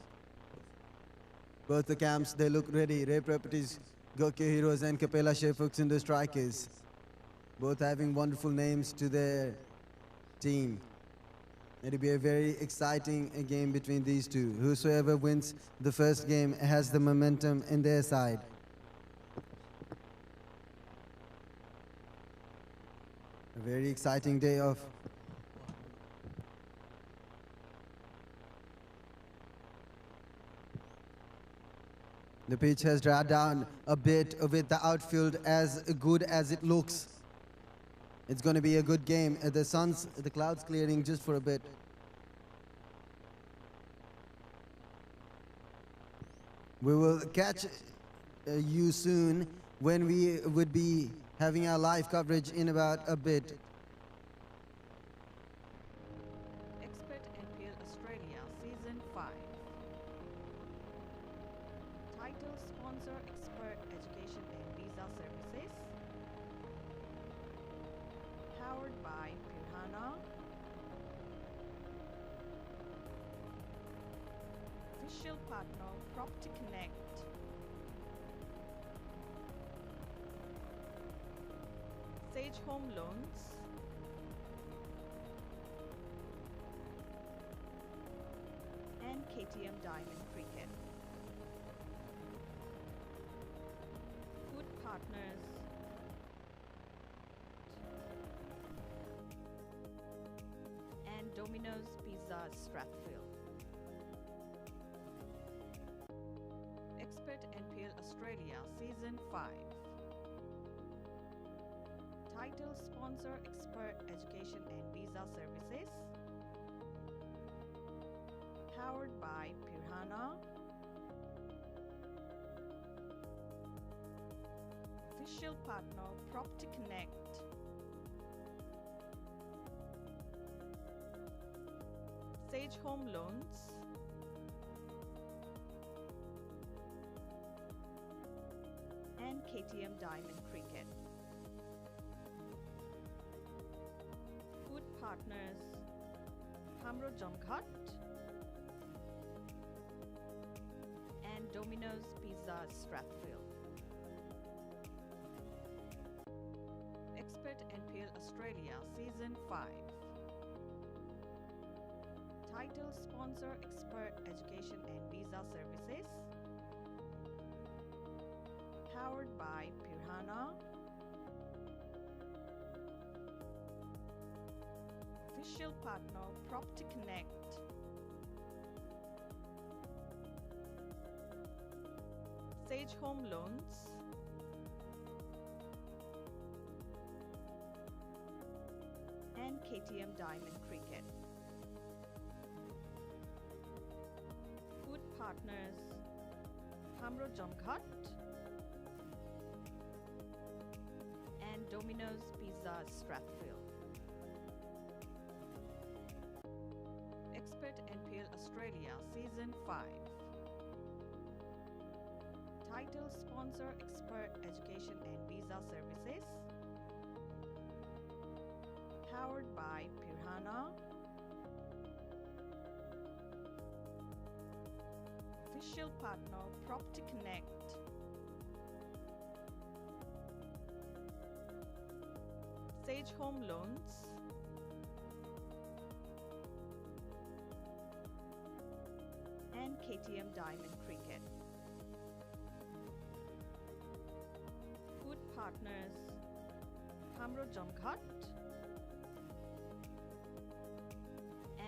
Speaker 10: Both the camps, they look ready. Ray Properties, Gokyo Heroes and Capella Shefooks in the strikers. Both having wonderful names to their team. It'll be a very exciting game between these two. Whosoever wins the first game has the momentum in their side. A very exciting day of the pitch has dried down a bit with the outfield as good as it looks. It's going to be a good game. The clouds clearing just for a bit. We will catch you soon when we would be having our live coverage in about a bit.
Speaker 3: Expert NPL Australia Season 5. Title sponsor Expert Education and Visa Services. Powered by Pirhana. Official partner Property Connect. Sage Home Loans. And KTM Diamond Cricket. Food partners and Domino's Pizza Strathfield. Expert NPL Australia Season 5. Title sponsor Expert Education and Visa Services. Powered by Pirhana. Official partner Property Connect. Sage Home Loans. And KTM Diamond Cricket. Food partners Hamro Jamghat and Domino's Pizza Strathfield. Expert NPL Australia Season 5. Title sponsor Expert Education and Visa Services. Powered by Pirhana. Official partner Property Connect. Sage Home Loans. And KTM Diamond Cricket. Food partners Hamro Jamghat and Domino's Pizza Strathfield. Expert NPL Australia Season 5. Title sponsor Expert Education and Visa Services. Powered by Pirhana. Official partner Property Connect. Sage Home Loans. And KTM Diamond Cricket. Food partners Hamro Jamghat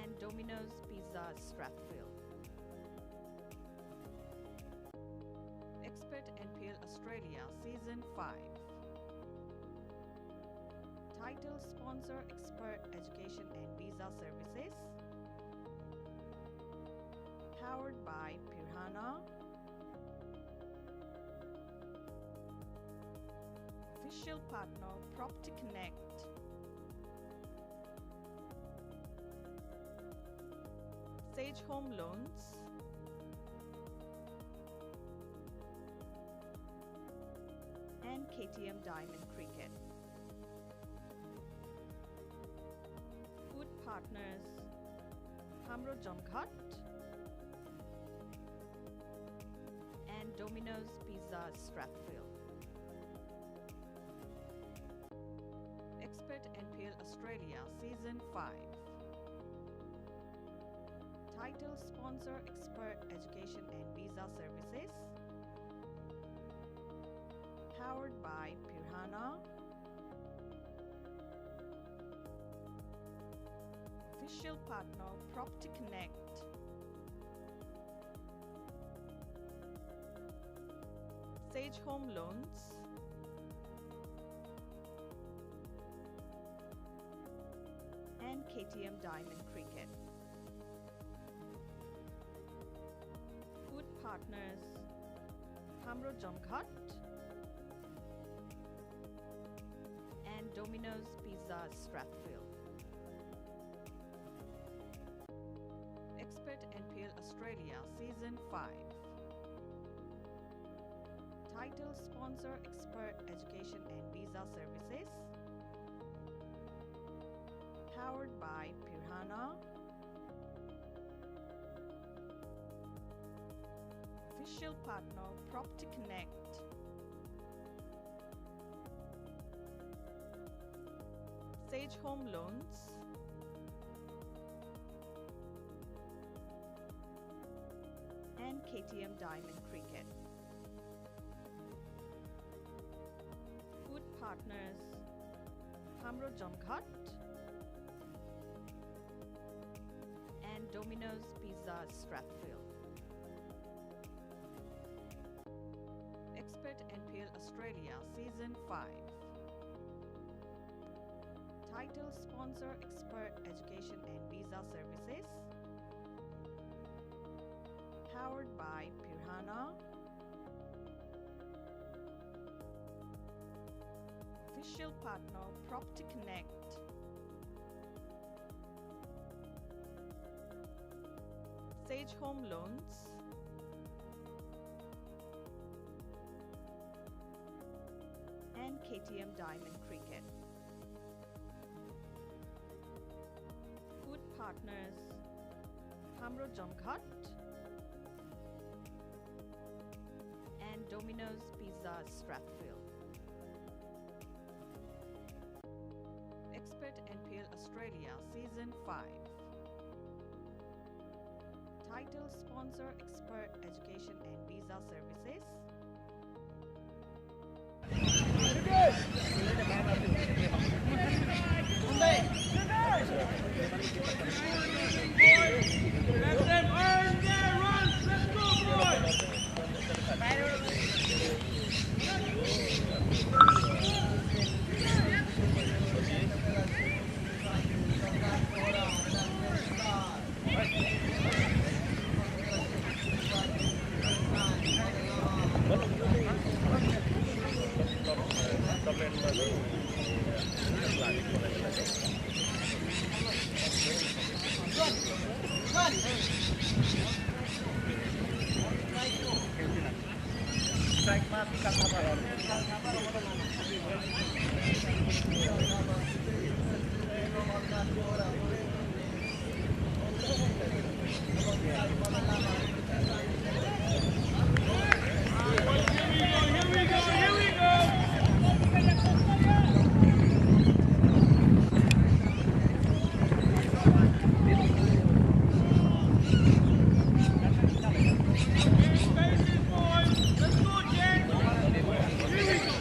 Speaker 3: and Domino's Pizza Strathfield. Expert NPL Australia Season 5. Title sponsor Expert Education and Visa Services. Powered by Pirhana. Official partner Property Connect. Sage Home Loans. And KTM Diamond Cricket. Food partners Hamro Jomghat and Domino's Pizza Strathfield. Expert NPL Australia Season 5. Title sponsor Expert Education and Visa Services. Powered by Pirhana. Official partner Property Connect. Sage Home Loans. And KTM Diamond Cricket. Food partners Hamro Jomghat and Domino's Pizza Strathfield. Expert NPL Australia Season 5. Title sponsor Expert Education and Visa Services. Powered by Pirhana. Official partner Property Connect. Sage Home Loans. And KTM Diamond Cricket. Food partners Hamro Jomghat and Domino's Pizza Strathfield. Expert NPL Australia Season 5. Title sponsor Expert Education and Visa Services. Powered by Pirhana. Official partner Property Connect. Sage Home Loans. And KTM Diamond Cricket. Food partners Hamro Jomghat and Domino's Pizza Strathfield. Expert NPL Australia Season 5. Title sponsor Expert Education and Visa Services.
Speaker 11: Let them earn their runs. Let's go, boys.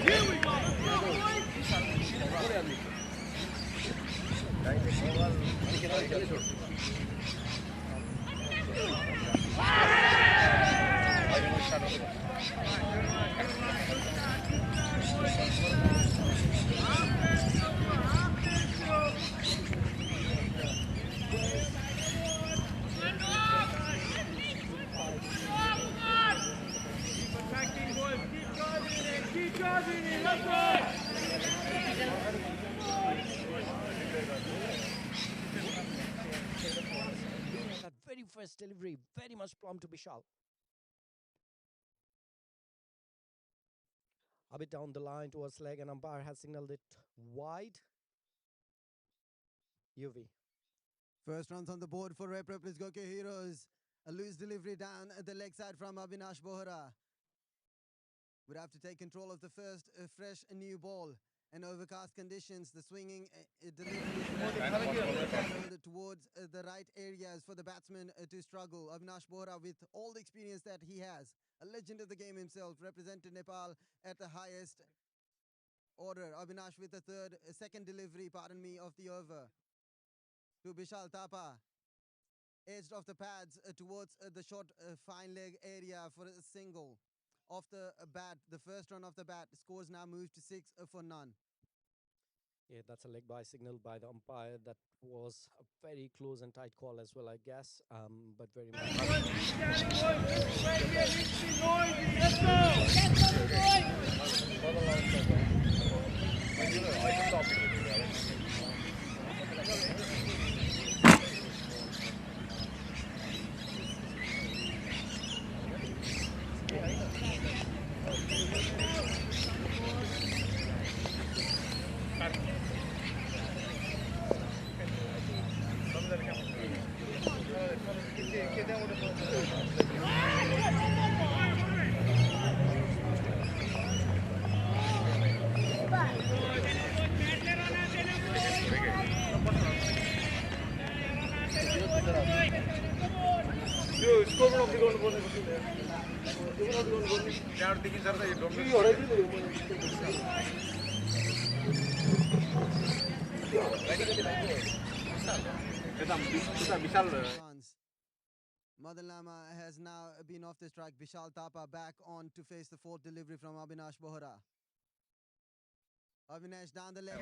Speaker 11: Here we go.
Speaker 2: That very first delivery, very much prompt to Bishal. A bit down the line towards leg, and umpire has signaled it wide. UV.
Speaker 10: First runs on the board for Red Purple Goke Heroes. A loose delivery down the leg side from Avinash Bohra. Would have to take control of the first fresh new ball. And overcast conditions, the swinging delivery towards the right areas for the batsman to struggle. Avinash Bohra, with all the experience that he has, a legend of the game himself, represented Nepal at the highest order. Avinash with the second delivery, of the over. To Bishal Tapa, edged off the pads towards the short fine leg area for a single. Off the bat, the first run of the bat, scores now moved to 6 for none.
Speaker 2: Yeah, that's a leg by signal by the umpire. That was a very close and tight call as well, I guess. But very much.
Speaker 10: Madan Lama has now been off the strike. Bishal Tapa back on to face the fourth delivery from Avinash Bohra. Avinash down the leg.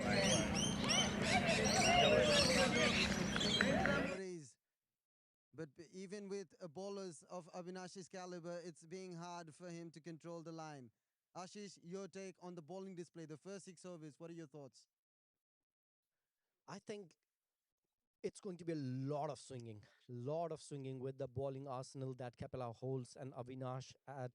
Speaker 10: But even with bowlers of Avinash's caliber, it's being hard for him to control the line. Ashish, your take on the bowling display, the first 6 overs, what are your thoughts?
Speaker 2: I think it's going to be a lot of swinging with the bowling arsenal that Kapila holds and Avinash at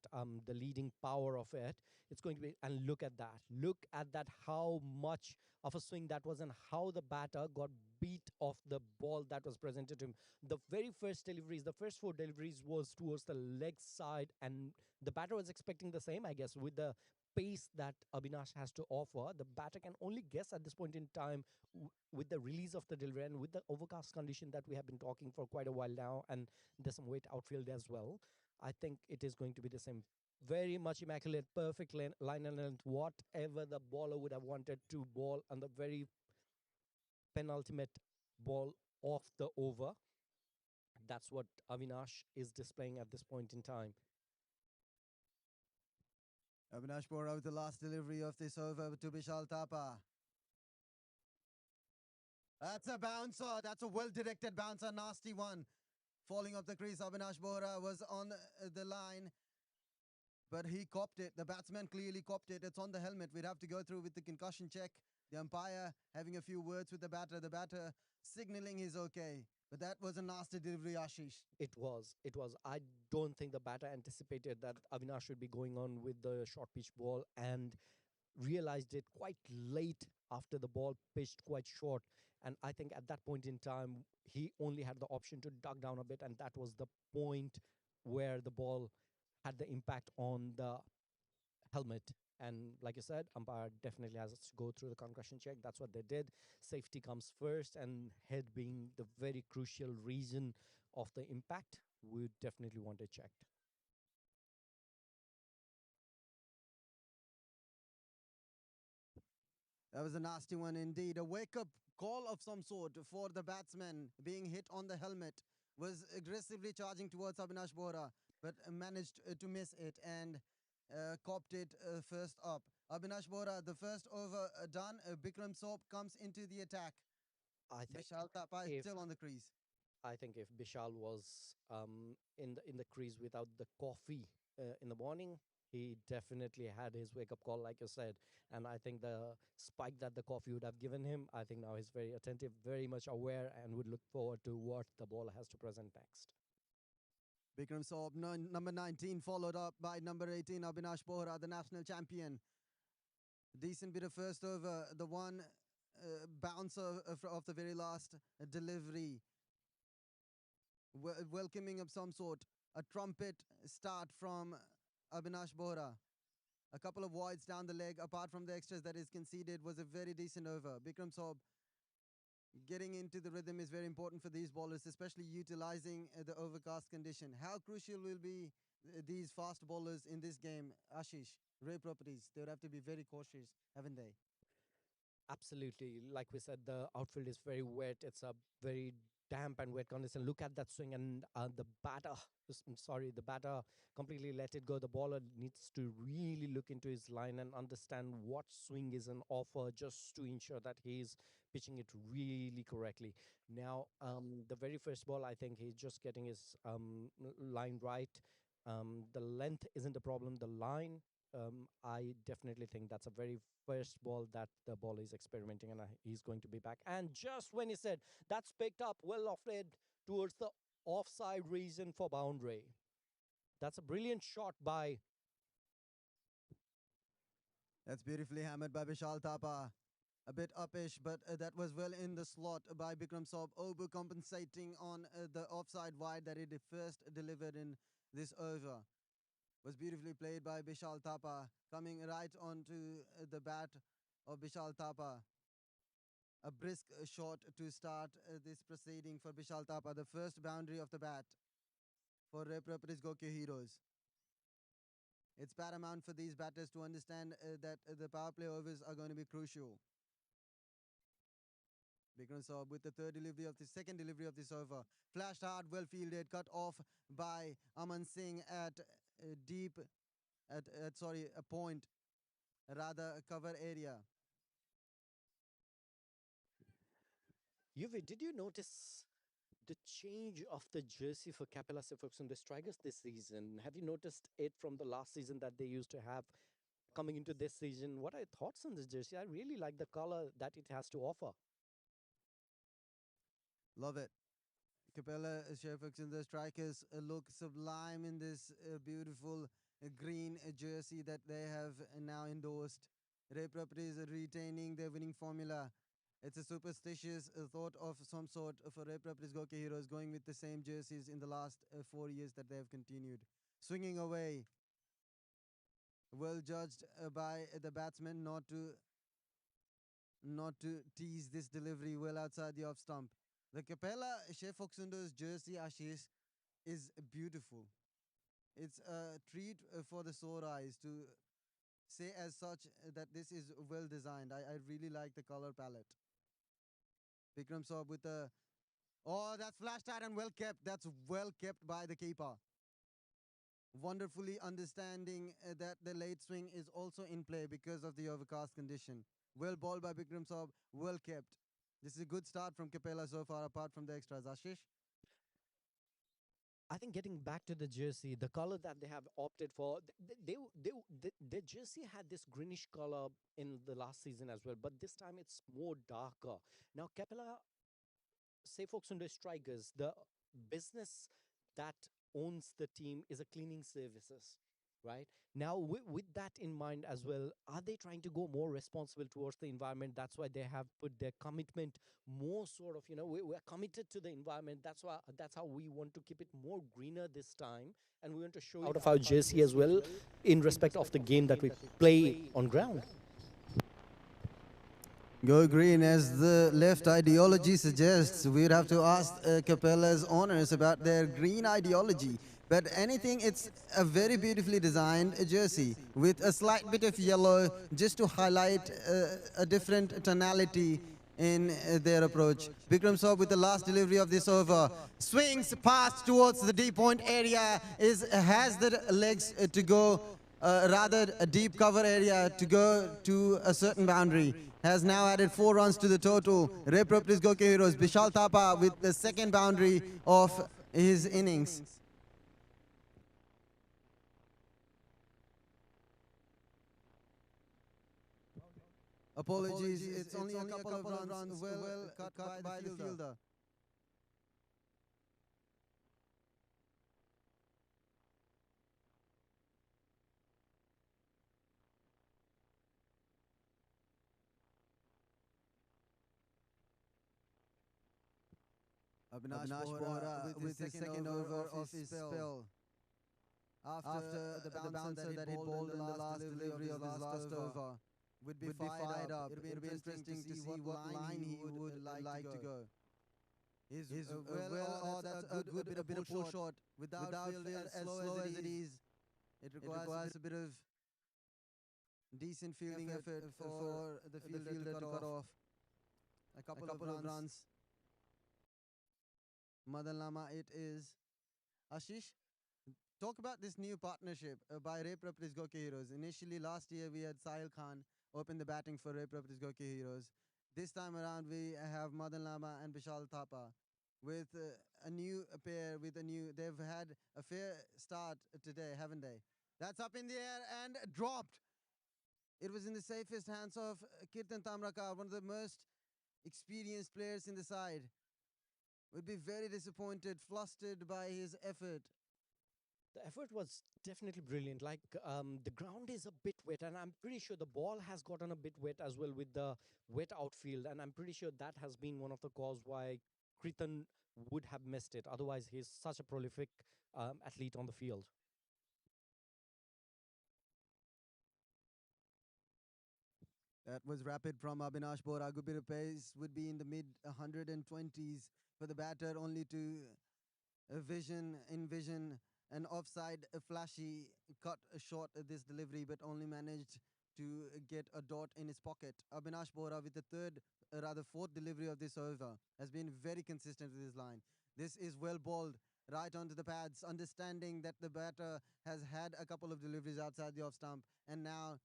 Speaker 2: the leading power of it. It's going to be, and look at that, how much of a swing that was and how the batter got beat off the ball that was presented to him. The very first deliveries, the first 4 deliveries was towards the leg side, and the batter was expecting the same, I guess, with the pace that Avinash has to offer. The batter can only guess at this point in time with the release of the delivery and with the overcast condition that we have been talking for quite a while now, and there's some wet outfield as well. I think it is going to be the same. Very much immaculate, perfect line and length, whatever the bowler would have wanted to bowl on the very penultimate ball of the over. That's what Avinash is displaying at this point in time.
Speaker 10: Avinash Bohra with the last delivery of this over to Bishal Tapa. That's a bouncer. That's a well-directed bouncer. Nasty one. Falling off the crease, Avinash Bohra was on the line, but he copped it. The batsman clearly copped it. It's on the helmet. We'd have to go through with the concussion check. The umpire having a few words with the batter. The batter signaling he's okay. But that was a nasty delivery, Ashish.
Speaker 2: It was. I don't think the batter anticipated that Avinash should be going on with the short pitch ball and realized it quite late after the ball pitched quite short. And I think at that point in time, he only had the option to duck down a bit, and that was the point where the ball had the impact on the helmet. And like I said, umpire definitely has to go through the concussion check. That's what they did. Safety comes first, and head being the very crucial reason of the impact, we definitely want it checked.
Speaker 10: That was a nasty one indeed. A wake-up call of some sort for the batsman being hit on the helmet. Was aggressively charging towards Avinash Bohra, but managed to miss it and copped it first up. Avinash Bohra, the first over done. Bikram Soap comes into the attack.
Speaker 2: I think
Speaker 10: Bishal Tapa is still on the crease.
Speaker 2: I think if Bishal was in the crease without the coffee in the morning, he definitely had his wake-up call, like you said. And I think the spike that the coffee would have given him, I think now he's very attentive, very much aware, and would look forward to what the ball has to present next.
Speaker 10: Bikram Saab, number 19, followed up by number 18, Avinash Bohra, the national champion. Decent bit of first over, the one bouncer of the very last delivery. Welcoming of some sort, a trumpet start from Avinash Bohra. A couple of wides down the leg, apart from the extras that is conceded, was a very decent over. Bikram Saab getting into the rhythm is very important for these bowlers, especially utilizing the overcast condition. How crucial will be these fast bowlers in this game, Ashish? Ray Properties, they would have to be very cautious, haven't they?
Speaker 2: Absolutely. Like we said, the outfield is very wet. It's a very damp and wet condition. Look at that swing, and the batter completely let it go. The bowler needs to really look into his line and understand what swing is an offer, just to ensure that he's pitching it really correctly. Now, the very first ball, I think he's just getting his line right. The length isn't a problem. The line, I definitely think that's a very first ball that the ball is experimenting, and he's going to be back. And just when he said that's picked up, well lofted towards the offside region for boundary. That's a brilliant shot by.
Speaker 10: That's beautifully hammered by Vishal Thapa. A bit uppish, but that was well in the slot by Bikram Saab. Obu compensating on the offside wide that he first delivered in this over. Was beautifully played by Vishal Thapa, coming right onto the bat of Vishal Thapa. A brisk shot to start this proceeding for Vishal Thapa, the first boundary of the bat for Ray Properties Gokyo Heroes. It's paramount for these batters to understand that the power play overs are going to be crucial. Bikram Saab with the second delivery of this over. Flashed hard, well fielded, cut off by Aman Singh at a point, rather a cover area.
Speaker 2: Yuvi, did you notice the change of the jersey for Capella Siffox the Strikers this season? Have you noticed it from the last season that they used to have coming into this season? What are your thoughts on this jersey? I really like the color that it has to offer.
Speaker 10: Love it. Capella Siffox and the Strikers look sublime in this beautiful green jersey that they have now endorsed. Ray Properties are retaining their winning formula. It's a superstitious thought of some sort for Ray Properties Gokyo Heroes, going with the same jerseys in the last 4 years that they have continued. Swinging away. Well judged by the batsman not to tease this delivery well outside the off stump. The Capella Siffox's jersey, Ashish, is beautiful. It's a treat for the sore eyes to say as such that this is well designed. I really like the color palette. Bikram Saab with the... Oh, that's flashed out and well kept. That's well kept by the keeper. Wonderfully understanding that the late swing is also in play because of the overcast condition. Well balled by Bikram Saab, well kept. This is a good start from Capella so far, apart from the extras. Ashish?
Speaker 2: I think getting back to the jersey, the color that they have opted for, the jersey had this greenish color in the last season as well, but this time it's more darker. Now, Capella Siffox Strikers, the business that owns the team is a cleaning services, right? Now, with that in mind as well, are they trying to go more responsible towards the environment? That's why they have put their commitment more sort of, we're committed to the environment. That's how we want to keep it more greener this time. And we want to show out of our jersey as well in respect of the game that we play on ground.
Speaker 10: Go green, as the left ideology suggests. We'd have to ask Capella's owners about their green ideology. But anything, it's a very beautifully designed jersey with a slight bit of yellow just to highlight a different tonality in their approach. Bikram Saab with the last delivery of this over. Swings past towards the deep point area, has the legs to go, rather a deep cover area to go to a certain boundary. Has now added 4 runs to the total. Ray Properties Gokyo Heroes, Vishal Thapa with the second boundary of his innings. Apologies, it's only a couple of runs well cut by the fielder. Avinash Bohra with his second over of his spell. After the bouncer that he bowled in the last delivery of his last over would be fired up. It'll be interesting to see what line he would like to go. He's that's a good bit of pull shot without field as slow as it is. It requires a bit of decent fielding effort for the fielder to cut off a couple of runs. Madan Lama it is. Ashish, talk about this new partnership by Ray Properties Goke Heroes. Initially last year we had Sahil Khan open the batting for Ray Properties Goke Heroes. This time around we have Madan Lama and Vishal Thapa with a new pair they've had a fair start today, haven't they? That's up in the air and dropped. It was in the safest hands of Kirtan Tamrakar, one of the most experienced players in the side. Would be very disappointed, flustered by his effort.
Speaker 2: The effort was definitely brilliant. Like the ground is a bit wet, and I'm pretty sure the ball has gotten a bit wet as well with the wet outfield, and I'm pretty sure that has been one of the cause why Kritan would have missed it. Otherwise, he's such a prolific athlete on the field.
Speaker 10: That was rapid from Avinash Bohra. Good bit of pace would be in the mid 120s for the batter, only to envision an offside, a flashy cut short this delivery, but only managed to get a dot in his pocket. Avinash Bohra with the fourth delivery of this over has been very consistent with his line. This is well bowled right onto the pads, understanding that the batter has had a couple of deliveries outside the off stump, and now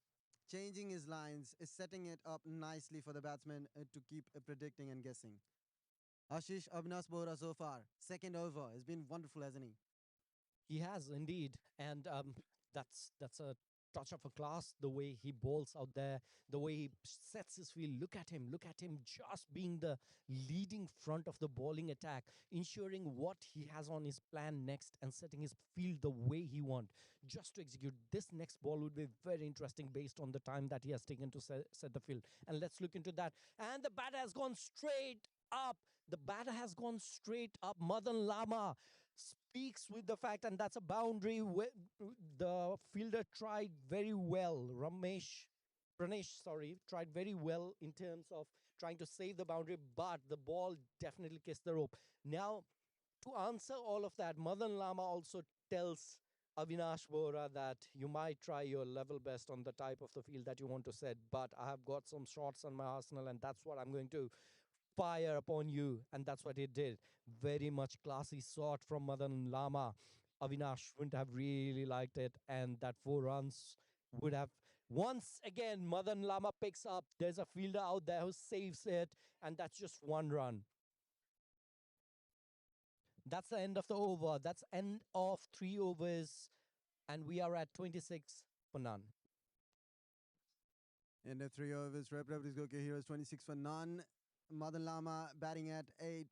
Speaker 10: changing his lines is setting it up nicely for the batsman to keep predicting and guessing. Ashish, Avinash Bohra so far, second over, has been wonderful, hasn't he?
Speaker 2: He has indeed, and that's a touch of a class. The way he bowls out there, the way he sets his field. Look at him! Just being the leading front of the bowling attack, ensuring what he has on his plan next, and setting his field the way he wants. Just to execute this next ball would be very interesting based on the time that he has taken to set the field. And let's look into that. And the batter has gone straight up. The batter has gone straight up. Madan Lama speaks with the fact, and that's a boundary. The fielder tried very well. Pranesh, tried very well in terms of trying to save the boundary, but the ball definitely kissed the rope. Now, to answer all of that, Madan Lama also tells Avinash Bohra that you might try your level best on the type of the field that you want to set, but I have got some shots on my arsenal, and that's what I'm going to fire upon you. And that's what he did. Very much classy shot from Madan Lama. Avinash wouldn't have really liked it, and that 4 runs would have. Once again, Madan Lama picks up. There's a fielder out there who saves it, and that's just 1 run. That's the end of the over. That's end of 3 overs, and we are at 26 for none.
Speaker 10: End of 3 overs. Ray Properties Goke Heroes 26 for none. Madan Lama batting at 8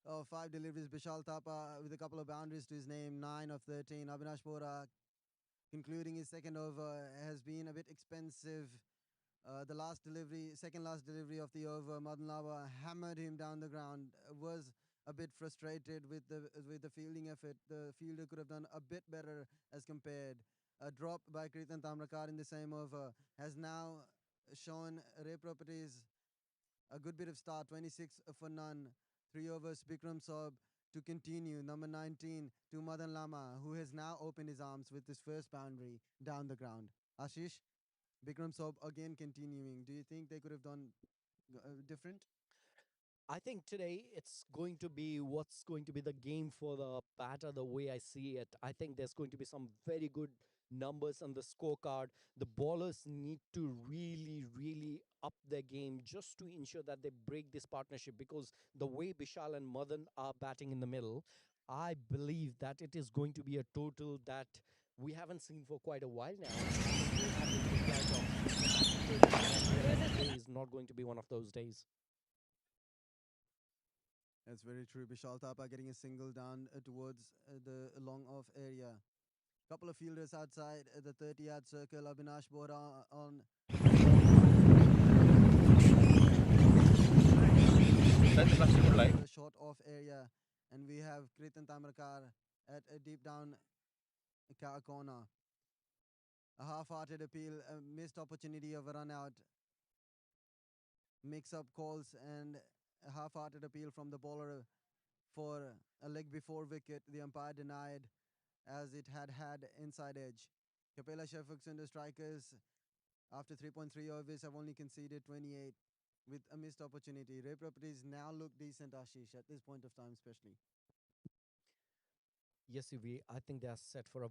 Speaker 10: of 5 deliveries. Vishal Thapa with a couple of boundaries to his name, 9 of 13. Avinash Bohra concluding his second over has been a bit expensive. The second last delivery of the over, Madan Lama hammered him down the ground. Was a bit frustrated with the fielding effort. The fielder could have done a bit better as compared. A drop by Kritan Tamrakar in the same over has now shown Ray Properties a good bit of start. 26 for none. 3 overs. Bikram Saab to continue. Number 19 to Madan Lama, who has now opened his arms with his first boundary down the ground. Ashish, Bikram Saab again continuing. Do you think they could have done different?
Speaker 2: I think today it's going to be what's going to be the game for the batter, the way I see it. I think there's going to be some very good numbers on the scorecard. The bowlers need to really, really up their game just to ensure that they break this partnership, because the way Bishal and Madan are batting in the middle, I believe that it is going to be a total that we haven't seen for quite a while now. Today is not going to be one of those days.
Speaker 10: That's very true. Bishal Thapa getting a single down towards the long off area. Couple of fielders outside the 30-yard circle. Avinash Bora on the short off area, and we have Kritan Tamarkar at a deep down corner. A half-hearted appeal, a missed opportunity of a run out, mix-up calls, and a half-hearted appeal from the bowler for a leg before wicket. The umpire denied as it had inside edge. Kapela Sheffield Sunder strikers after 3.3 overs have only conceded 28 with a missed opportunity. Ray Properties now look decent, Ashish, at this point of time especially.
Speaker 2: Yes, UV, I think they are set for a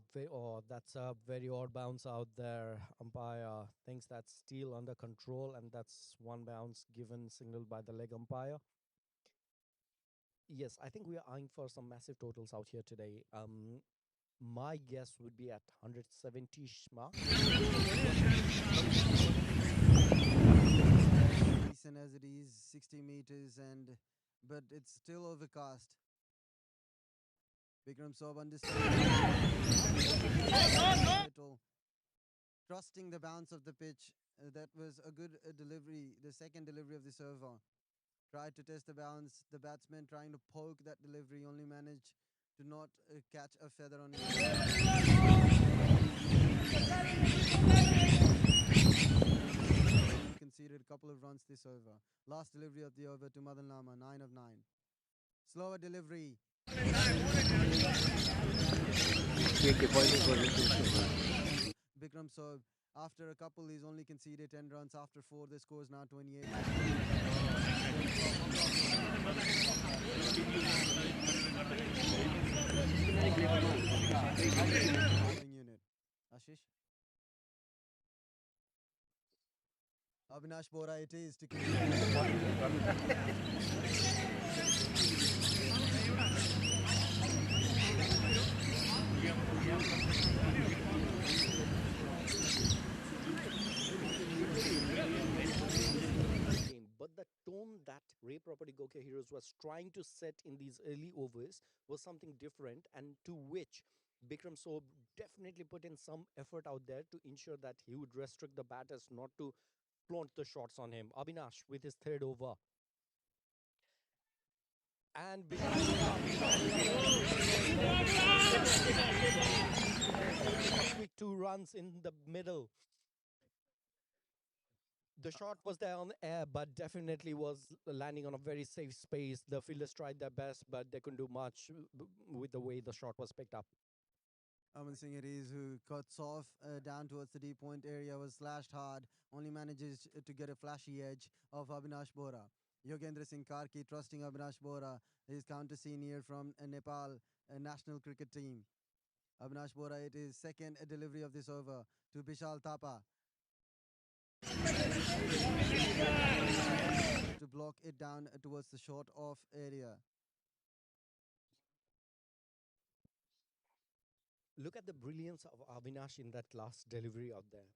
Speaker 2: that's a very odd bounce out there. Umpire thinks that's still under control, and that's one bounce given signaled by the leg umpire. Yes, I think we are eyeing for some massive totals out here today. My guess would be at 170-ish mark.
Speaker 10: Decent as it is, 60 meters, but it's still overcast. Bikram Saab trusting the bounce of the pitch. That was a good delivery, the second delivery of this over. Tried to test the bounce. The batsman trying to poke that delivery, only managed to not catch a feather on it. Conceded a couple of runs this over. Last delivery of the over to Madan Lama, 9 of 9. Slower delivery. Bikram Saab, after a couple, he's only conceded 10 runs. After 4, the score is now 28. Unit. Ashish? Avinash Bora it is to
Speaker 2: But the tone that Ray Property Gokia Heroes was trying to set in these early overs was something different, and to which Bikram Saab definitely put in some effort out there to ensure that he would restrict the batters not to flaunt the shots on him. Avinash with his third over. And quick 2 runs in the middle. The shot was there on the air, but definitely was landing on a very safe space. The fielders tried their best, but they couldn't do much with the way the shot was picked up.
Speaker 10: Aman Singh it is who cuts off down towards the deep point area, was slashed hard, only manages to get a flashy edge of Avinash Bora. Yogendra Singh Karki trusting Avinash Bora, his counter senior from Nepal national cricket team. Avinash Bora, it is second delivery of this over to Bishal Thapa. To block it down towards the short off area.
Speaker 2: Look at the brilliance of Avinash in that last delivery out there.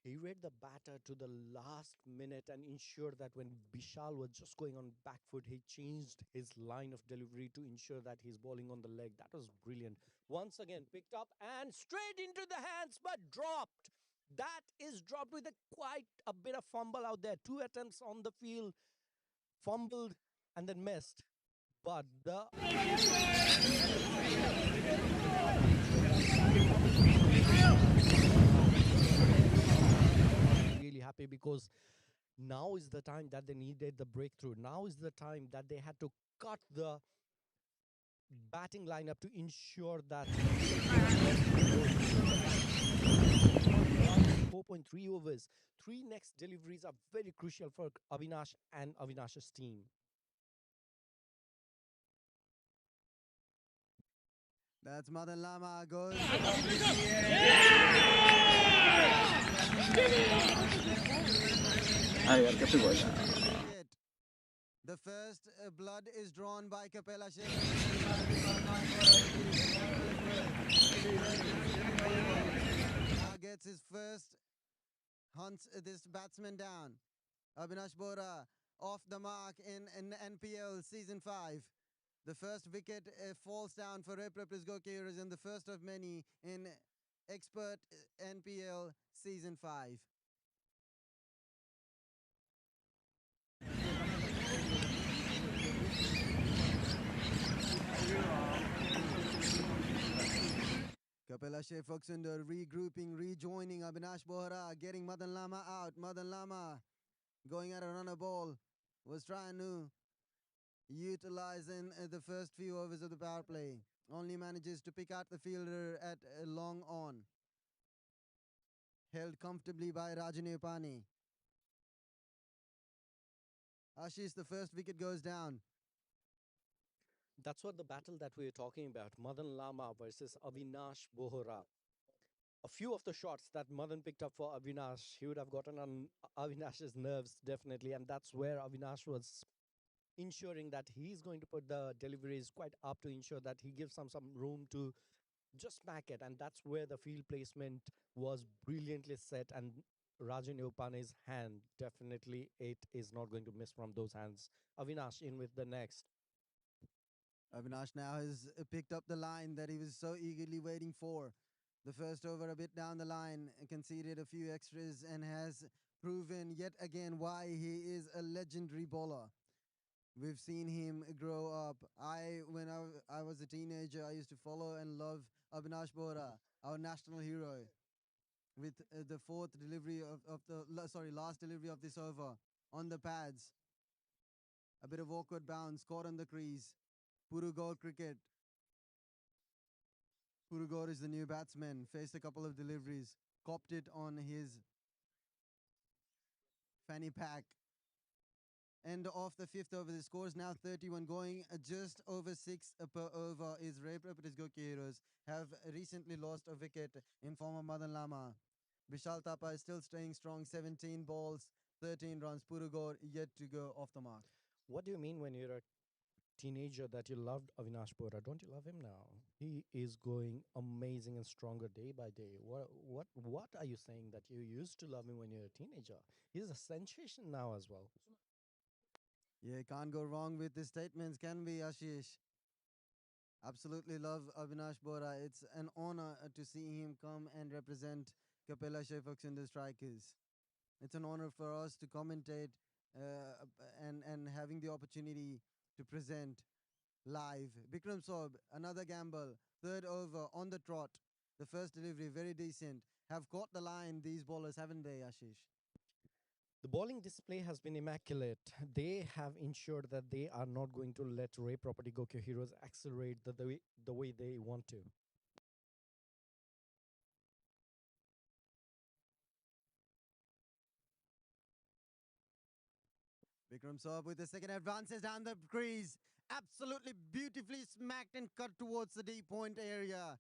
Speaker 2: He read the batter to the last minute and ensured that when Bishal was just going on back foot, he changed his line of delivery to ensure that he's bowling on the leg. That was brilliant. Once again, picked up and straight into the hands, but dropped. That is dropped with quite a bit of fumble out there. 2 attempts on the field, fumbled and then missed. But the really happy because now is the time that they needed the breakthrough. Now is the time that they had to cut the batting lineup to ensure that 4.3 overs. 3 next deliveries are very crucial for Avinash and Avinash's team.
Speaker 10: That's Madan Lama goes. The first blood is drawn by Kapela now gets his first hunts this batsman down. Avinash Bora off the mark in NPL Season 5. The first wicket falls down for Reprepres Gokeras in the first of many in Expert NPL Season 5. Kapila Shefoksunder regrouping, rejoining Avinash Bohra, getting Madan Lama out. Madan Lama going at a runner ball, was trying to utilize in the first few overs of the power play. Only manages to pick out the fielder at long on. Held comfortably by Rajani Upani. Ashish, the first wicket goes down.
Speaker 2: That's what the battle that we were talking about, Madan Lama versus Avinash Bohra. A few of the shots that Madan picked up for Avinash, he would have gotten on Avinash's nerves, definitely. And that's where Avinash was ensuring that he's going to put the deliveries quite up to ensure that he gives some room to just smack it. And that's where the field placement was brilliantly set. And Rajan Upane's hand, definitely it is not going to miss from those hands. Avinash in with the next.
Speaker 10: Avinash now has picked up the line that he was so eagerly waiting for. The first over a bit down the line, conceded a few extras and has proven yet again why he is a legendary bowler. We've seen him grow up. When I was a teenager, I used to follow and love Avinash Bora, our national hero, with the fourth delivery last delivery of this over on the pads. A bit of awkward bounce, caught on the crease. Purugor cricket. Purugor is the new batsman. Faced a couple of deliveries. Copped it on his fanny pack. End of the fifth over. The score is now 31, going just over 6 per over. Is Reprepres Goki Heroes have recently lost a wicket in form of Madan Lama. Vishal Thapa is still staying strong. 17 balls, 13 runs. Purugor yet to go off the mark.
Speaker 2: What do you mean when you're a teenager that you loved Avinash Bora? Don't you love him now? He is going amazing and stronger day by day. What are you saying that you used to love him when you were a teenager? He's a sensation now as well.
Speaker 10: Yeah, can't go wrong with the statements, can we, Ashish? Absolutely love Avinash Bora. It's an honor to see him come and represent Kapila Shefaks in the Strikers. It's an honor for us to commentate and having the opportunity to present live. Bikram Saab, another gamble, third over on the trot. The first delivery, very decent. Have caught the line, these bowlers, haven't they, Ashish?
Speaker 2: The bowling display has been immaculate. They have ensured that they are not going to let Ray Property Gokyo Heroes accelerate the way they want to.
Speaker 10: Bikram Saab with the second advances down the crease. Absolutely beautifully smacked and cut towards the deep point area.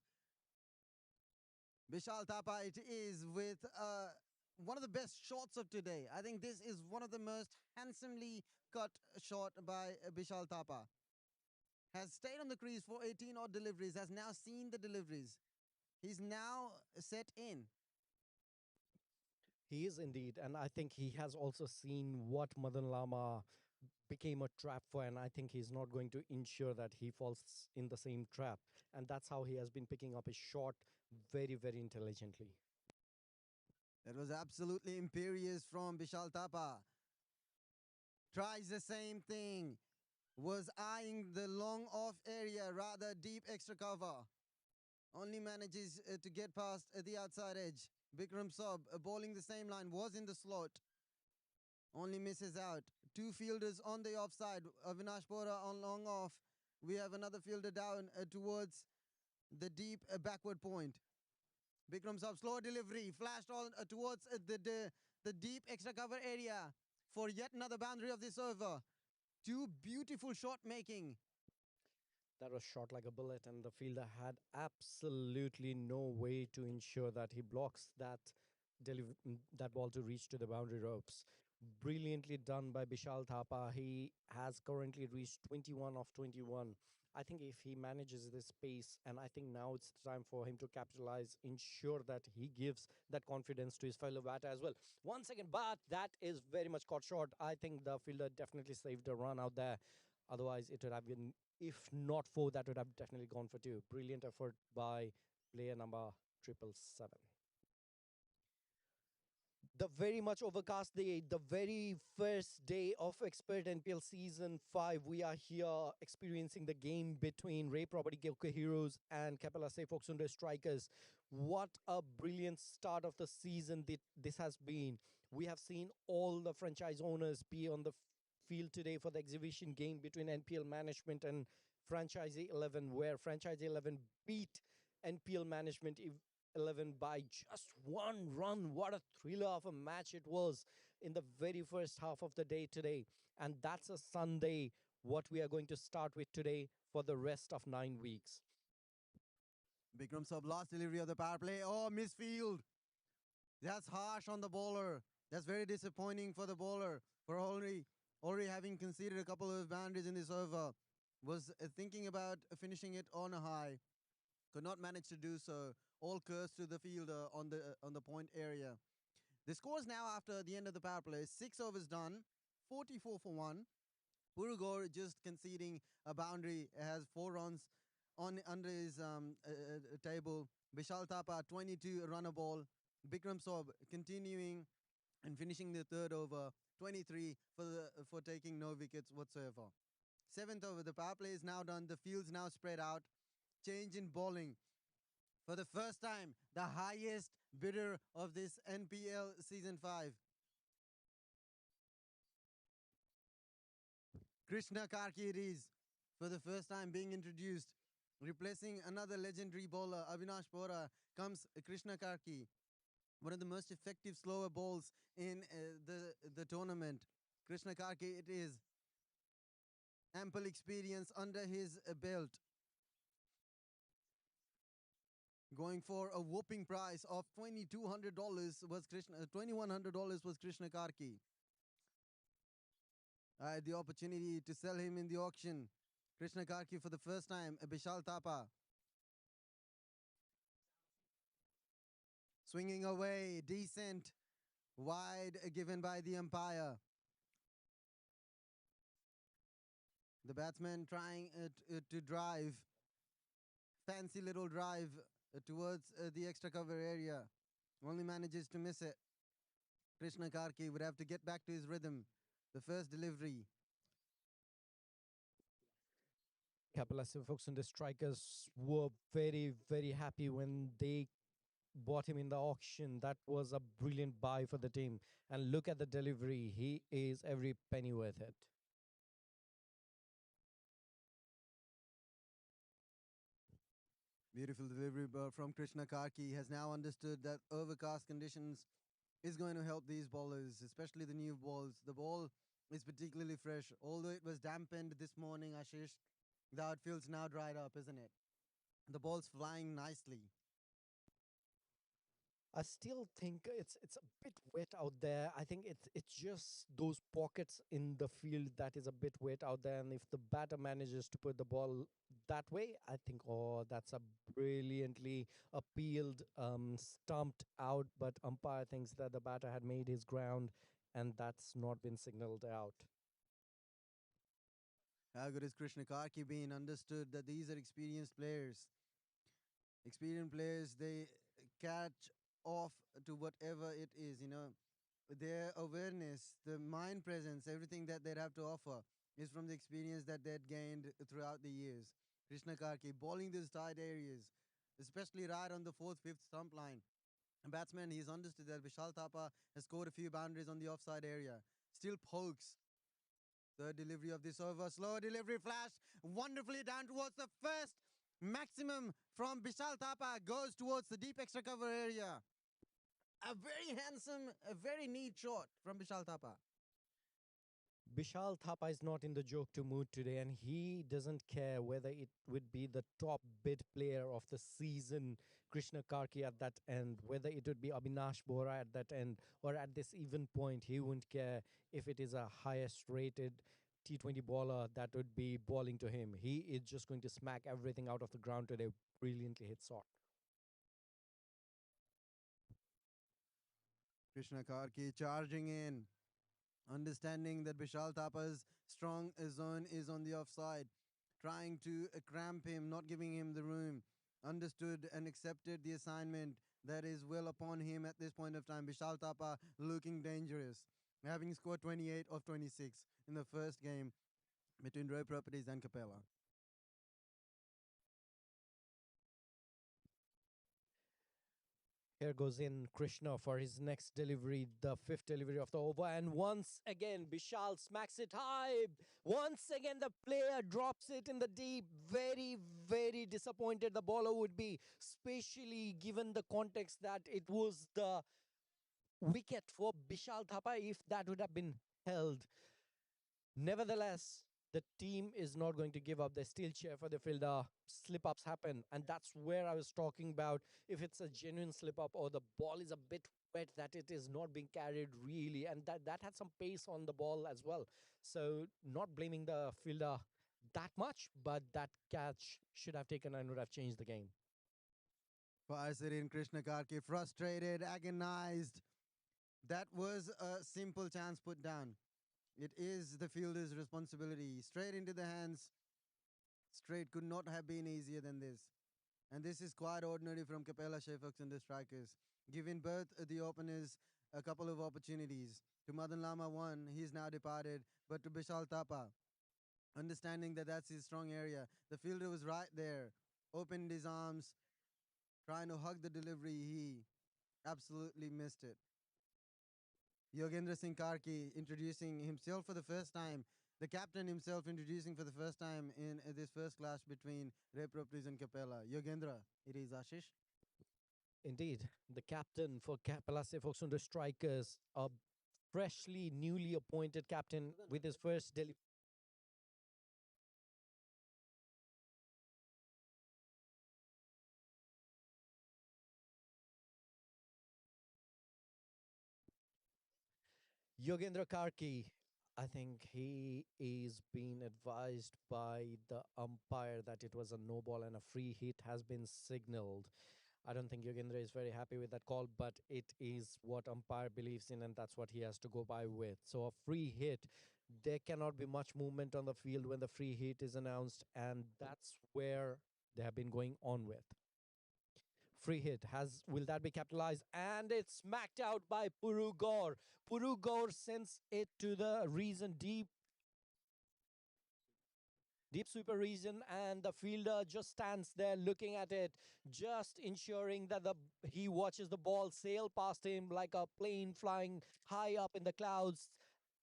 Speaker 10: Vishal Thapa it is with one of the best shots of today. I think this is one of the most handsomely cut shot by Vishal Thapa. Has stayed on the crease for 18 odd deliveries, has now seen the deliveries. He's now set in.
Speaker 2: He is indeed, and I think he has also seen what Madan Lama became a trap for, and I think he's not going to ensure that he falls in the same trap. And that's how he has been picking up his shot very, very intelligently.
Speaker 10: That was absolutely imperious from Vishal Thapa. Tries the same thing. Was eyeing the long off area, rather deep extra cover. Only manages to get past the outside edge. Bikram Saab bowling the same line, was in the slot. Only misses out. Two fielders on the offside. Avinash Bora on long off. We have another fielder down towards the deep backward point. Bikram Saab, slow delivery, flashed on towards the deep extra cover area for yet another boundary of this over. Two beautiful shot making.
Speaker 2: That was shot like a bullet, and the fielder had absolutely no way to ensure that he blocks that ball to reach to the boundary ropes. Brilliantly done by Bishal Thapa. He has currently reached 21 of 21. I think if he manages this pace, and I think now it's time for him to capitalize, ensure that he gives that confidence to his fellow batter as well. 1 second, but that is very much caught short. I think the fielder definitely saved a run out there. Otherwise, it would have been, if not four, that would have definitely gone for two. Brilliant effort by player number 777. The very much overcast day, the very first day of Expert NPL Season 5, we are here experiencing the game between Ray Property Kyoka Heroes and Kapela Seifoksundar Strikers. What a brilliant start of the season this has been. We have seen all the franchise owners be on the field today for the exhibition game between NPL Management and Franchisee 11, where Franchisee 11 beat NPL Management 11 by just one run. What a thriller of a match it was in the very first half of the day today. And that's a Sunday, what we are going to start with today for the rest of 9 weeks.
Speaker 10: Bikram Sab, last delivery of the power play. Oh, misfield. That's harsh on the bowler. That's very disappointing for the bowler. For already having conceded a couple of boundaries in this over. Was thinking about finishing it on a high. Could not manage to do so. All curse to the fielder on the point area. The scores now after the end of the power play: 6 overs done, 44 for 1. Purugor just conceding a boundary, has 4 runs under his table. Bishal Thapa 22 runner ball. Bikram Sob continuing and finishing the third over, 23 for taking no wickets whatsoever. 7th over, the power play is now done. The field's now spread out. Change in bowling. For the first time, the highest bidder of this NPL Season 5. Krishna Karki it is, for the first time being introduced. Replacing another legendary bowler, Avinash Bora, comes Krishna Karki. One of the most effective slower balls in the tournament. Krishna Karki it is. Ample experience under his belt. Going for a whopping price of $2,200 was $2,100 was Krishna Karki. I had the opportunity to sell him in the auction. Krishna Karki for the first time, Bishal Thapa. Swinging away, decent, wide given by the umpire. The batsman trying to drive, fancy little drive towards the extra cover area. Only manages to miss it. Krishna Karki would have to get back to his rhythm. The first delivery.
Speaker 2: Kapela Seifoksundar Strikers were very, very happy when they bought him in the auction. That was a brilliant buy for the team. And look at the delivery. He is every penny worth it.
Speaker 10: Beautiful delivery from Krishna Karki. He has now understood that overcast conditions is going to help these bowlers, especially the new balls. The ball is particularly fresh. Although it was dampened this morning, Ashish, the outfield's now dried up, isn't it? The ball's flying nicely.
Speaker 2: I still think it's a bit wet out there. I think it's just those pockets in the field that is a bit wet out there. And if the batter manages to put the ball that way, I think, oh, that's a brilliantly appealed, stumped out. But umpire thinks that the batter had made his ground, and that's not been signaled out.
Speaker 10: How good is Krishna Karki being understood that these are experienced players? Experienced players, they catch off to whatever it is, Their awareness, the mind presence, everything that they'd have to offer is from the experience that they'd gained throughout the years. Krishna Karki bowling these tight areas, especially right on the 4th, 5th stump line. A batsman, he's understood that Vishal Thapa has scored a few boundaries on the offside area. Still pokes. Third delivery of this over. Slow delivery flash. Wonderfully down towards the first. Maximum from Vishal Thapa goes towards the deep extra cover area. A very handsome, a very neat shot from Vishal Thapa.
Speaker 2: Bishal Thapa is not in the joke to mood today, and he doesn't care whether it would be the top bid player of the season, Krishna Karki, at that end, whether it would be Avinash Bora at that end, or at this even point, he wouldn't care if it is a highest rated T20 bowler that would be bowling to him. He is just going to smack everything out of the ground today. Brilliantly hit shot.
Speaker 10: Krishna Karki charging in, understanding that Bishal Thapa's strong zone is on the offside, trying to cramp him, not giving him the room. Understood and accepted the assignment that is well upon him at this point of time. Bishal Thapa looking dangerous, having scored 28 of 26 in the first game between Roy Properties and Capella.
Speaker 2: Here goes in Krishna for his next delivery, the fifth delivery of the over. And once again, Bishal smacks it high. Once again, the player drops it in the deep. Very, very disappointed the bowler would be, especially given the context that it was the wicket for Bishal Thapa if that would have been held. Nevertheless, the team is not going to give up. They still cheer for the fielder. Slip-ups happen, and that's where I was talking about. If it's a genuine slip-up or the ball is a bit wet, that it is not being carried really, and that had some pace on the ball as well. So not blaming the fielder that much, but that catch should have taken and would have changed the game.
Speaker 10: Parsirin Krishna Karki frustrated, agonized. That was a simple chance put down. It is the fielder's responsibility. Straight into the hands. Straight could not have been easier than this. And this is quite ordinary from Capella Sheffox and the strikers. Giving both the openers a couple of opportunities. To Madan Lama one, he's now departed. But to Bishal Thapa, understanding that that's his strong area. The fielder was right there. Opened his arms. Trying to hug the delivery. He absolutely missed it. Yogendra Singh Karki introducing himself for the first time. The captain himself introducing for the first time in this first clash between Ray Properties and Capella. Yogendra, it is Ashish.
Speaker 2: Indeed, the captain for Capella Sheffox and the strikers, a freshly, newly appointed captain with his first delivery. Yogendra Karki, I think he is being advised by the umpire that it was a no ball and a free hit has been signaled. I don't think Yogendra is very happy with that call, but it is what umpire believes in, and that's what he has to go by with. So a free hit, there cannot be much movement on the field when the free hit is announced, and that's where they have been going on with. Free hit will that be capitalized? And it's smacked out by Puru Gaur. Puru Gaur sends it to the region deep sweeper region, and the fielder just stands there looking at it, just ensuring that he watches the ball sail past him like a plane flying high up in the clouds,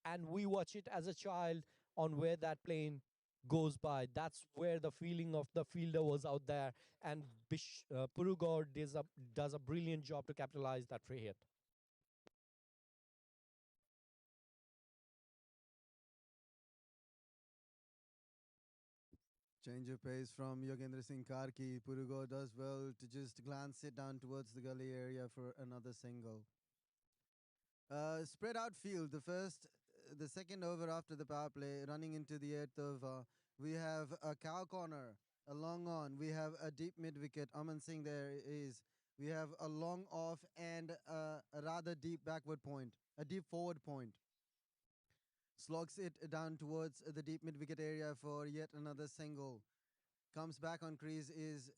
Speaker 2: and we watch it as a child on where that plane goes by. That's where the feeling of the fielder was out there, and Puru Gaur does a brilliant job to capitalize that free hit.
Speaker 10: Change of pace from Yogendra Singh Karki. Puru Gaur does well to just glance it down towards the gully area for another single. Spread out field. The second over after the power play, running into the eighth over. We have a cow corner, a long on. We have a deep mid wicket. Aman Singh there is. We have a long off and a rather deep backward point, a deep forward point. Slogs it down towards the deep mid wicket area for yet another single. Comes back on crease is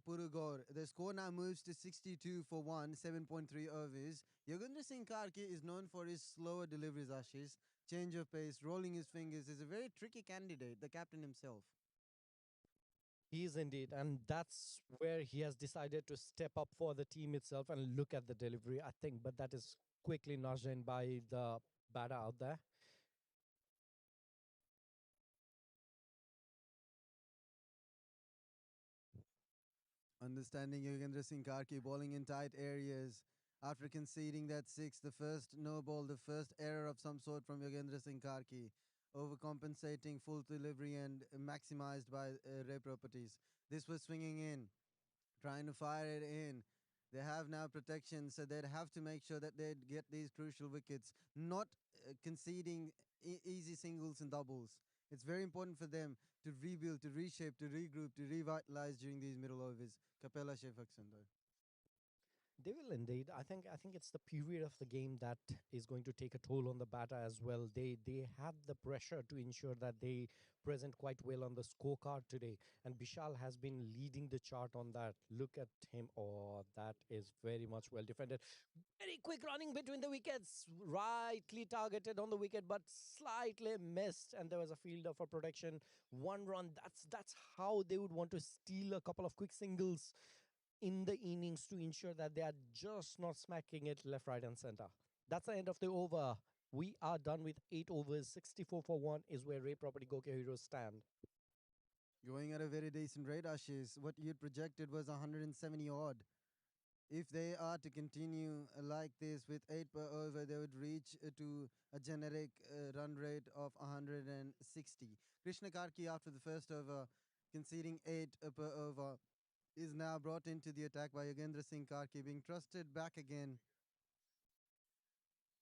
Speaker 10: Puru Gaur. The score now moves to 62 for 1, 7.3 overs. Yogendra Singh Karki is known for his slower deliveries, Ashish. Change of pace, rolling his fingers, is a very tricky candidate, the captain himself.
Speaker 2: He is indeed, and that's where he has decided to step up for the team itself and look at the delivery, I think, but that is quickly nudged in by the batter out there.
Speaker 10: Understanding Yogendra Singh Karki bowling in tight areas. After conceding that six, the first no ball, the first error of some sort from Yogendra Singh Karki. Overcompensating full delivery and maximized by Ray Properties. This was swinging in, trying to fire it in. They have now protection, so they'd have to make sure that they get these crucial wickets, not conceding easy singles and doubles. It's very important for them to rebuild, to reshape, to regroup, to revitalize during these middle overs. Capella Shefaksundo.
Speaker 2: They will indeed. I think it's the period of the game that is going to take a toll on the batter as well. They have the pressure to ensure that they present quite well on the scorecard today. And Bishal has been leading the chart on that. Look at him. Oh, that is very much well defended. Very quick running between the wickets. Rightly targeted on the wicket, but slightly missed. And there was a fielder for protection. One run. That's how they would want to steal a couple of quick singles in the innings to ensure that they are just not smacking it left, right, and center. That's the end of the over. We are done with 8 overs. 64 for 1 is where Ray Property Gokyo Heroes stand.
Speaker 10: Going at a very decent rate, Ashish. What you'd projected was 170 odd. If they are to continue like this with 8 per over, they would reach to a generic run rate of 160. Krishna Karki, after the first over, conceding 8 per over, is now brought into the attack by Yogendra Singh Karki, being trusted back again.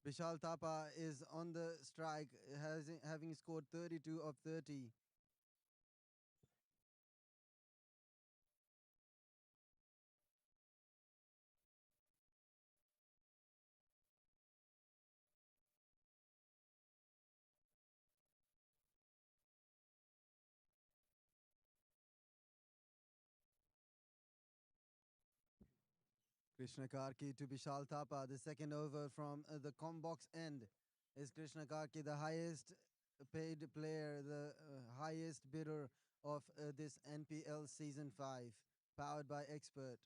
Speaker 10: Vishal Thapa is on the strike, having scored 32 of 30. Krishna Karki to Vishal Thapa. The second over from the Combox end is Krishna Karki, the highest paid player, the highest bidder of this NPL Season 5, powered by Expert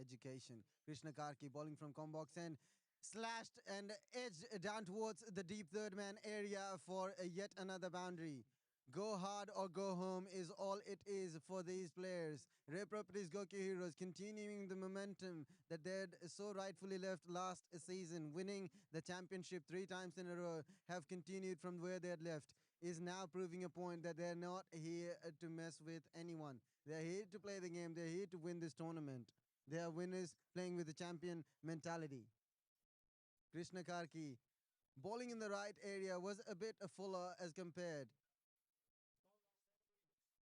Speaker 10: Education. Krishna Karki bowling from Combox end, slashed and edged down towards the deep third man area for yet another boundary. Go hard or go home is all it is for these players. Ray Properties Gokyo Heroes continuing the momentum that they'd so rightfully left last season, winning the championship 3 times in a row, have continued from where they had left, is now proving a point that they're not here to mess with anyone. They're here to play the game. They're here to win this tournament. They are winners playing with the champion mentality. Krishna Karki bowling in the right area was a bit fuller as compared.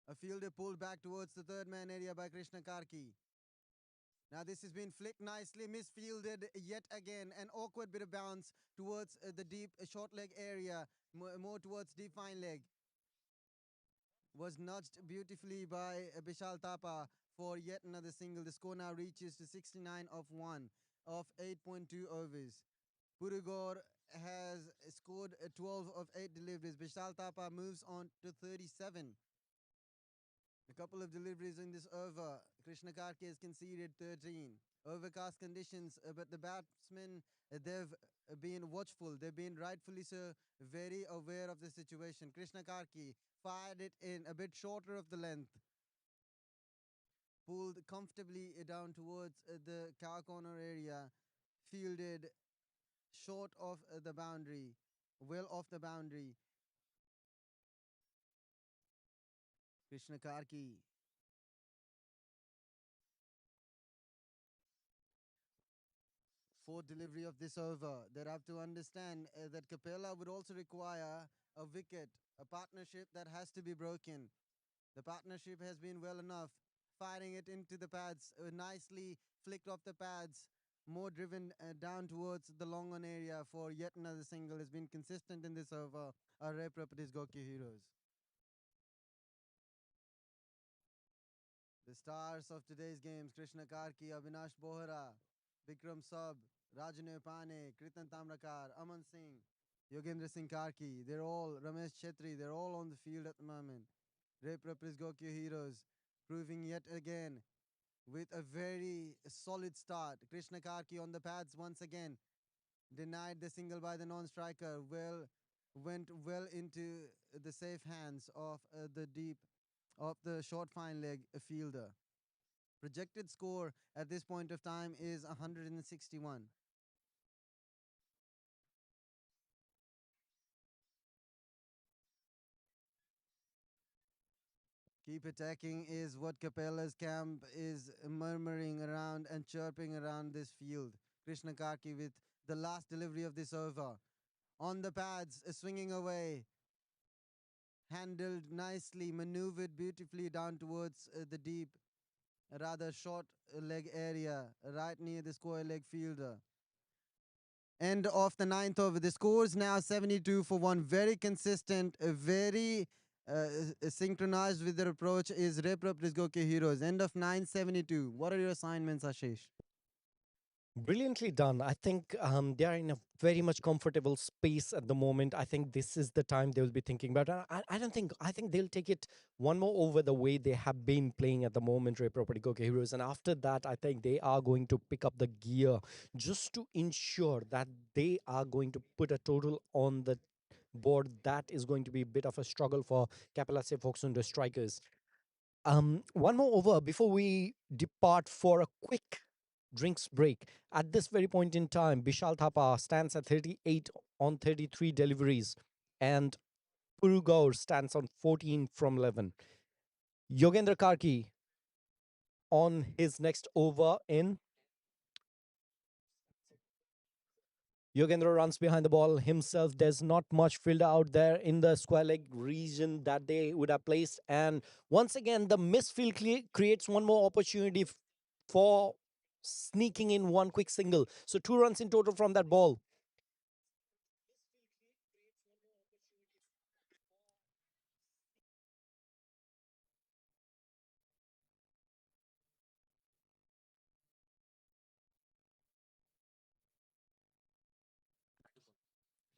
Speaker 10: A fielder pulled back towards the third man area by Krishna Karki. Now this has been flicked nicely, misfielded yet again. An awkward bit of bounce towards the deep short leg area, more towards deep fine leg. Was nudged beautifully by Bishal Thapa for yet another single. The score now reaches to 69 of 1 of 8.2 overs. Purugor has scored 12 of 8 deliveries. Bishal Thapa moves on to 37. A couple of deliveries in this over. Krishna Karki has conceded 13. Overcast conditions, but the batsmen, they've been watchful. They've been rightfully so very aware of the situation. Krishna Karki fired it in a bit shorter of the length. Pulled comfortably down towards the cow corner area. Fielded short of the boundary. Well off the boundary. Krishna Karki. Fourth delivery of this over. They'd have to understand that Capella would also require a wicket, a partnership that has to be broken. The partnership has been well enough, firing it into the pads, nicely flicked off the pads, more driven down towards the long on area for yet another single. Has been consistent in this over. Our Ray Properties Gokyo Heroes. The stars of today's games: Krishna Karki, Avinash Bohra, Vikram Sab, Rajane Pane, Kritan Tamrakar, Aman Singh, Yogendra Singh Karki. They're all, Ramesh Chetri, they're all on the field at the moment. Ray Properties Gokyo Heroes proving yet again with a very solid start. Krishna Karki on the pads once again. Denied the single by the non-striker. Went well into the safe hands of the short fine leg fielder. Projected score at this point of time is 161. Keep attacking is what Capella's camp is murmuring around and chirping around this field. Krishna Karki with the last delivery of this over. On the pads, swinging away. handled nicely, maneuvered beautifully down towards the deep, rather short leg area, right near the square leg fielder. End of the ninth over. The score is now 72 for 1. Very consistent, very synchronized with their approach is Reprop Rizgoke Heroes. End of 972. What are your assignments, Ashish?
Speaker 2: Brilliantly done. I think they are in a very much comfortable space at the moment. I think this is the time they will be thinking about. I don't think. I think they'll take it one more over the way they have been playing at the moment, Ray Property Goke Heroes. And after that, I think they are going to pick up the gear just to ensure that they are going to put a total on the board. That is going to be a bit of a struggle for Capella Foxundo strikers. One more over before we depart for a quick drinks break. At this very point in time, Bishal Thapa stands at 38 on 33 deliveries, and Puru Gaur stands on 14 from 11. Yogendra Karki on his next over in. Yogendra runs behind the ball himself. There's not much field out there in the square leg region that they would have placed. And once again, the misfield creates one more opportunity for sneaking in one quick single. So 2 runs in total from that ball.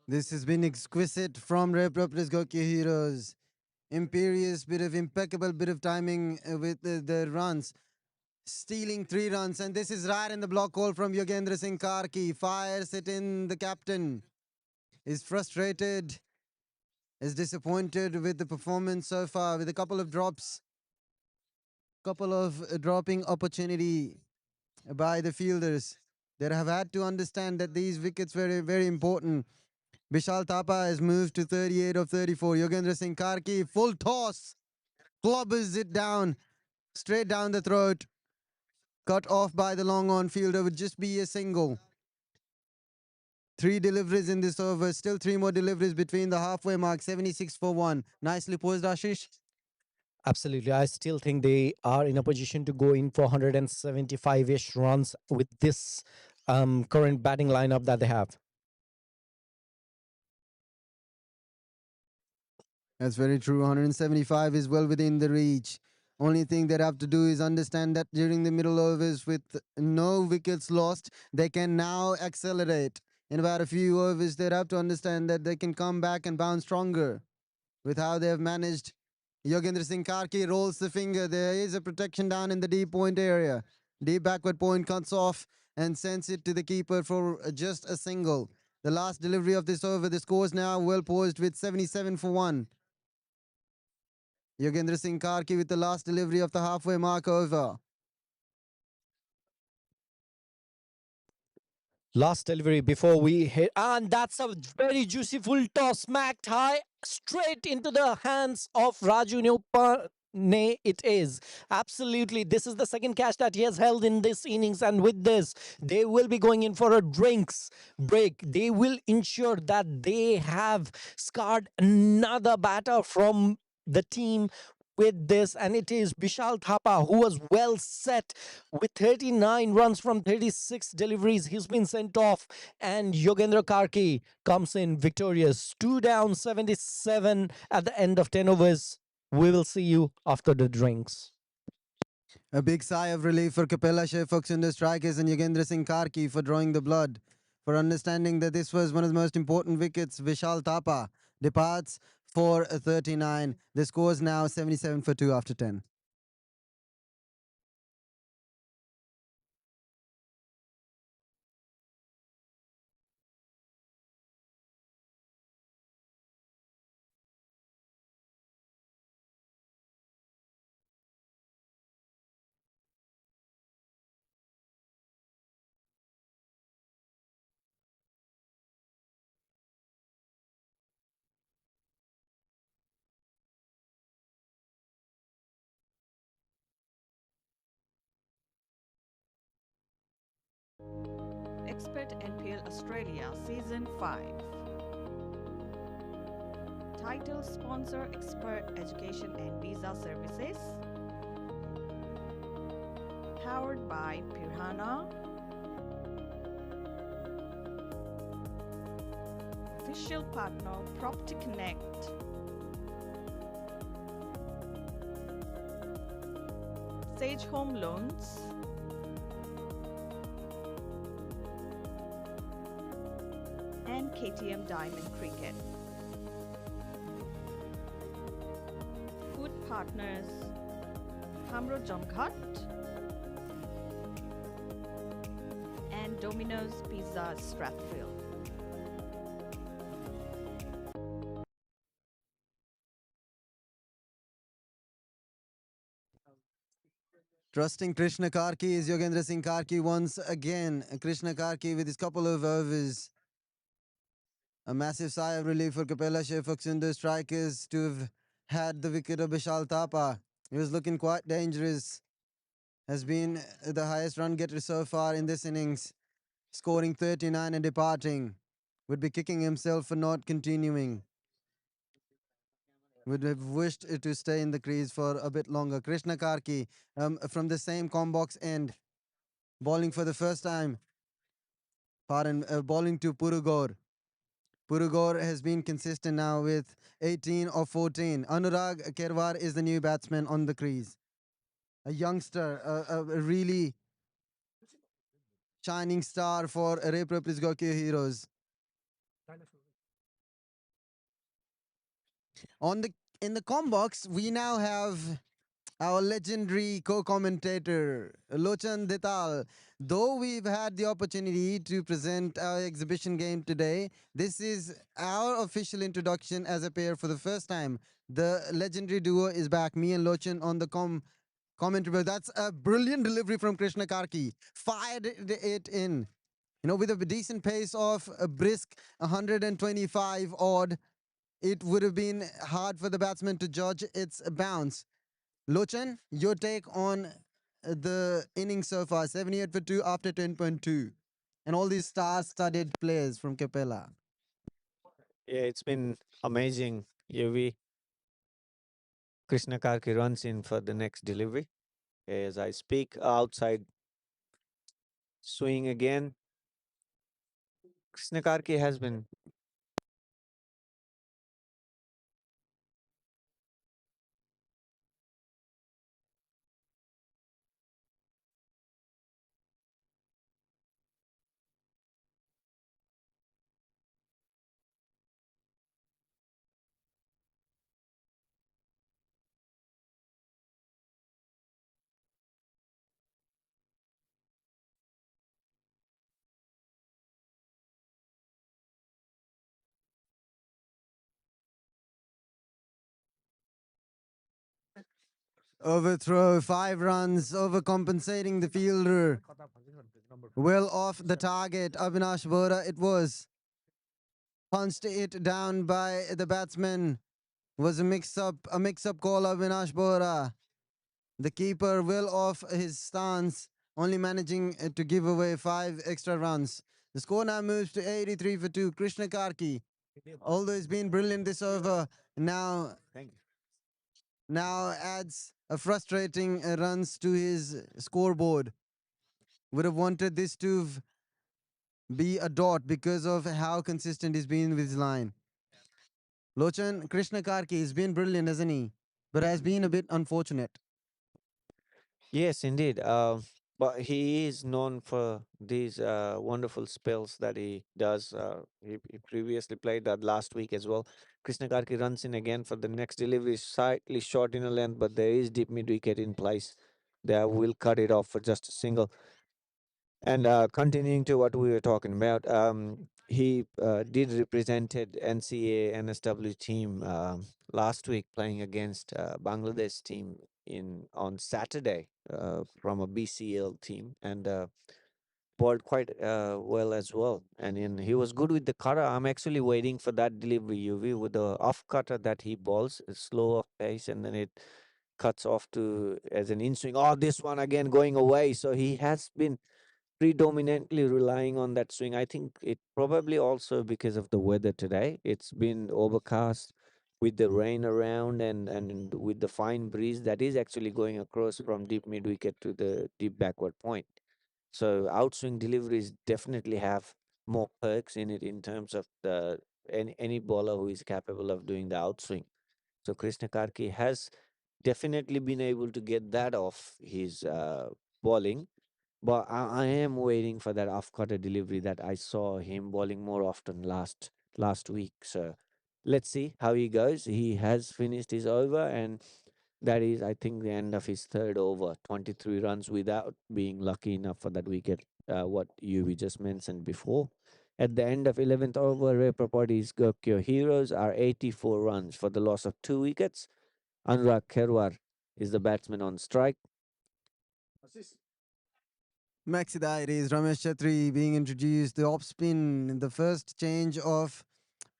Speaker 10: This has been exquisite from Reprop Rizgoke Heroes. Imperious, bit of impeccable bit of timing with the runs. Stealing 3 runs, and this is right in the block hole from Yogendra Singh Karki. Fires it in. The captain is frustrated, is disappointed with the performance so far, with a couple of drops, couple of dropping opportunity by the fielders. They have had to understand that these wickets were very important. Bishal Thapa has moved to 38 of 34. Yogendra Singh Karki, full toss, clobbers it down, straight down the throat. Cut off by the long on fielder, would just be a single. 3 deliveries in this over, still 3 more deliveries between the halfway mark, 76 for 1. Nicely posed, Ashish.
Speaker 2: Absolutely. I still think they are in a position to go in for 175-ish runs with this current batting lineup that they have.
Speaker 10: That's very true. 175 is well within the reach. Only thing they have to do is understand that during the middle overs with no wickets lost, they can now accelerate. In about a few overs, they have to understand that they can come back and bounce stronger with how they have managed. Yogendra Singh Karki rolls the finger. There is a protection down in the deep point area. Deep backward point cuts off and sends it to the keeper for just a single. The last delivery of this over, the score is now well poised with 77 for 1. Yogendra Singh Karki with the last delivery of the halfway mark over.
Speaker 2: Last delivery before we hit, and that's a very juicy full toss, smacked high straight into the hands of Raju Neupane. It is absolutely. This is the second catch that he has held in this innings, and with this, they will be going in for a drinks break. They will ensure that they have scarred another batter from the team with this, and it is Bishal Thapa who was well set with 39 runs from 36 deliveries. He's been sent off, and Yogendra Karki comes in victorious. 2 down, 77 at the end of 10 overs. We will see you after the drinks.
Speaker 10: A big sigh of relief for Capella Fox and the strikers and Yogendra Singh Karki for drawing the blood, for understanding that this was one of the most important wickets. Vishal Thapa departs for 39. The score is now 77 for 2 after 10.
Speaker 3: Expert NPL Australia Season 5. Title sponsor expert education and visa services. Powered by Pirhana. Official partner Property Connect. Sage Home Loans. And KTM Diamond Cricket. Food partners Hamro Jamghat and Domino's Pizza Strathfield.
Speaker 10: Trusting Krishna Karki is Yogendra Singh Karki once again. Krishna Karki with his couple of overs. A massive sigh of relief for Kapela Shefak Sundar strikers to have had the wicket of Bishal Thapa. He was looking quite dangerous. Has been the highest run getter so far in this innings, scoring 39 and departing. Would be kicking himself for not continuing. Would have wished to stay in the crease for a bit longer. Krishna Karki from the same combox end, bowling for the first time. Pardon, bowling to Purugor. Purugor has been consistent now with 18 of 14. Anurag Kerwar is the new batsman on the crease. A youngster, a really shining star for Repro Prisgokyo Heroes. In the combox, we now have our legendary co-commentator Lochan Detal. Though we've had the opportunity to present our exhibition game today, this is our official introduction as a pair for the first time. The legendary duo is back, me and Lochan on the commentary. That's a brilliant delivery from Krishna Karki. Fired it in. You know, with a decent pace of a brisk 125 odd, it would have been hard for the batsman to judge its bounce. Lochan, your take on the innings so far, 78 for 2 after 10.2, and all these star-studded players from Capella.
Speaker 9: Yeah, it's been amazing. UV Krishna Karki runs in for the next delivery. As I speak, outside swing again. Krishna Karki has been
Speaker 10: Overthrow, 5 runs, overcompensating the fielder. Well off the target, Avinash Bora it was. Punched it down by the batsman. Was a mix-up call, Avinash Bora. The keeper well off his stance, only managing to give away 5 extra runs. The score now moves to 83 for 2. Krishna Karki, although he's been brilliant this over, now adds a frustrating runs to his scoreboard. Would have wanted this to be a dot because of how consistent he's been with his line. Lochan, Krishna Karki has been brilliant, hasn't he? But has been a bit unfortunate.
Speaker 9: Yes, indeed. But he is known for these wonderful spells that he does. He previously played that last week as well. Krishna Karki runs in again for the next delivery, slightly short in a length, but there is deep mid wicket in place. They will cut it off for just a single. And continuing to what we were talking about, he did represented NCA NSW team last week playing against Bangladesh team in on Saturday from a BCL team and bowled quite well as well. And he was good with the cutter. I'm actually waiting for that delivery UV with the off cutter that he bowls, slow off pace, and then it cuts off to as an in swing. Oh, this one again going away. So he has been predominantly relying on that swing. I think it probably also because of the weather today. It's been overcast, with the rain around and with the fine breeze that is actually going across from deep mid wicket to the deep backward point. So outswing deliveries definitely have more perks in it in terms of the any bowler who is capable of doing the outswing. So Krishna Karki has definitely been able to get that off his bowling, but I am waiting for that off-cutter delivery that I saw him bowling more often last week. So let's see how he goes. He has finished his over, and that is, I think, the end of his third over. 23 runs without being lucky enough for that wicket. What we just mentioned before. At the end of 11th over, Ray Properties Gokyo Heroes are 84 runs for the loss of 2 wickets. Anurag Kherwar is the batsman on strike.
Speaker 10: Maxida, it is Ramesh Chetri being introduced. The off spin, the first change of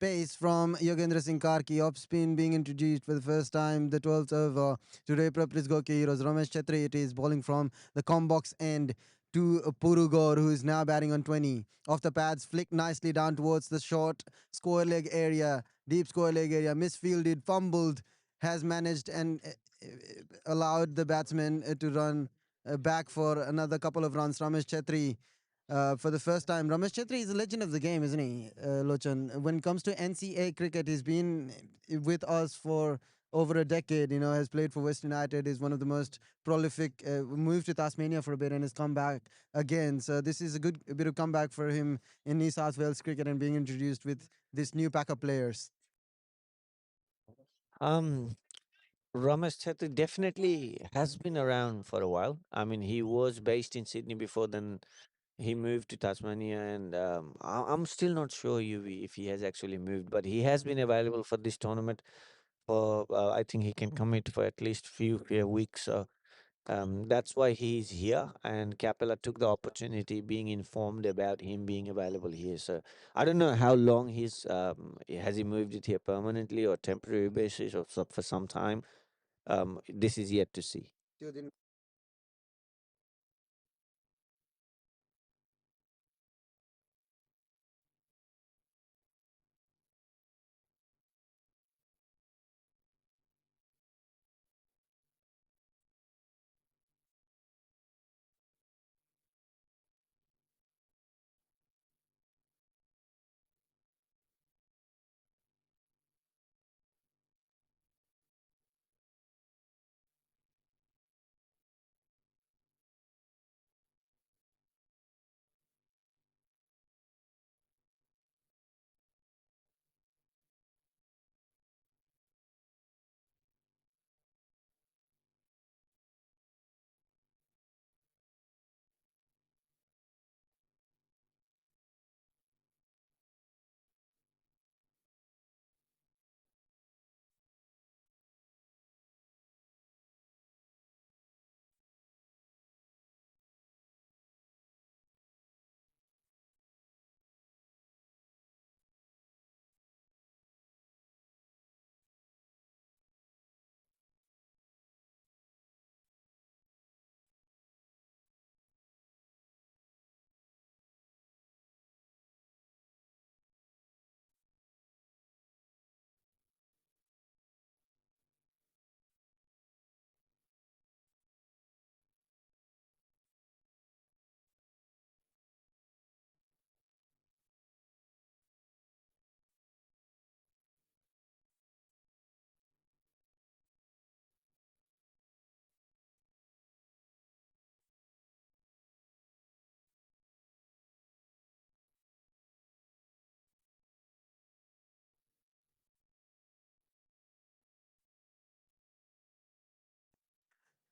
Speaker 10: pace from Yogendra Singh Karki. Off spin being introduced for the first time. The 12th over to Ray Prapris Goke Heroes. Ramesh Chetri, it is bowling from the combox end to Purugor, who is now batting on 20. Off the pads, flicked nicely down towards the short square leg area, deep square leg area, misfielded, fumbled, has managed and allowed the batsman to run back for another couple of runs. Ramesh Chetri, for the first time. Ramesh Chetri is a legend of the game, isn't he, Lochan? When it comes to NCA cricket, he's been with us for over a decade. You know, has played for West United. Is one of the most prolific. Moved to Tasmania for a bit and has come back again. So this is a bit of comeback for him in New South Wales cricket and being introduced with this new pack of players.
Speaker 9: Um, Ramesh Chetri definitely has been around for a while. I mean, he was based in Sydney before, then he moved to Tasmania, and I'm still not sure if he has actually moved, but he has been available for this tournament. For I think he can commit for at least few weeks. So that's why he's here, and Capella took the opportunity, being informed about him being available here. So I don't know how long has he moved it here permanently or temporary basis or for some time. This is yet to see.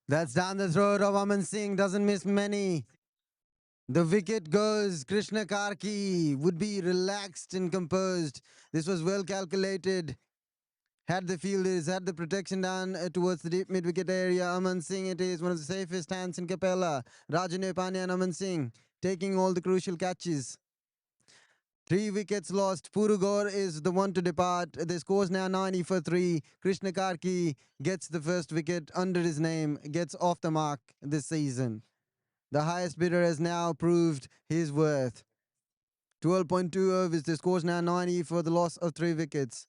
Speaker 10: That's down the throat of Aman Singh, doesn't miss many. The wicket goes. Krishna Karki would be relaxed and composed. This was well calculated. Had the fielders, had the protection down towards the deep mid-wicket area. Aman Singh, it is one of the safest hands in Capella. Rajane Pandya and Aman Singh taking all the crucial catches. 3 wickets lost. Purugor is the one to depart. The score's now 90 for 3. Krishna Karki gets the first wicket under his name, gets off the mark this season. The highest bidder has now proved his worth. 12.2 overs. The score's now 90 for the loss of 3 wickets.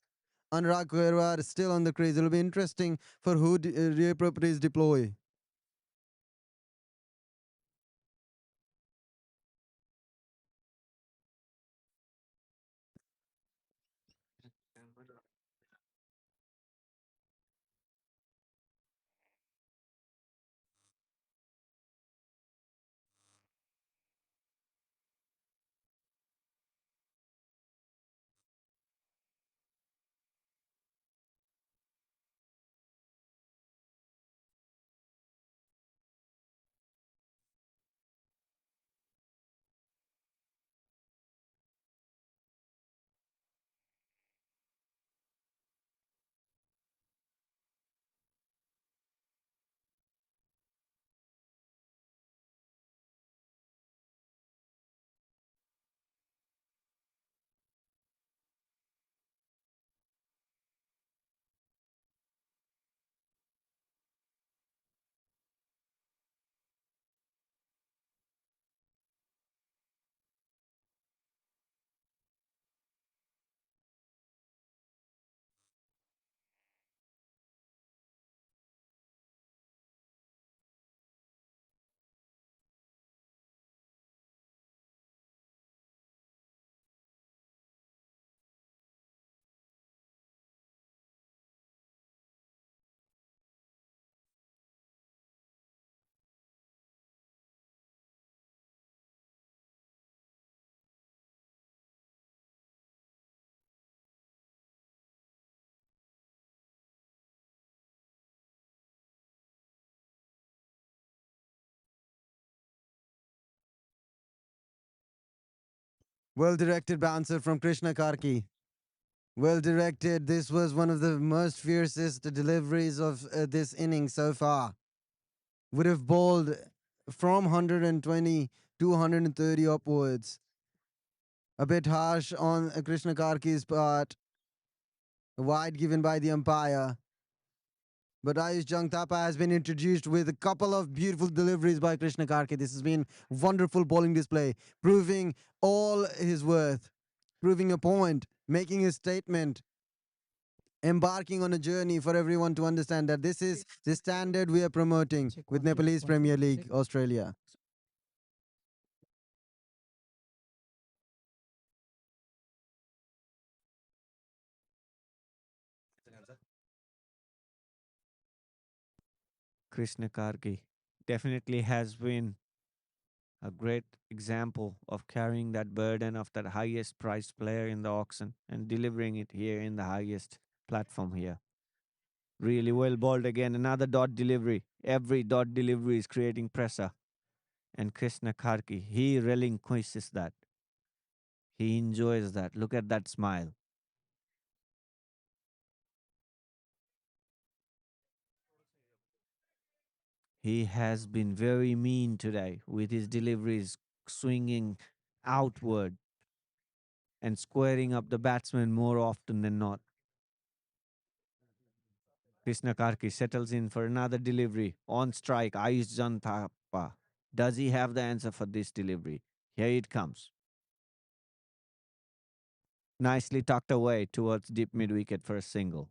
Speaker 10: Anurag Kherwar is still on the crease. It'll be interesting for who Ray Properties deploy. Well directed bouncer from Krishna Karki. Well directed. This was one of the most fiercest deliveries of this inning so far. Would have bowled from 120 to 130 upwards. A bit harsh on Krishna Karki's part. Wide given by the umpire. But Ayush Jangtapa has been introduced with a couple of beautiful deliveries by Krishna Karki. This has been wonderful bowling display, proving all his worth, proving a point, making a statement, embarking on a journey for everyone to understand that this is the standard we are promoting with Nepalese Premier League Australia.
Speaker 9: Krishna Karki definitely has been a great example of carrying that burden of that highest priced player in the auction and delivering it here in the highest platform here. Really well bowled again. Another dot delivery. Every dot delivery is creating pressure. And Krishna Karki, he relinquishes that. He enjoys that. Look at that smile. He has been very mean today with his deliveries swinging outward and squaring up the batsman more often than not. Krishna Karki settles in for another delivery. On strike, Ayush Jantapa. Does he have the answer for this delivery? Here it comes. Nicely tucked away towards deep mid wicket for a single.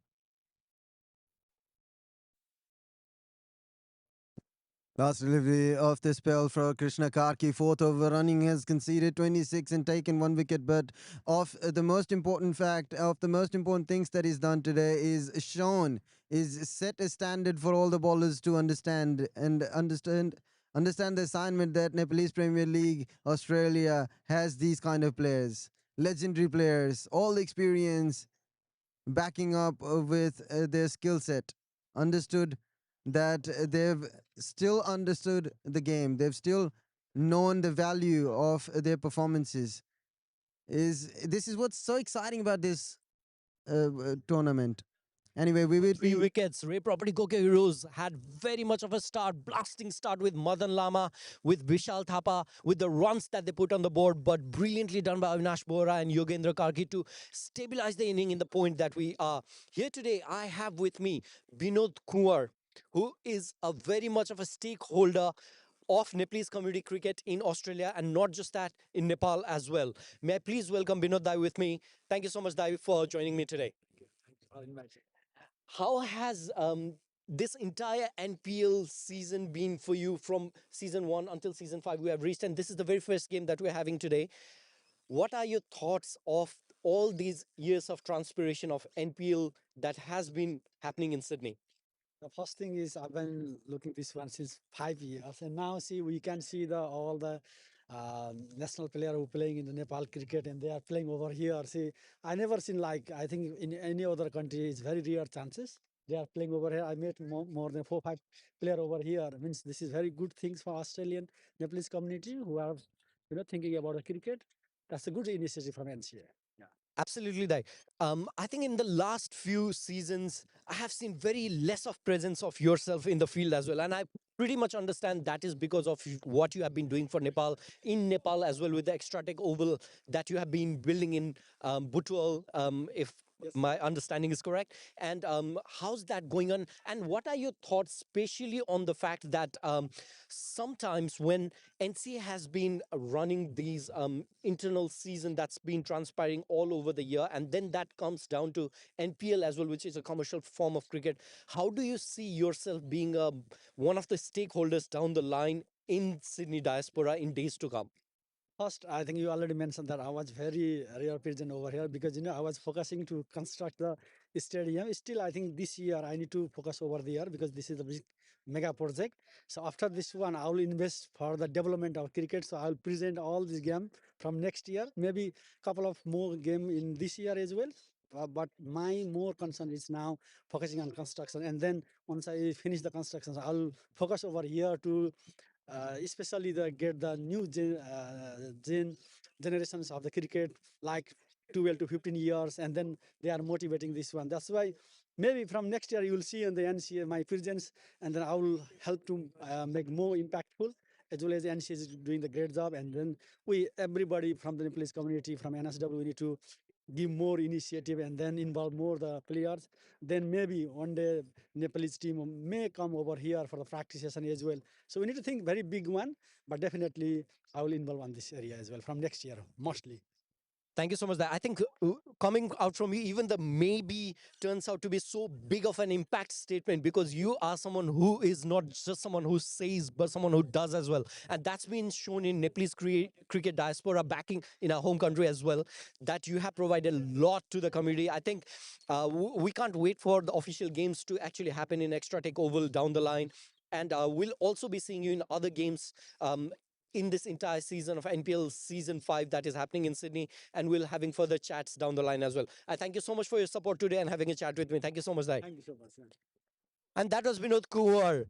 Speaker 10: Last delivery of the spell for Krishna Karki. Fourth over running has conceded 26 and taken 1 wicket. But of the most important fact, of the most important things that he's done today is shown, is set a standard for all the bowlers to understand the assignment that Nepalese Premier League Australia has these kind of players. Legendary players, all the experience backing up with their skill set. Understood that they've still understood the game. They've still known the value of their performances. This is what's so exciting about this tournament. Anyway, we will
Speaker 2: 3 wickets. Ray Property Goke Heroes had very much of a start, blasting start with Madan Lama, with Vishal Thapa, with the runs that they put on the board, but brilliantly done by Avinash Bohra and Yogendra Karki to stabilize the inning in the point that we are. Here today, I have with me Binod Kumar, who is a very much of a stakeholder of Nepalese community cricket in Australia, and not just that, in Nepal as well. May I please welcome Binod Dai with me. Thank you so much, Dai, for joining me today. How has this entire NPL season been for you from season 1 until season 5 we have reached, and this is the very first game that we're having today? What are your thoughts of all these years of transpiration of NPL that has been happening in Sydney?
Speaker 16: The first thing is I've been looking this one since 5 years, and now see we can see the all the national player who playing in the Nepal cricket, and they are playing over here. See, I never seen like I think in any other country it's very rare chances they are playing over here. I met more than 4 5 player over here. Means this is very good things for Australian Nepalese community who are thinking about the cricket. That's a good initiative from NCA. Yeah.
Speaker 2: Absolutely right. I think in the last few seasons, I have seen very less of presence of yourself in the field as well, and I pretty much understand that is because of what you have been doing for Nepal in Nepal as well with the extra tech oval that you have been building in Butwal, if my understanding is correct. And how's that going on? And what are your thoughts, especially on the fact that sometimes when NCA has been running these internal season that's been transpiring all over the year, and then that comes down to NPL as well, which is a commercial form of cricket. How do you see yourself being one of the stakeholders down the line in Sydney diaspora in days to come?
Speaker 16: First, I think you already mentioned that I was very rare person over here because I was focusing to construct the stadium. Still, I think this year I need to focus over there because this is a big mega project. So after this one, I will invest for the development of cricket. So I'll present all this game from next year, maybe couple of more game in this year as well. But my more concern is now focusing on construction, and then once I finish the construction, I'll focus over here to especially get the new generations of the cricket like 12 to 15 years, and then they are motivating this one. That's why maybe from next year you will see in the NCA my presence, and then I will help to make more impactful, as well as the NCA is doing the great job. And then everybody from the Nepalese community, from NSW, we need to give more initiative and then involve more the players. Then maybe one day Nepalese team may come over here for the practice session as well. So we need to think very big one, but definitely I will involve on this area as well from next year mostly.
Speaker 2: Thank you so much. I think coming out from you, even the maybe turns out to be so big of an impact statement, because you are someone who is not just someone who says, but someone who does as well. And that's been shown in Nepalese cricket diaspora backing in our home country as well, that you have provided a lot to the community. I think we can't wait for the official games to actually happen in Extra Tech Oval down the line. And we'll also be seeing you in other games in this entire season of NPL Season 5 that is happening in Sydney, and we'll having further chats down the line as well. I thank you so much for your support today and having a chat with me. Thank you so much, Dai.
Speaker 16: Thank you so much.
Speaker 2: And that was Vinod Kuwar,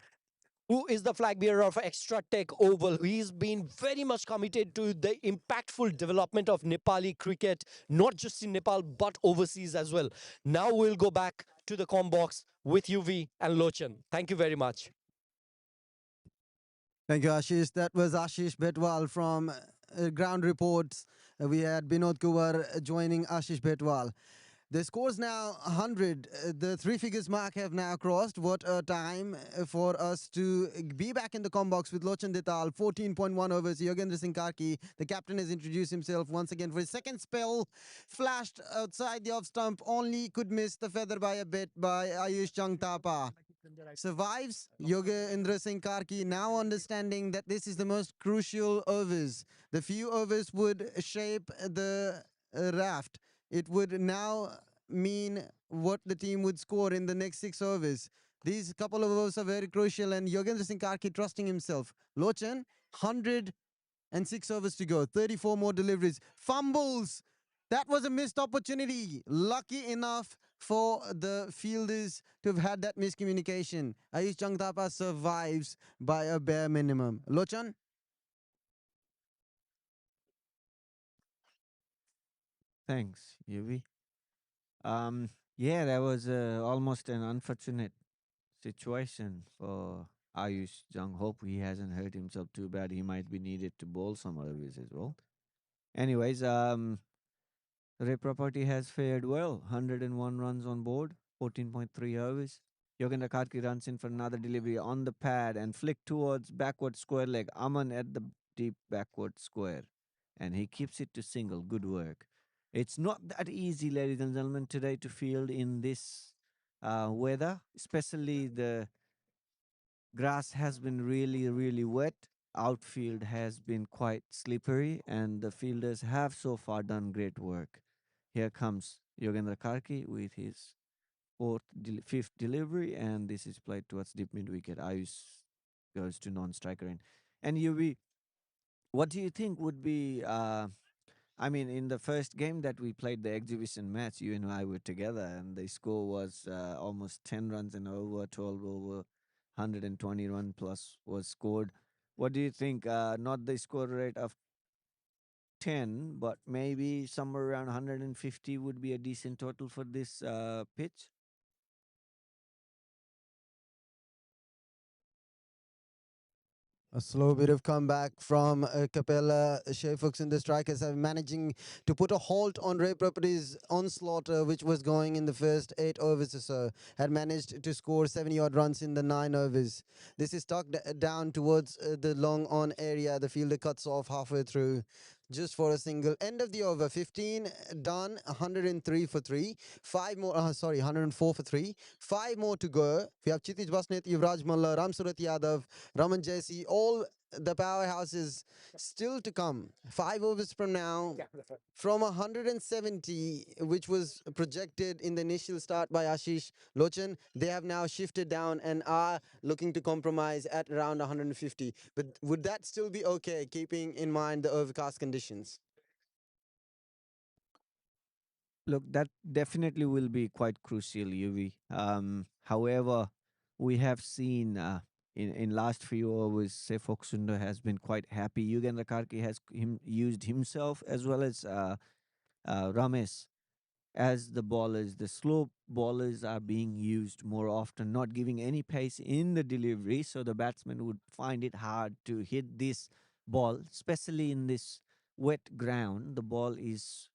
Speaker 2: who is the flag bearer of Extra Tech Oval. He's been very much committed to the impactful development of Nepali cricket, not just in Nepal, but overseas as well. Now we'll go back to the com box with UV and Lochan. Thank you very much.
Speaker 10: Thank you, Ashish. That was Ashish Betwal from Ground Reports. We had Binod Kuwar joining Ashish Betwal. The score's now 100. The three figures mark have now crossed. What a time for us to be back in the com box with Lochan Detal. 14.1 overs. Yogendra Singh Karki, the captain, has introduced himself once again for his second spell. Flashed outside the off stump. Only could miss the feather by a bit by Ayush Changtapa. Survives Yogendra Singh Karki, now understanding that this is the most crucial overs. The few overs would shape the raft. It would now mean what the team would score in the next 6 overs. These couple of overs are very crucial, and Yogendra Singh Karki trusting himself. Lochan, 106 overs to go, 34 more deliveries. Fumbles! That was a missed opportunity. Lucky enough for the fielders to have had that miscommunication. Ayush Changtapa survives by a bare minimum. Lochan?
Speaker 9: Thanks, Yuvi. Yeah, that was almost an unfortunate situation for Ayush Jung. Hope he hasn't hurt himself too bad. He might be needed to bowl some overs as well. Anyways, Ray Property has fared well. 101 runs on board, 14.3 overs. Yogendra Karki runs in for another delivery on the pad and flick towards backward square leg. Aman at the deep backward square. And he keeps it to single. Good work. It's not that easy, ladies and gentlemen, today to field in this weather, especially the grass has been really, really wet. Outfield has been quite slippery, and the fielders have so far done great work. Here comes Yogendra Karki with his fifth delivery, and this is played towards deep mid wicket. Ayush goes to non-striker end. And UV, what do you think would be? I mean, in the first game that we played, the exhibition match, you and I were together, and the score was almost 10 runs and over 12 over 120 run plus was scored. What do you think? Not the score rate of 10, but maybe somewhere around 150 would be a decent total for this pitch.
Speaker 10: A slow bit of comeback from Capella. Shea Fuchs and the strikers are managing to put a halt on Ray Properties' onslaught, which was going in the first 8 overs or so. Had managed to score 70-odd runs in the 9 overs. This is tucked down towards the long on area. The fielder cuts off halfway through just for a single. End of the over, 15 done, 103 for 3. 5 more, 104 for 3. 5 more to go. We have Chitij Basnet, Yuvraj Malla, Ramsurat Yadav, Raman Jaisi, all the powerhouses still to come. 5 overs from now, from 170, which was projected in the initial start by Ashish Lochan, they have now shifted down and are looking to compromise at around 150. But would that still be okay, keeping in mind the overcast conditions?
Speaker 9: Look, that definitely will be quite crucial, UV. However, we have seen in last few overs, Sefok Sunder has been quite happy. Yugendra Karki has used himself as well as Ramesh as the ballers. The slow ballers are being used more often, not giving any pace in the delivery, so the batsman would find it hard to hit this ball, especially in this wet ground. The ball is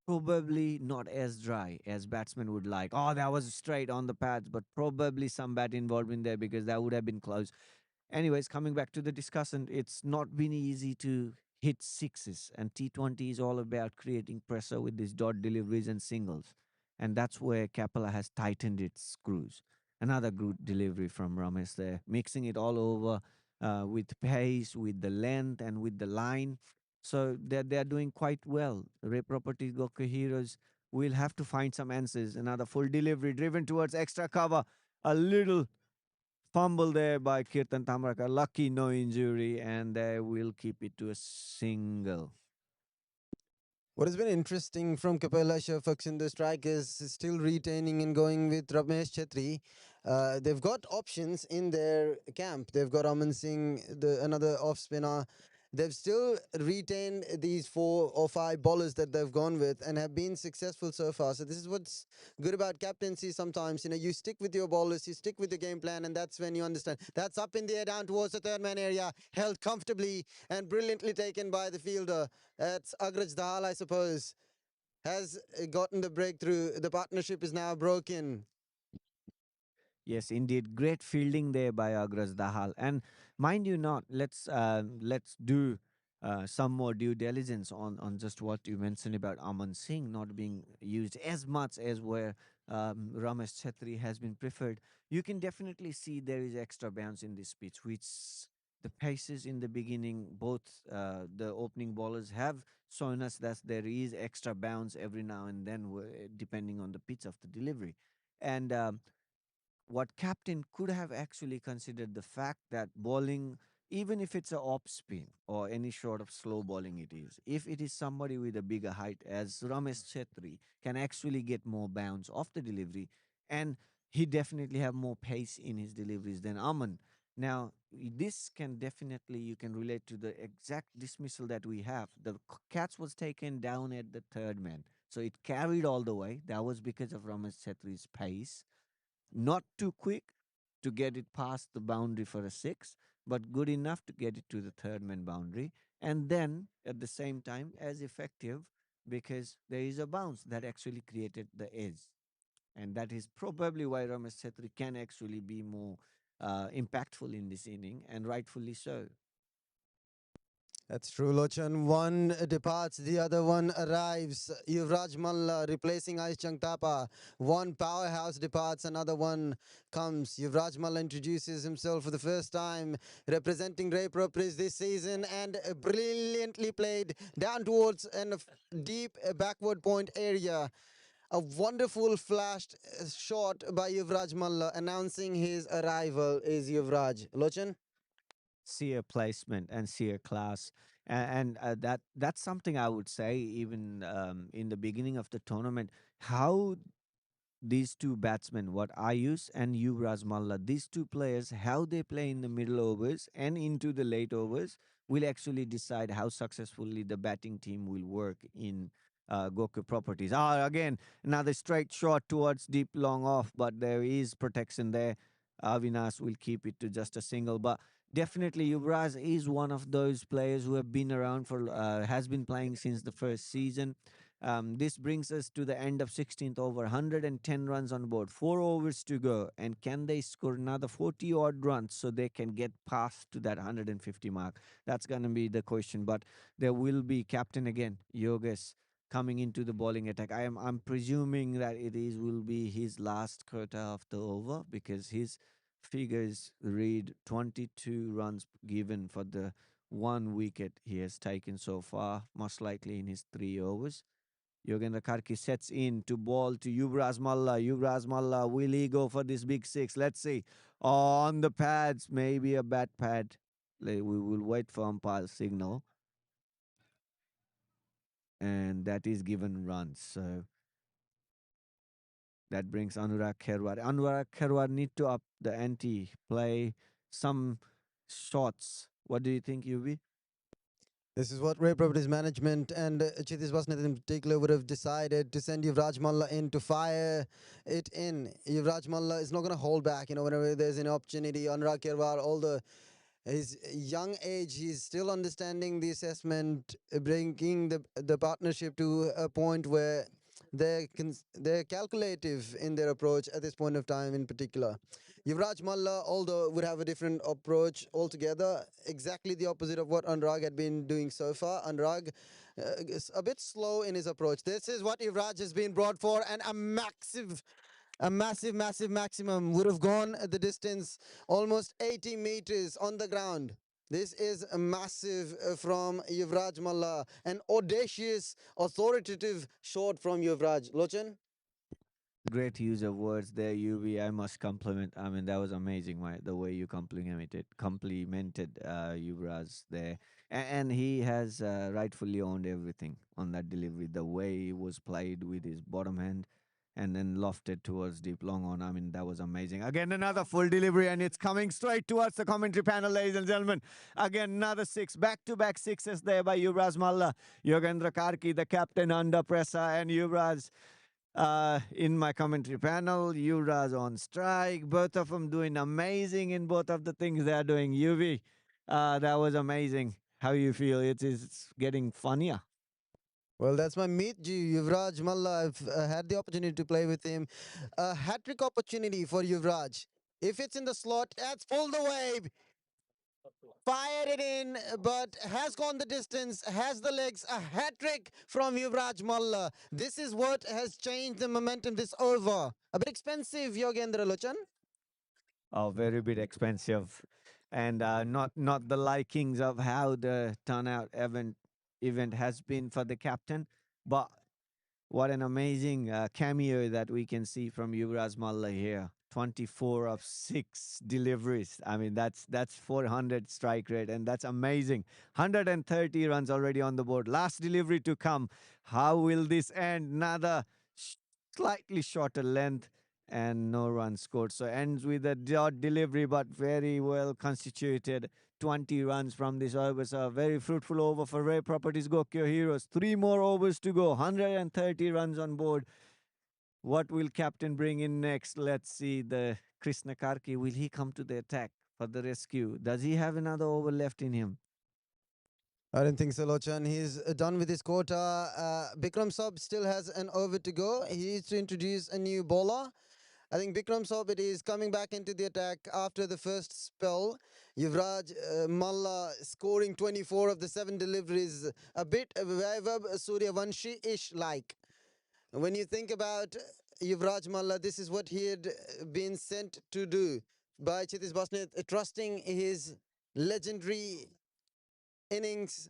Speaker 9: probably not as dry as batsmen would like. Oh, that was straight on the pads, but probably some bat involved in there because that would have been close. Anyways, coming back to the discussion, it's not been easy to hit sixes, and T20 is all about creating pressure with these dot deliveries and singles. And that's where Capella has tightened its screws. Another good delivery from Ramesh there, mixing it all over with pace, with the length, and with the line. So they're doing quite well. Ray Properties, Gokka Heroes will have to find some answers. Another full delivery driven towards extra cover. A little fumble there by Kirtan Tamraka. Lucky no injury, and they will keep it to a single.
Speaker 10: What has been interesting from Kapela Shafaks in the strike is still retaining and going with Ramesh Chetri. They've got options in their camp. They've got Aman Singh, another off spinner. They've still retained these 4 or 5 bowlers that they've gone with and have been successful so far. So this is what's good about captaincy sometimes. You know, you stick with your bowlers, you stick with the game plan, and that's when you understand. That's up in the air down towards the third man area, held comfortably and brilliantly taken by the fielder. That's Agraj Dahal, I suppose, has gotten the breakthrough. The partnership is now broken.
Speaker 9: Yes, indeed, great fielding there by Agras Dahal. And mind you, not let's do some more due diligence on just what you mentioned about Aman Singh not being used as much as where Ramesh Chetri has been preferred. You can definitely see there is extra bounce in this pitch, which the paces in the beginning, both the opening bowlers have shown us that there is extra bounce every now and then, depending on the pitch of the delivery. And what captain could have actually considered the fact that bowling, even if it's a off spin or any sort of slow bowling it is, if it is somebody with a bigger height as Ramesh Chetri can actually get more bounce off the delivery, and he definitely have more pace in his deliveries than Aman. Now, this can definitely, you can relate to the exact dismissal that we have. The catch was taken down at the third man. So it carried all the way. That was because of Ramesh Chetri's pace, not too quick to get it past the boundary for a six, but good enough to get it to the third man boundary. And then at the same time, as effective because there is a bounce that actually created the edge. And that is probably why Ramesh Chetri can actually be more impactful in this inning, and rightfully so.
Speaker 10: That's true, Lochan. One departs, the other one arrives. Yuvraj Malla replacing Aishchang Thapa. One powerhouse departs, another one comes. Yuvraj Malla introduces himself for the first time, representing Ray Propris this season, and brilliantly played down towards a deep backward point area. A wonderful flashed shot by Yuvraj Malla announcing his arrival is Yuvraj. Lochan?
Speaker 9: Sheer placement and sheer class, and that's something I would say even in the beginning of the tournament. How these two batsmen, what Ayush and Yuvraj Malla, these two players, how they play in the middle overs and into the late overs will actually decide how successfully the batting team will work in Goku Properties. Again, another straight shot towards deep long off, but there is protection there. Avinash will keep it to just a single, but definitely Yuvraj is one of those players who have been around for, has been playing since the first season. This brings us to the end of 16th over, 110 runs on board, 4 overs to go. And can they score another 40 odd runs so they can get past to that 150 mark? That's going to be the question. But there will be captain again, Yogesh, coming into the bowling attack. I'm presuming that will be his last quota of the over because his figures read 22 runs given for the 1 wicket he has taken so far, most likely in his 3 overs. Yogendra Karki sets in to ball to Yuvraj Malla. Yuvraj Malla, will he go for this big six? Let's see. On the pads, maybe a bat pad. We will wait for umpire signal. And that is given runs. So that brings Anurag Kherwar. Anurag Kherwar need to up the ante, play some shots. What do you think, Yuvi?
Speaker 10: This is what Ray Properties Management and Chitish Vasnath in particular would have decided to send Yuvraj Malla in to fire it in. Yuvraj Malla is not going to hold back, whenever there's an opportunity. Anurag Kherwar, although his young age, he's still understanding the assessment, bringing the partnership to a point where they're calculative in their approach at this point of time in particular. Yuvraj Malla, although would have a different approach altogether, exactly the opposite of what Anurag had been doing so far. Anurag is a bit slow in his approach. This is what Yuvraj has been brought for, and a massive maximum would have gone the distance, almost 80 meters on the ground. This is a massive from Yuvraj Malla, an audacious, authoritative shot from Yuvraj. Lochan?
Speaker 9: Great use of words there, UV. I must compliment. I mean, that was amazing, right? The way you complimented Yuvraj there, and he has rightfully owned everything on that delivery. The way it was played with his bottom hand, and then lofted towards deep long on. I mean, that was amazing. Again, another full delivery, and it's coming straight towards the commentary panel, ladies and gentlemen. Again, another six, back-to-back sixes there by Yuvraj Malla. Yogendra Karki, the captain under pressure, and Yuvraj. In my commentary panel, Yuvraj on strike. Both of them doing amazing in both of the things they are doing. UV, that was amazing. How you feel? It is getting funnier.
Speaker 10: Well, that's my meet Yuvraj Malla. I've had the opportunity to play with him. A hat-trick opportunity for Yuvraj. If it's in the slot, that's pulled away. Fired it in, but has gone the distance, has the legs. A hat-trick from Yuvraj Malla. This is what has changed the momentum this over. A bit expensive, Yogendra Lochan.
Speaker 9: Oh, very bit expensive, and not the likings of how the turnout event has been for the captain, but what an amazing cameo that we can see from Yuvraj Malla here. 24 of 6 deliveries. I mean, that's 400 strike rate, and that's amazing. 130 runs already on the board. Last delivery to come. How will this end? Another slightly shorter length and no run scored. So ends with a dot delivery, but very well constituted. 20 runs from this over. So a very fruitful over for Ray Properties Gokyo Heroes. 3 more overs to go. 130 runs on board. What will captain bring in next? Let's see. The Krishna Karki, will he come to the attack for the rescue? Does he have another over left in him?
Speaker 10: I don't think so, Lochan. He's done with his quota. Bikram Sab still has an over to go. He needs to introduce a new bowler. I think Bikram Sobit is coming back into the attack after the first spell. Yuvraj Malla scoring 24 of the 7 deliveries, a bit Vaibhav Suryavanshi-ish like. When you think about Yuvraj Malla, this is what he had been sent to do by Chitish Bosnith, trusting his legendary innings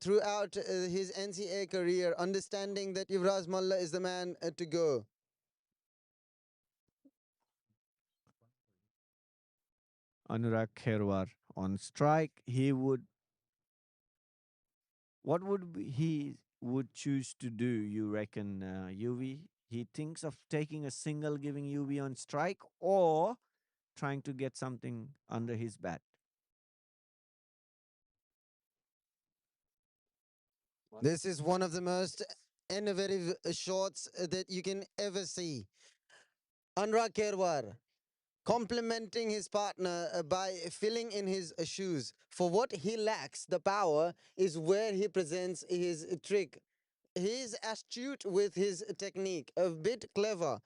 Speaker 10: throughout his NCA career, understanding that Yuvraj Malla is the man to go.
Speaker 9: Anurag Kherwar on strike. What he would choose to do, you reckon, UV? He thinks of taking a single, giving UV on strike, or trying to get something under his bat.
Speaker 10: This is one of the most innovative shots that you can ever see. Anurag Kherwar complimenting his partner by filling in his shoes. For what he lacks, the power is where he presents his trick. He's astute with his technique, a bit clever.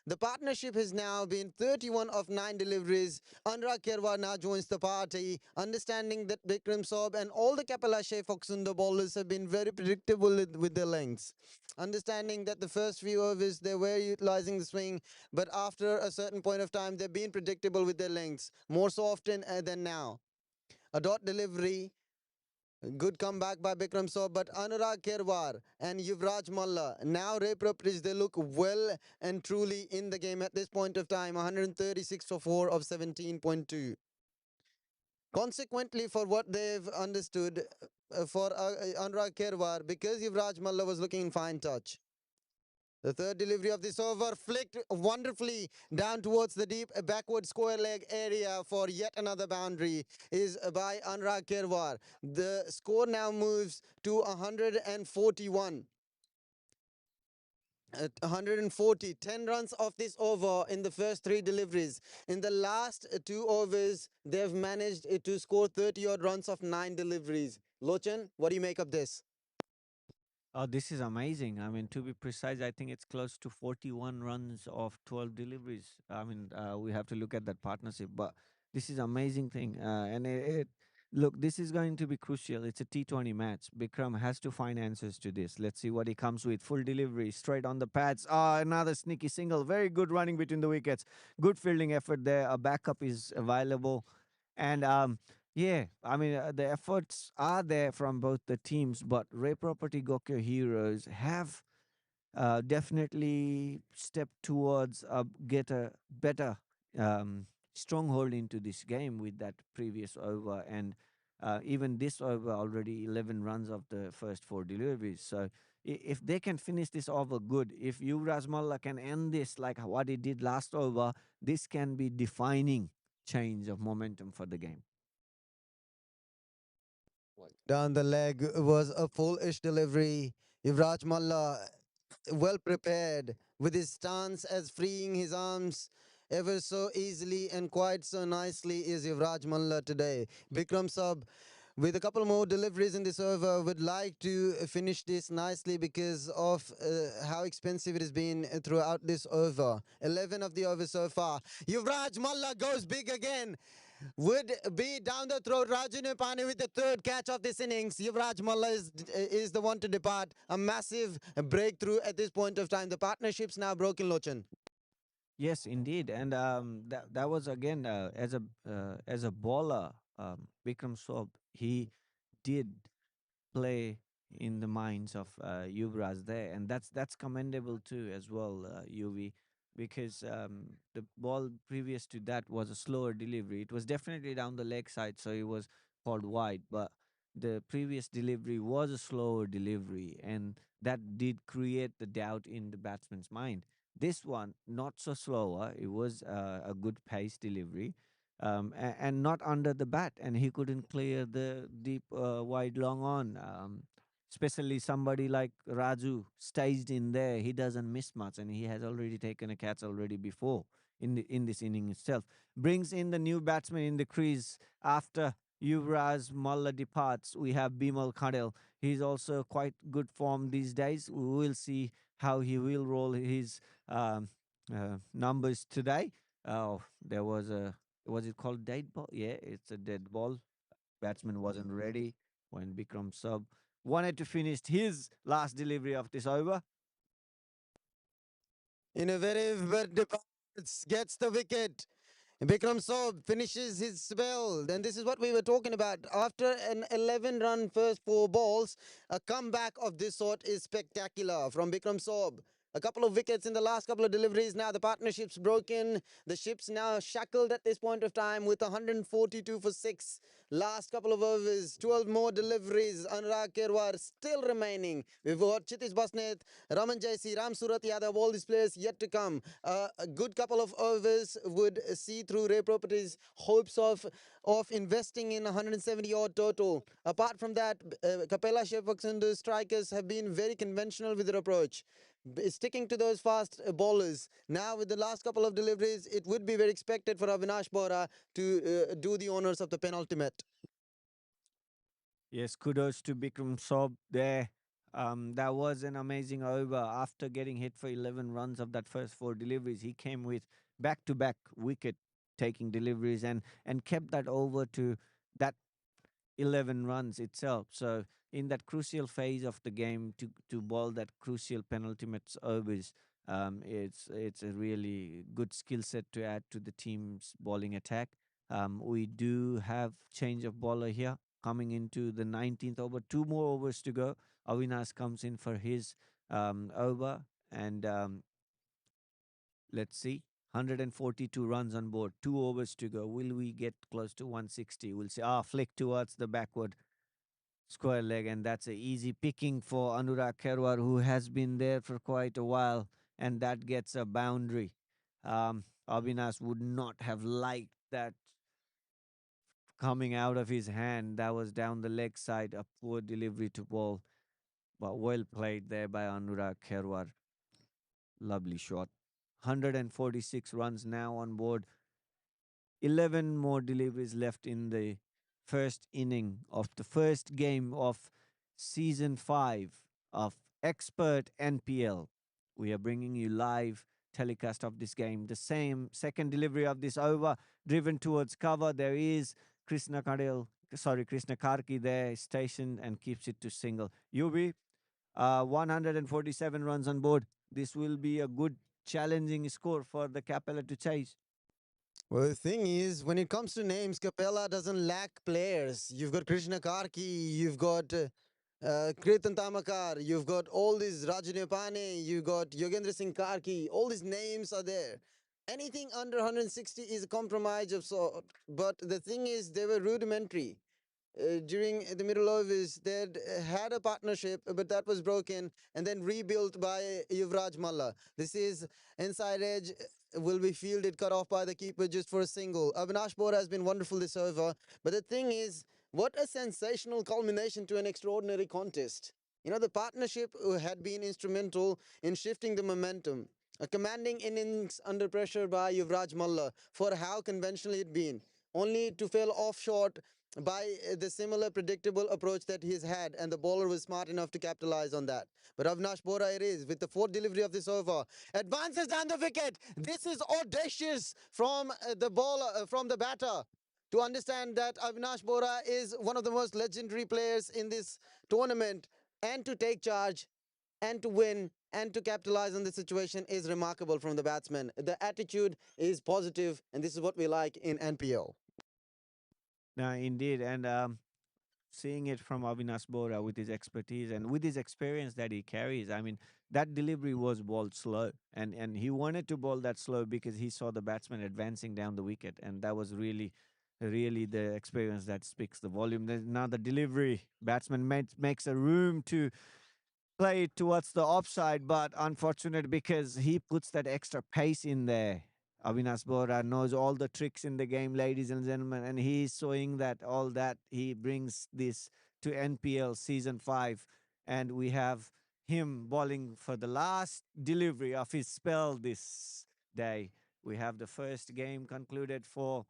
Speaker 10: The partnership has now been 31 of 9 deliveries. Anurag Kherwar now joins the party, understanding that Bikram Saab and all the Kapila Foxundo bowlers have been very predictable with their lengths. Understanding that the first few overs they were utilizing the swing, but after a certain point of time they've been predictable with their lengths, more so often than now. A dot delivery, good comeback by Bikram Saab, but Anurag Kherwar and Yuvraj Malla, now Reproprish, they look well and truly in the game at this point of time, 136 for 4 of 17.2. Consequently, for what they've understood, for Anurag Kherwar, because Yuvraj Malla was looking in fine touch. The third delivery of this over flicked wonderfully down towards the deep backward square leg area for yet another boundary is by Anurag Kherwar. The score now moves to 141. At 140, 10 runs off this over in the first 3 deliveries. In the last 2 overs, they've managed to score 30 odd runs of 9 deliveries. Lochan, what do you make of this?
Speaker 9: Oh, this is amazing. I mean, to be precise, I think it's close to 41 runs of 12 deliveries. I mean, we have to look at that partnership, but this is amazing thing. And look, this is going to be crucial. It's a T20 match. Bikram has to find answers to this. Let's see what he comes with. Full delivery, straight on the pads. Ah, another sneaky single. Very good running between the wickets. Good fielding effort there. A backup is available. And yeah, I mean, the efforts are there from both the teams, but Ray Property Gokyo Heroes have definitely stepped towards get a better stronghold into this game with that previous over, and even this over already 11 runs of the first 4 deliveries. So if they can finish this over good, if Yuvraj Malla can end this like what he did last over, this can be defining change of momentum for the game.
Speaker 10: Down the leg was a foolish delivery. Yuvraj Malla well prepared with his stance as freeing his arms ever so easily and quite so nicely is Yuvraj Malla today. Bikram Saab with a couple more deliveries in this over would like to finish this nicely because of how expensive it has been throughout this over. 11 of the overs so far. Yuvraj Malla goes big again. Would be down the throat. Raju Nepani with the 3rd catch of this innings. Yuvraj Malla is the one to depart. A massive breakthrough at this point of time. The partnership's now broken, Lochan.
Speaker 9: Yes, indeed, and that was again as a bowler, Bikram Saab, he did play in the minds of Yuvraj there, and that's commendable too as well, UV, because the ball previous to that was a slower delivery. It was definitely down the leg side, so it was called wide, but the previous delivery was a slower delivery, and that did create the doubt in the batsman's mind. This one, not so slower. It was a good pace delivery, and not under the bat, and he couldn't clear the deep wide long on. Especially somebody like Raju staged in there, he doesn't miss much, and he has already taken a catch already before in this inning itself. Brings in the new batsman in the crease after Yuvraj Malla departs. We have Bimal Khandel. He's also quite good form these days. We will see how he will roll his numbers today. Oh, there was it called dead ball? Yeah, it's a dead ball. Batsman wasn't ready when Bikram Sub wanted to finish his last delivery of this over.
Speaker 10: Innovative, but departs, gets the wicket. Bikram Saab finishes his spell. Then this is what we were talking about. After an 11-run first 4 balls, a comeback of this sort is spectacular from Bikram Saab. A couple of wickets in the last couple of deliveries. Now the partnership's broken. The ship's now shackled at this point of time with 142 for 6. Last couple of overs, 12 more deliveries. Anurag Kerwar still remaining. We've got Chitish Basnet, Raman Jaisi, Ram Surat Yadav, all these players yet to come. A good couple of overs would see through Ray Properties' hopes of investing in 170 odd total. Apart from that, Kapela Shefaksundu strikers have been very conventional with their approach, sticking to those fast bowlers. Now with the last couple of deliveries, it would be very expected for Avinash Bora to do the honours of the penultimate.
Speaker 9: Yes, kudos to Bikram Saab there. That was an amazing over. After getting hit for 11 runs of that first 4 deliveries, he came with back-to-back wicket-taking deliveries and kept that over to that 11 runs itself. So in that crucial phase of the game, to bowl that crucial penultimate overs, it's a really good skill set to add to the team's bowling attack. We do have change of bowler here coming into the 19th over. 2 more overs to go. Avinash comes in for his over, and let's see. 142 runs on board, 2 overs to go. Will we get close to 160? We'll see. Flick towards the backward square leg, and that's a easy picking for Anurag Kherwar, who has been there for quite a while, and that gets a boundary. Avinash would not have liked that coming out of his hand. That was down the leg side, a poor delivery to ball, but well played there by Anurag Kherwar. Lovely shot. 146 runs now on board. 11 more deliveries left in the first inning of the first game of season 5 of Expert NPL. We are bringing you live telecast of this game. The same second delivery of this over, driven towards cover. There is Krishna Karki there, stationed and keeps it to single. Yubi, 147 runs on board. This will be a good challenging score for the Capella to chase.
Speaker 10: Well, the thing is, when it comes to names, Capella doesn't lack players. You've got Krishna Karki, you've got Kritan Tamakar, you've got all these Raju Nepane, you've got Yogendra Singh Karki, all these names are there. Anything under 160 is a compromise of sort, but the thing is, they were rudimentary. During the middle overs, they had a partnership, but that was broken and then rebuilt by Yuvraj Malla. This is inside edge, will be fielded, cut off by the keeper just for a single. Avinash Bora has been wonderful this over, but the thing is, what a sensational culmination to an extraordinary contest. You know, the partnership had been instrumental in shifting the momentum. A commanding innings under pressure by Yuvraj Malla for how conventional it had been, only to fail off short by the similar predictable approach that he's had, and the bowler was smart enough to capitalize on that. But Avinash Bora it is, with the 4th delivery of this over, advances down the wicket. This is audacious from the bowler, from the batter, to understand that Avinash Bora is one of the most legendary players in this tournament, and to take charge and to win and to capitalize on the situation is remarkable from the batsman. The attitude is positive, and this is what we like in NPL.
Speaker 9: No, indeed. And seeing it from Avinash Bora with his expertise and with his experience that he carries, I mean, that delivery was bowled slow. And he wanted to bowl that slow because he saw the batsman advancing down the wicket. And that was really, really the experience that speaks the volume. Now the delivery, batsman makes a room to play it towards the offside, but unfortunate because he puts that extra pace in there. Avinash Bora knows all the tricks in the game, ladies and gentlemen, and he's showing that all that he brings this to NPL season 5, and we have him bowling for the last delivery of his spell this day. We have the first game concluded for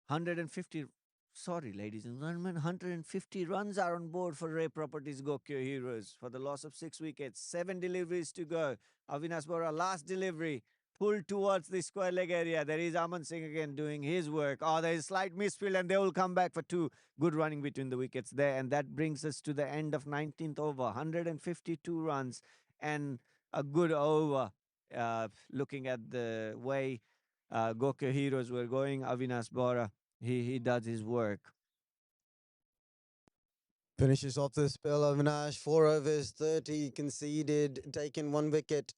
Speaker 9: 150 sorry, ladies and gentlemen, 150 runs are on board for Ray Properties Gokyo Heroes for the loss of 6 wickets. 7 deliveries to go. Avinash Bora, last delivery, pulled towards the square leg area. There is Aman Singh again doing his work. Oh, there is slight misfield, and they will come back for 2. Good running between the wickets there. And that brings us to the end of 19th over. 152 runs and a good over. Looking at the way Gokyo Heroes were going, Avinash Bora, he does his work.
Speaker 10: Finishes off the spell of Avinash, 4 overs, 30 conceded, taken 1 wicket.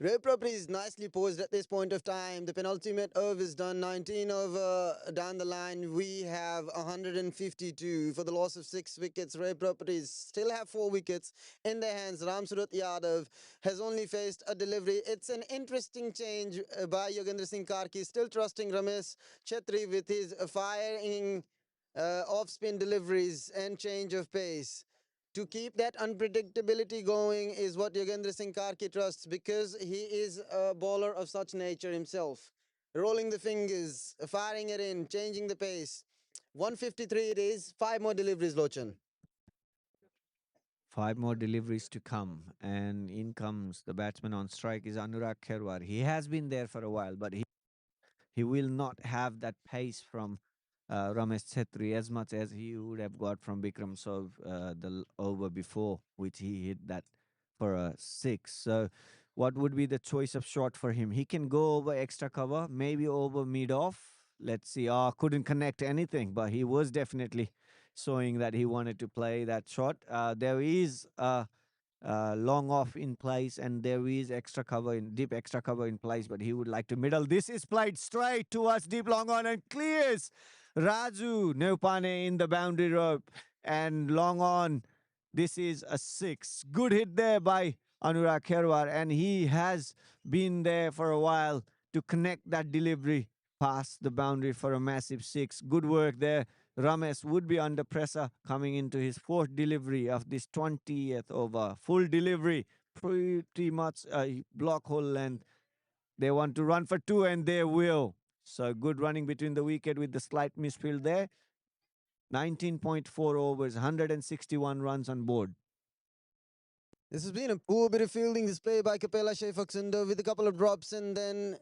Speaker 10: Ray Properties nicely posed at this point of time. The penultimate over is done, 19 over down the line. We have 152 for the loss of 6 wickets. Ray Properties still have 4 wickets in their hands. Ram Surat Yadav has only faced a delivery. It's an interesting change by Yogendra Singh Karki, still trusting Ramesh Chetri with his firing off-spin deliveries and change of pace. To keep that unpredictability going is what Yogendra Singh Karki trusts, because he is a bowler of such nature himself. Rolling the fingers, firing it in, changing the pace. 153 it is, 5 more deliveries, Lochan.
Speaker 9: 5 more deliveries to come, and in comes the batsman on strike is Anurag Kherwar. He has been there for a while, but he will not have that pace from Ramesh Chetri as much as he would have got from Bikram Sov the over before, which he hit that for a 6. So what would be the choice of shot for him? He can go over extra cover, maybe over mid-off. Let's see. Couldn't connect anything, but he was definitely showing that he wanted to play that shot. There is long off in place, and there is extra cover in deep extra cover in place, but he would like to middle. This is played straight towards deep long on and clears Raju Neupane in the boundary rope, and long on. This is a 6. Good hit there by Anurag Kherwar, and he has been there for a while to connect that delivery past the boundary for a massive 6. Good work there. Ramesh would be under pressure coming into his 4th delivery of this 20th over. Full delivery, pretty much a block hole length. They want to run for 2, and they will. So good running between the wicket with the slight misfield there. 19.4 overs, 161 runs on board.
Speaker 10: This has been a poor bit of fielding display by Kapela Shefaksundo with a couple of drops, and then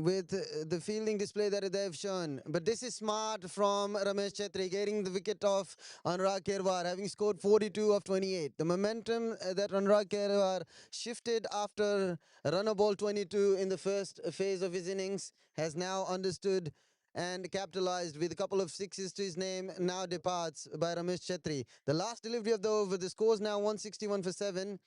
Speaker 10: with the fielding display that they've shown. But this is smart from Ramesh Chetri, getting the wicket off Anurag Kherwar, having scored 42 of 28. The momentum that Anurag Kherwar shifted after runner ball 22 in the first phase of his innings has now understood and capitalized with a couple of 6s to his name, now departs by Ramesh Chetri. The last delivery of the over, the score is now 161 for 7.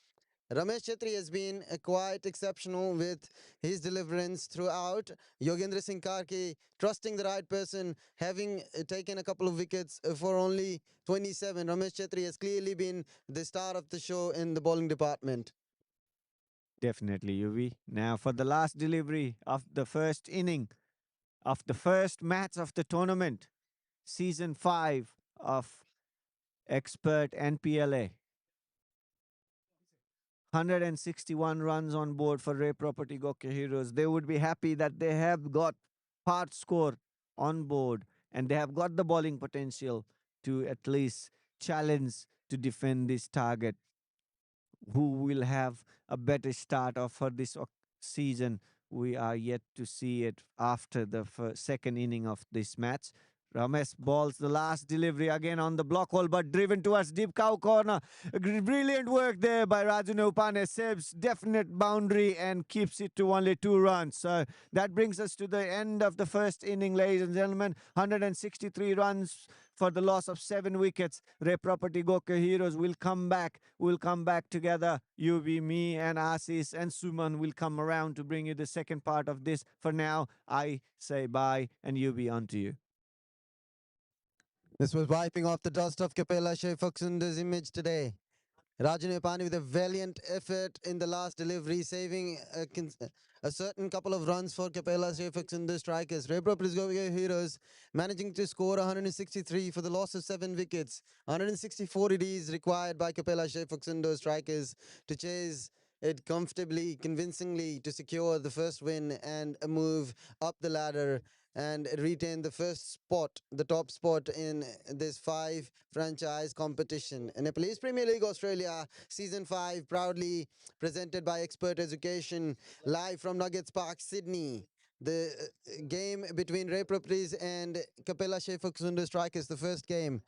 Speaker 10: Ramesh Chetri has been quite exceptional with his deliverance throughout. Yogendra Singh Karki trusting the right person, having taken a couple of wickets for only 27. Ramesh Chetri has clearly been the star of the show in the bowling department.
Speaker 9: Definitely, UV. Now for the last delivery of the first inning of the first match of the tournament, Season 5 of Expert NPLA. 161 runs on board for Ray Property Gokyo Heroes. They would be happy that they have got part score on board, and they have got the bowling potential to at least challenge to defend this target. Who will have a better start for this season? We are yet to see it after the second inning of this match. Ramesh balls the last delivery again on the block hole, but driven towards deep cow corner. Brilliant work there by Raju Neupane. Saves definite boundary and keeps it to only 2 runs. So that brings us to the end of the first inning, ladies and gentlemen. 163 runs for the loss of 7 wickets. Ray Property Gokyo Heroes will come back. We'll come back together. You, me, and Asis and Suman will come around to bring you the second part of this. For now, I say bye, and you be on to you.
Speaker 10: This was wiping off the dust of Kapela Shefaksundo's image today. Raju Neupane with a valiant effort in the last delivery, saving a certain couple of runs for Kapela Shefaksundo strikers. Ray Properties Gokyo Heroes managing to score 163 for the loss of 7 wickets. 164 it is required by Kapela Shefaksundo strikers to chase it comfortably, convincingly, to secure the first win and move up the ladder and retain the first spot, the top spot in this 5 franchise competition. Nepalese Premier League Australia Season 5 proudly presented by Expert Education, live from Nuggets Park, Sydney. The game between Ray Properties and Capella Sheffield Strikers, the first game.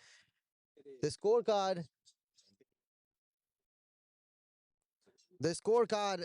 Speaker 10: The scorecard. The scorecard.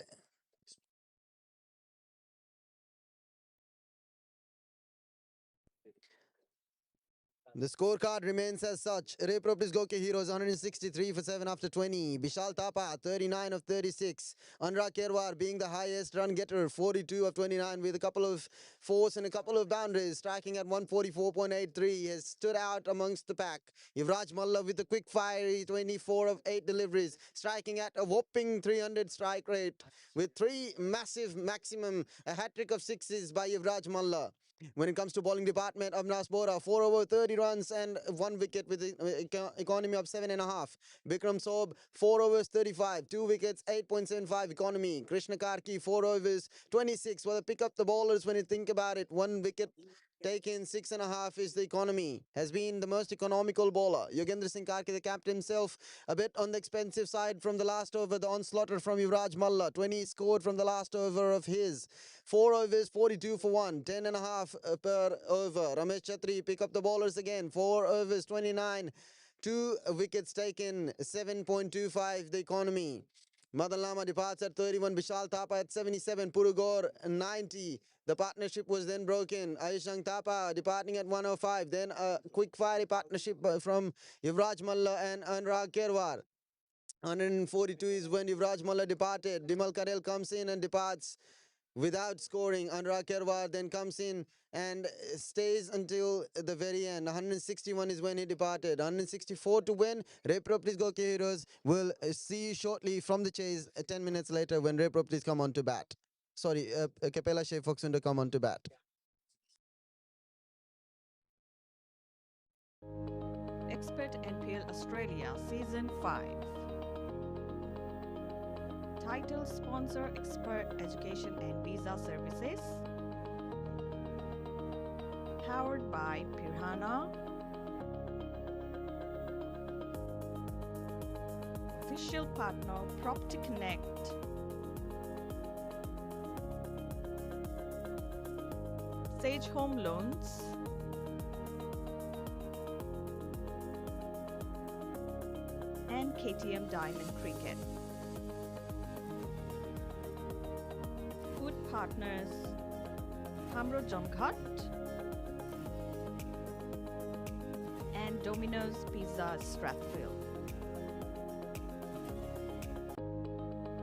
Speaker 10: The scorecard remains as such. Ray Properties Goke Heroes 163 for 7 after 20. Bishal Thapa 39 of 36. Anurag Kerwar being the highest run getter 42 of 29 with a couple of fours and a couple of boundaries, striking at 144.83. Has stood out amongst the pack. Yuvraj Malla with a quick fiery 24 of 8 deliveries, striking at a whopping 300 strike rate with 3 massive maximum, a hat-trick of 6s by Yuvraj Malla. When it comes to bowling department, Avnash Bora 4 over 30 runs and 1 wicket with an economy of 7.5. Bikram Sob 4 overs 35, 2 wickets, 8.75 economy. Krishna Karki 4 overs 26. Well, pick up the bowlers when you think about it. 1 wicket taken, 6.5 is the economy. Has been the most economical bowler. Yogendra Singh Karki, the captain himself, a bit on the expensive side from the last over. The onslaughter from Yuvraj Malla, 20 scored from the last over of his. 4 overs, 42 for 1, 10.5 per over. Ramesh Chatri pick up the bowlers again. 4 overs, 29, 2 wickets taken, 7.25 the economy. Madan Lama departs at 31, Bishal Thapa at 77, Purugor 90. The partnership was then broken. Ayushang Thapa departing at 105. Then a quick fiery partnership from Yuvraj Malla and Anurag Kerwar. 142 is when Yuvraj Malla departed. Dimal Karel comes in and departs without scoring. Anurag Kerwar then comes in and stays until the very end. 161 is when he departed. 164 to win. Ray Properties Goke Heroes will see you shortly from the chase 10 minutes later when Ray Properties come on to bat. Sorry, Capella Sheffield come on to bat.
Speaker 3: Expert NPL Australia Season 5. Title sponsor Expert Education and Visa Services. Powered by Pirhana. Official partner Property Connect. Sage Home Loans. And KTM Diamond Cricket. Food partners Hamro Jamghat and Domino's Pizza Strathfield.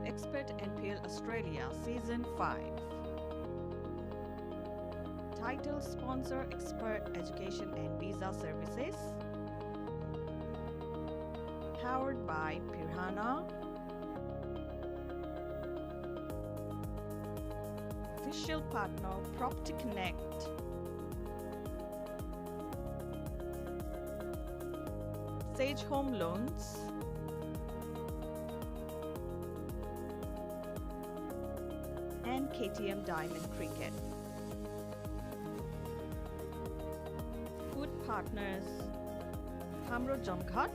Speaker 3: Expert NPL Australia Season 5. Title sponsor Expert Education and Visa Services. Powered by Pirhana. Official partner Property Connect. Sage Home Loans. And KTM Diamond Cricket. Food partners Hamro Jamghat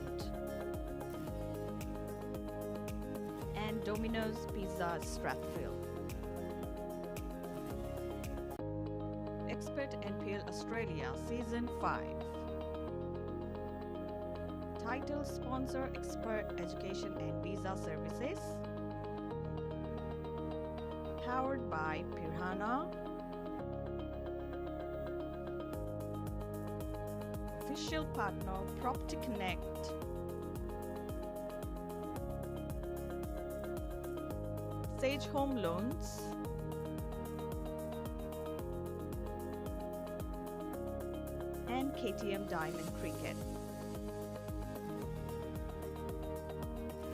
Speaker 3: and Domino's Pizza Strathfield. Expert NPL Australia Season 5. Title sponsor Expert Education and Visa Services. Powered by Pirhana. Official partner Property Connect. Sage Home Loans. And KTM Diamond Cricket.